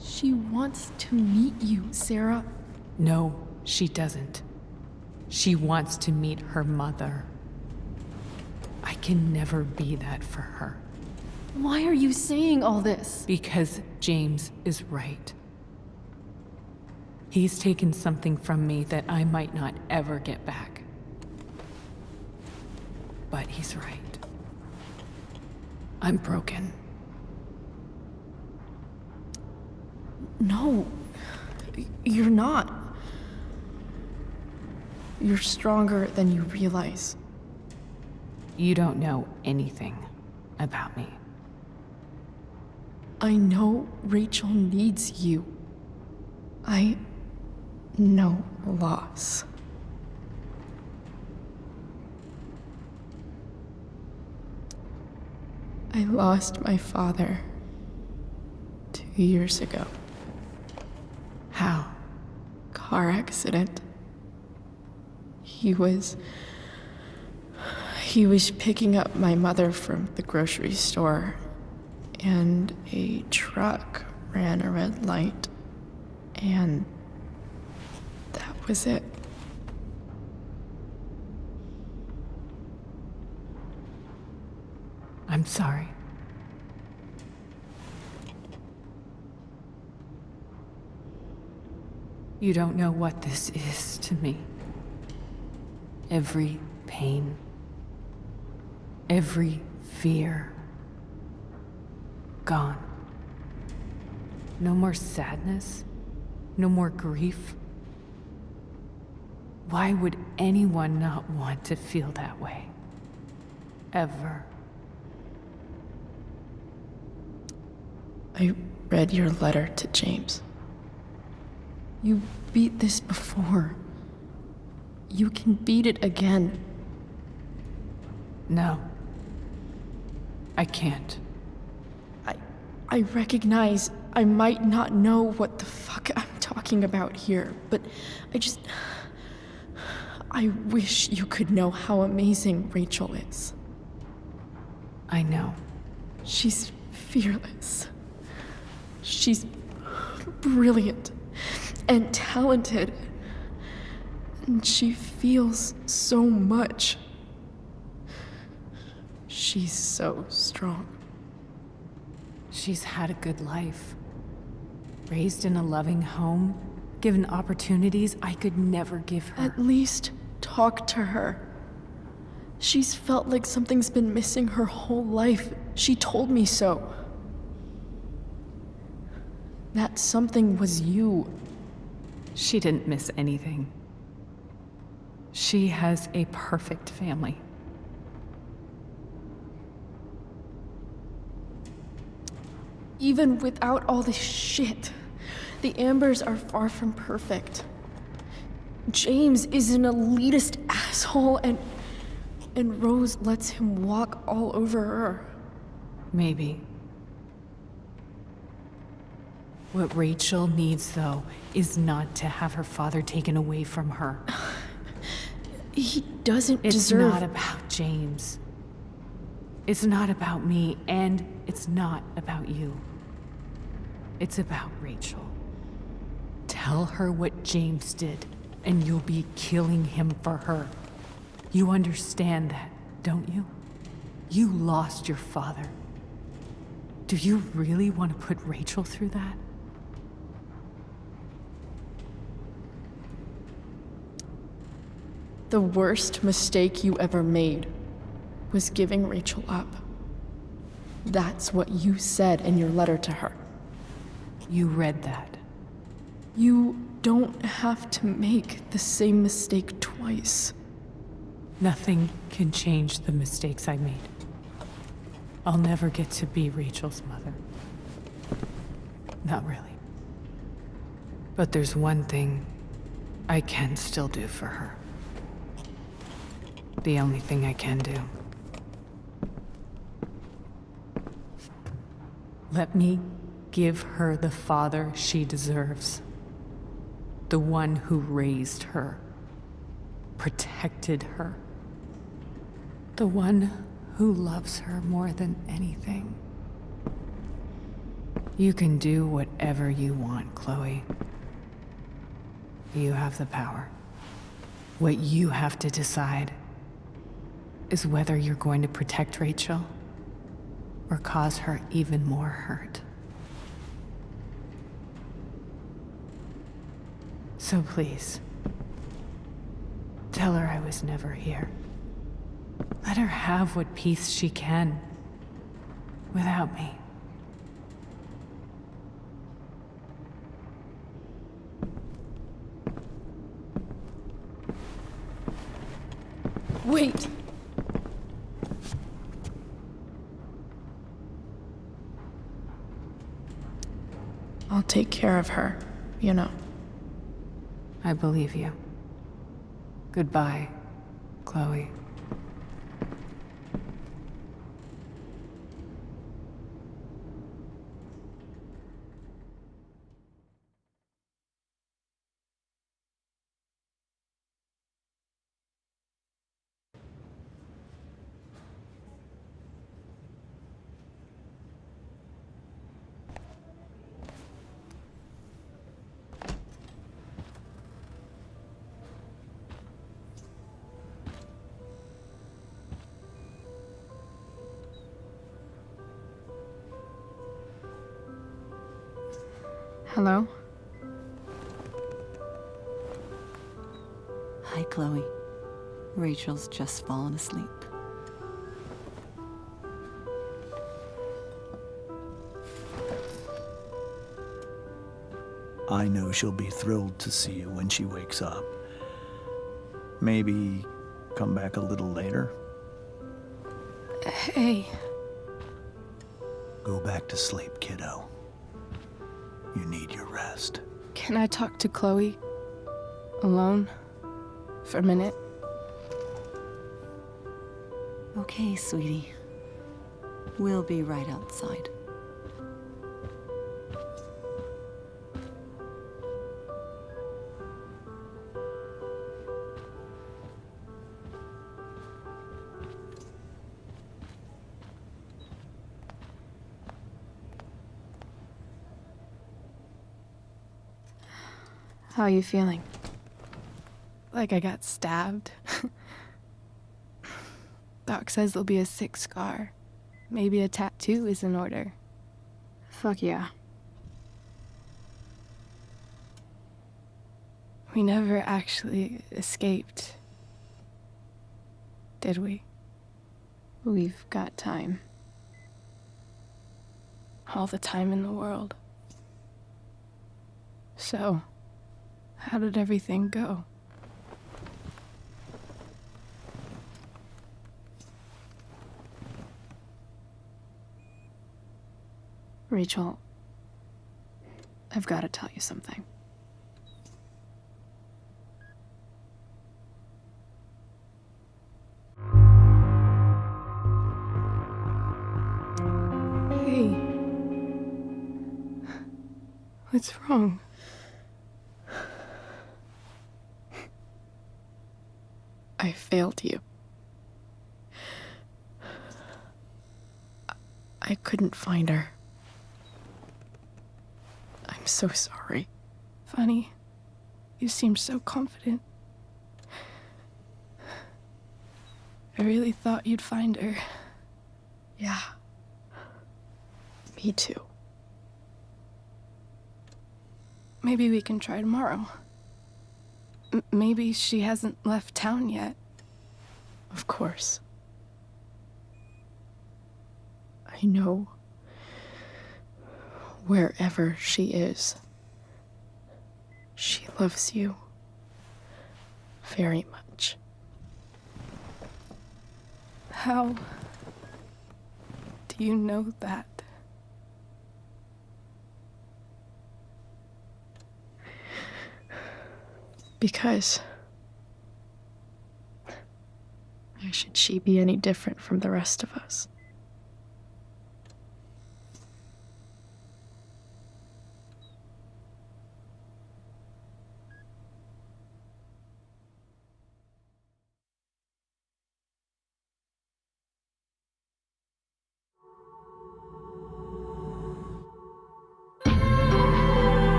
She wants to meet you, Sarah. No, she doesn't. She wants to meet her mother. I can never be that for her. Why are you saying all this? Because James is right. He's taken something from me that I might not ever get back. But he's right. I'm broken. No, you're not. You're stronger than you realize. You don't know anything about me. I know Rachel needs you. I know loss. I lost my father 2 years ago. How? Car accident. He was picking up my mother from the grocery store, and a truck ran a red light, and that was it. I'm sorry. You don't know what this is to me. Every pain, every fear, gone. No more sadness, no more grief. Why would anyone not want to feel that way? Ever. I read your letter to James. You beat this before. You can beat it again. No. I can't. I recognize I might not know what the fuck I'm talking about here, but I wish you could know how amazing Rachel is. I know. She's fearless. She's brilliant and talented. And she feels so much. She's so strong. She's had a good life. Raised in a loving home, given opportunities I could never give her. At least talk to her. She's felt like something's been missing her whole life. She told me so. That something was you. She didn't miss anything. She has a perfect family. Even without all this shit, the Ambers are far from perfect. James is an elitist asshole, and Rose lets him walk all over her. Maybe. What Rachel needs, though, is not to have her father taken away from her. He doesn't It's deserve... not about James. It's not about me, and it's not about you. It's about Rachel. Tell her what James did, and you'll be killing him for her. You understand that, don't you? You lost your father. Do you really want to put Rachel through that? The worst mistake you ever made was giving Rachel up. That's what you said in your letter to her. You read that. You don't have to make the same mistake twice. Nothing can change the mistakes I made. I'll never get to be Rachel's mother. Not really. But there's one thing I can still do for her. The only thing I can do. Let me give her the father she deserves. The one who raised her, protected her. The one who loves her more than anything. You can do whatever you want, Chloe. You have the power. What you have to decide is whether you're going to protect Rachel or cause her even more hurt. So please, tell her I was never here. Let her have what peace she can without me. Wait! I'll take care of her, you know. I believe you. Goodbye, Chloe. Hello? Hi, Chloe. Rachel's just fallen asleep. I know she'll be thrilled to see you when she wakes up. Maybe come back a little later? Hey. Go back to sleep, kiddo. You need your rest. Can I talk to Chloe? Alone? For a minute? Okay, sweetie. We'll be right outside. How are you feeling? Like I got stabbed. Doc says there'll be a sick scar. Maybe a tattoo is in order. Fuck yeah. We never actually escaped, did we? We've got time. All the time in the world. So, how did everything go? Rachel, I've got to tell you something. Hey. What's wrong? I failed you. I couldn't find her. I'm so sorry. Funny. You seem so confident. I really thought you'd find her. Yeah. Me too. Maybe we can try tomorrow. Maybe she hasn't left town yet. Of course. I know. Wherever she is, she loves you very much. How do you know that? Because why should she be any different from the rest of us?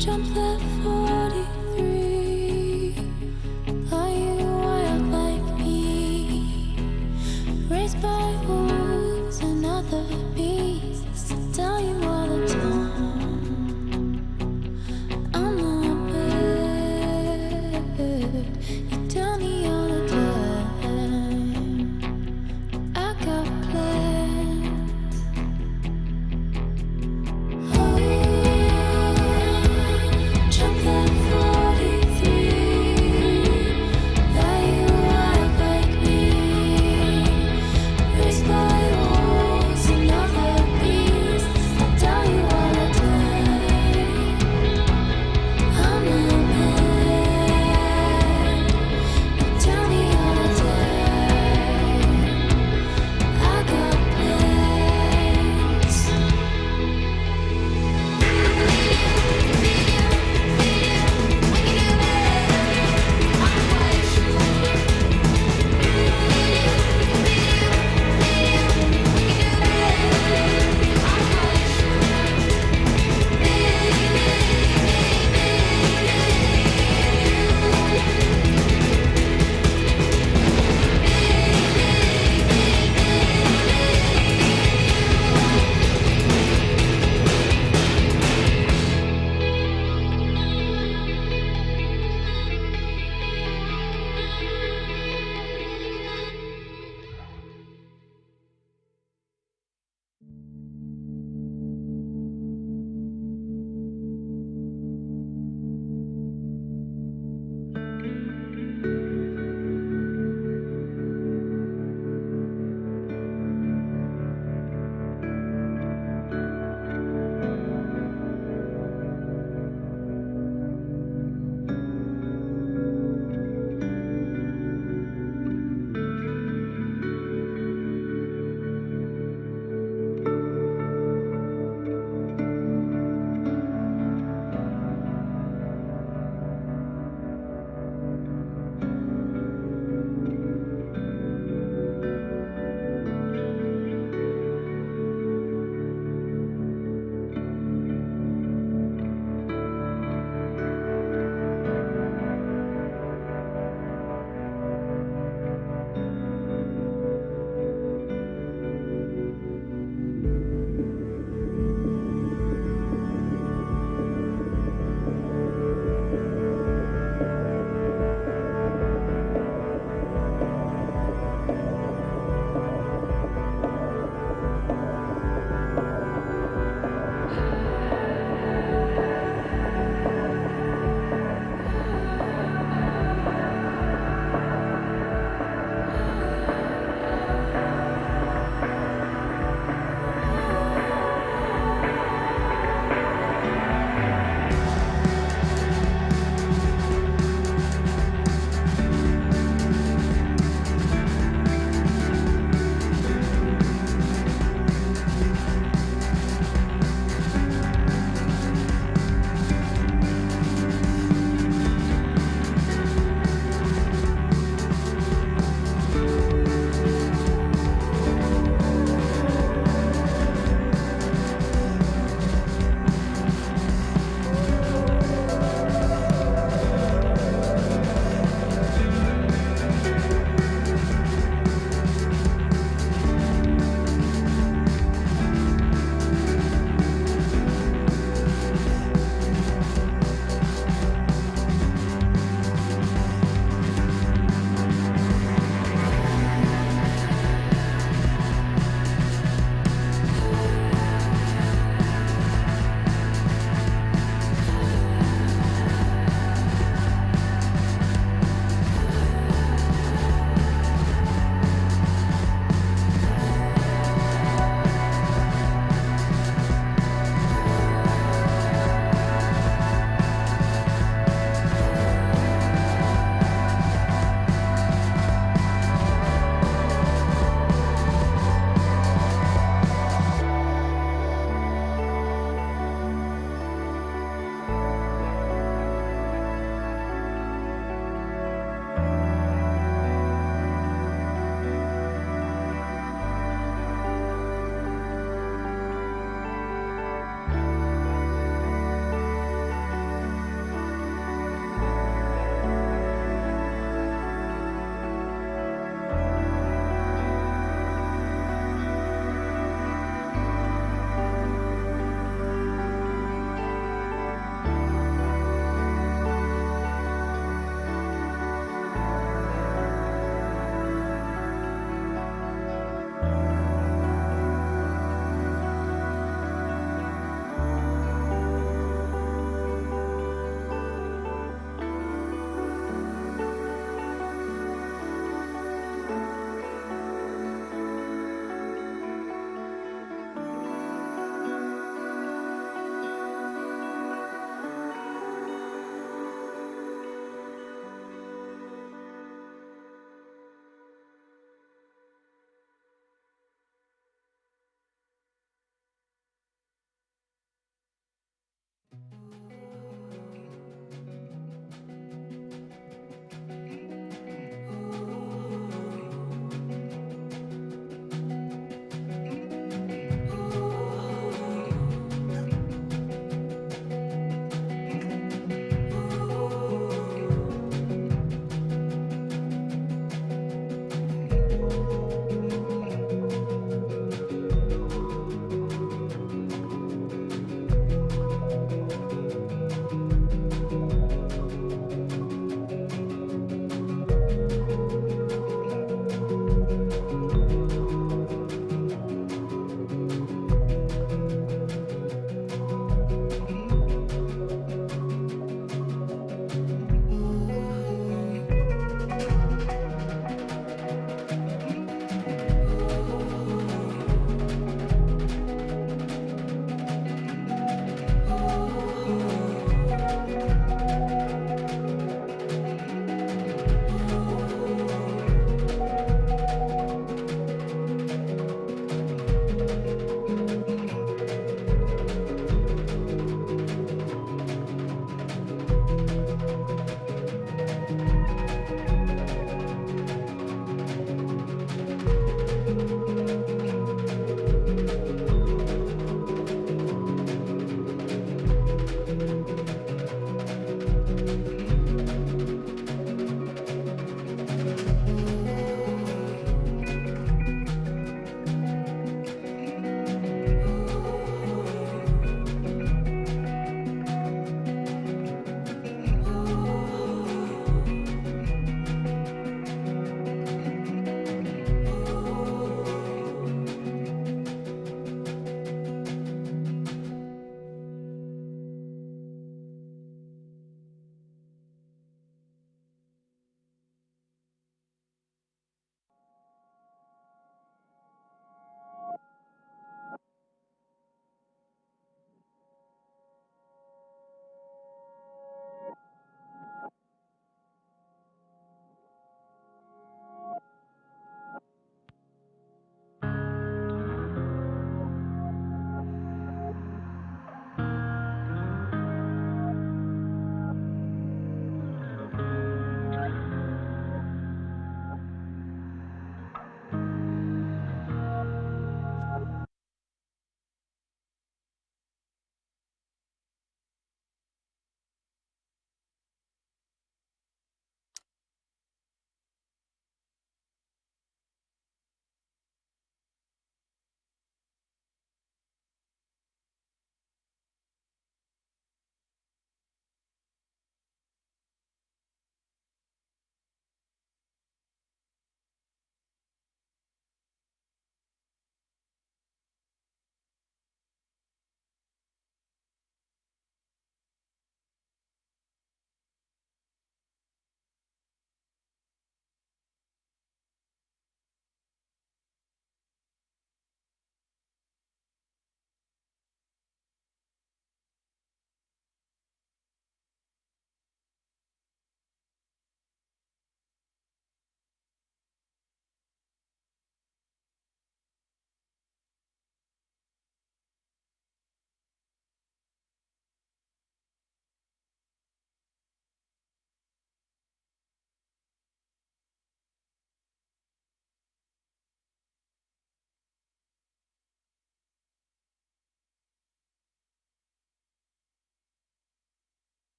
Jump that 43. Are you wild like me? Raised by wolves and other beasts. Tell you all the time I'm not bad. You tell me all the time I got plans. Jump that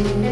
you.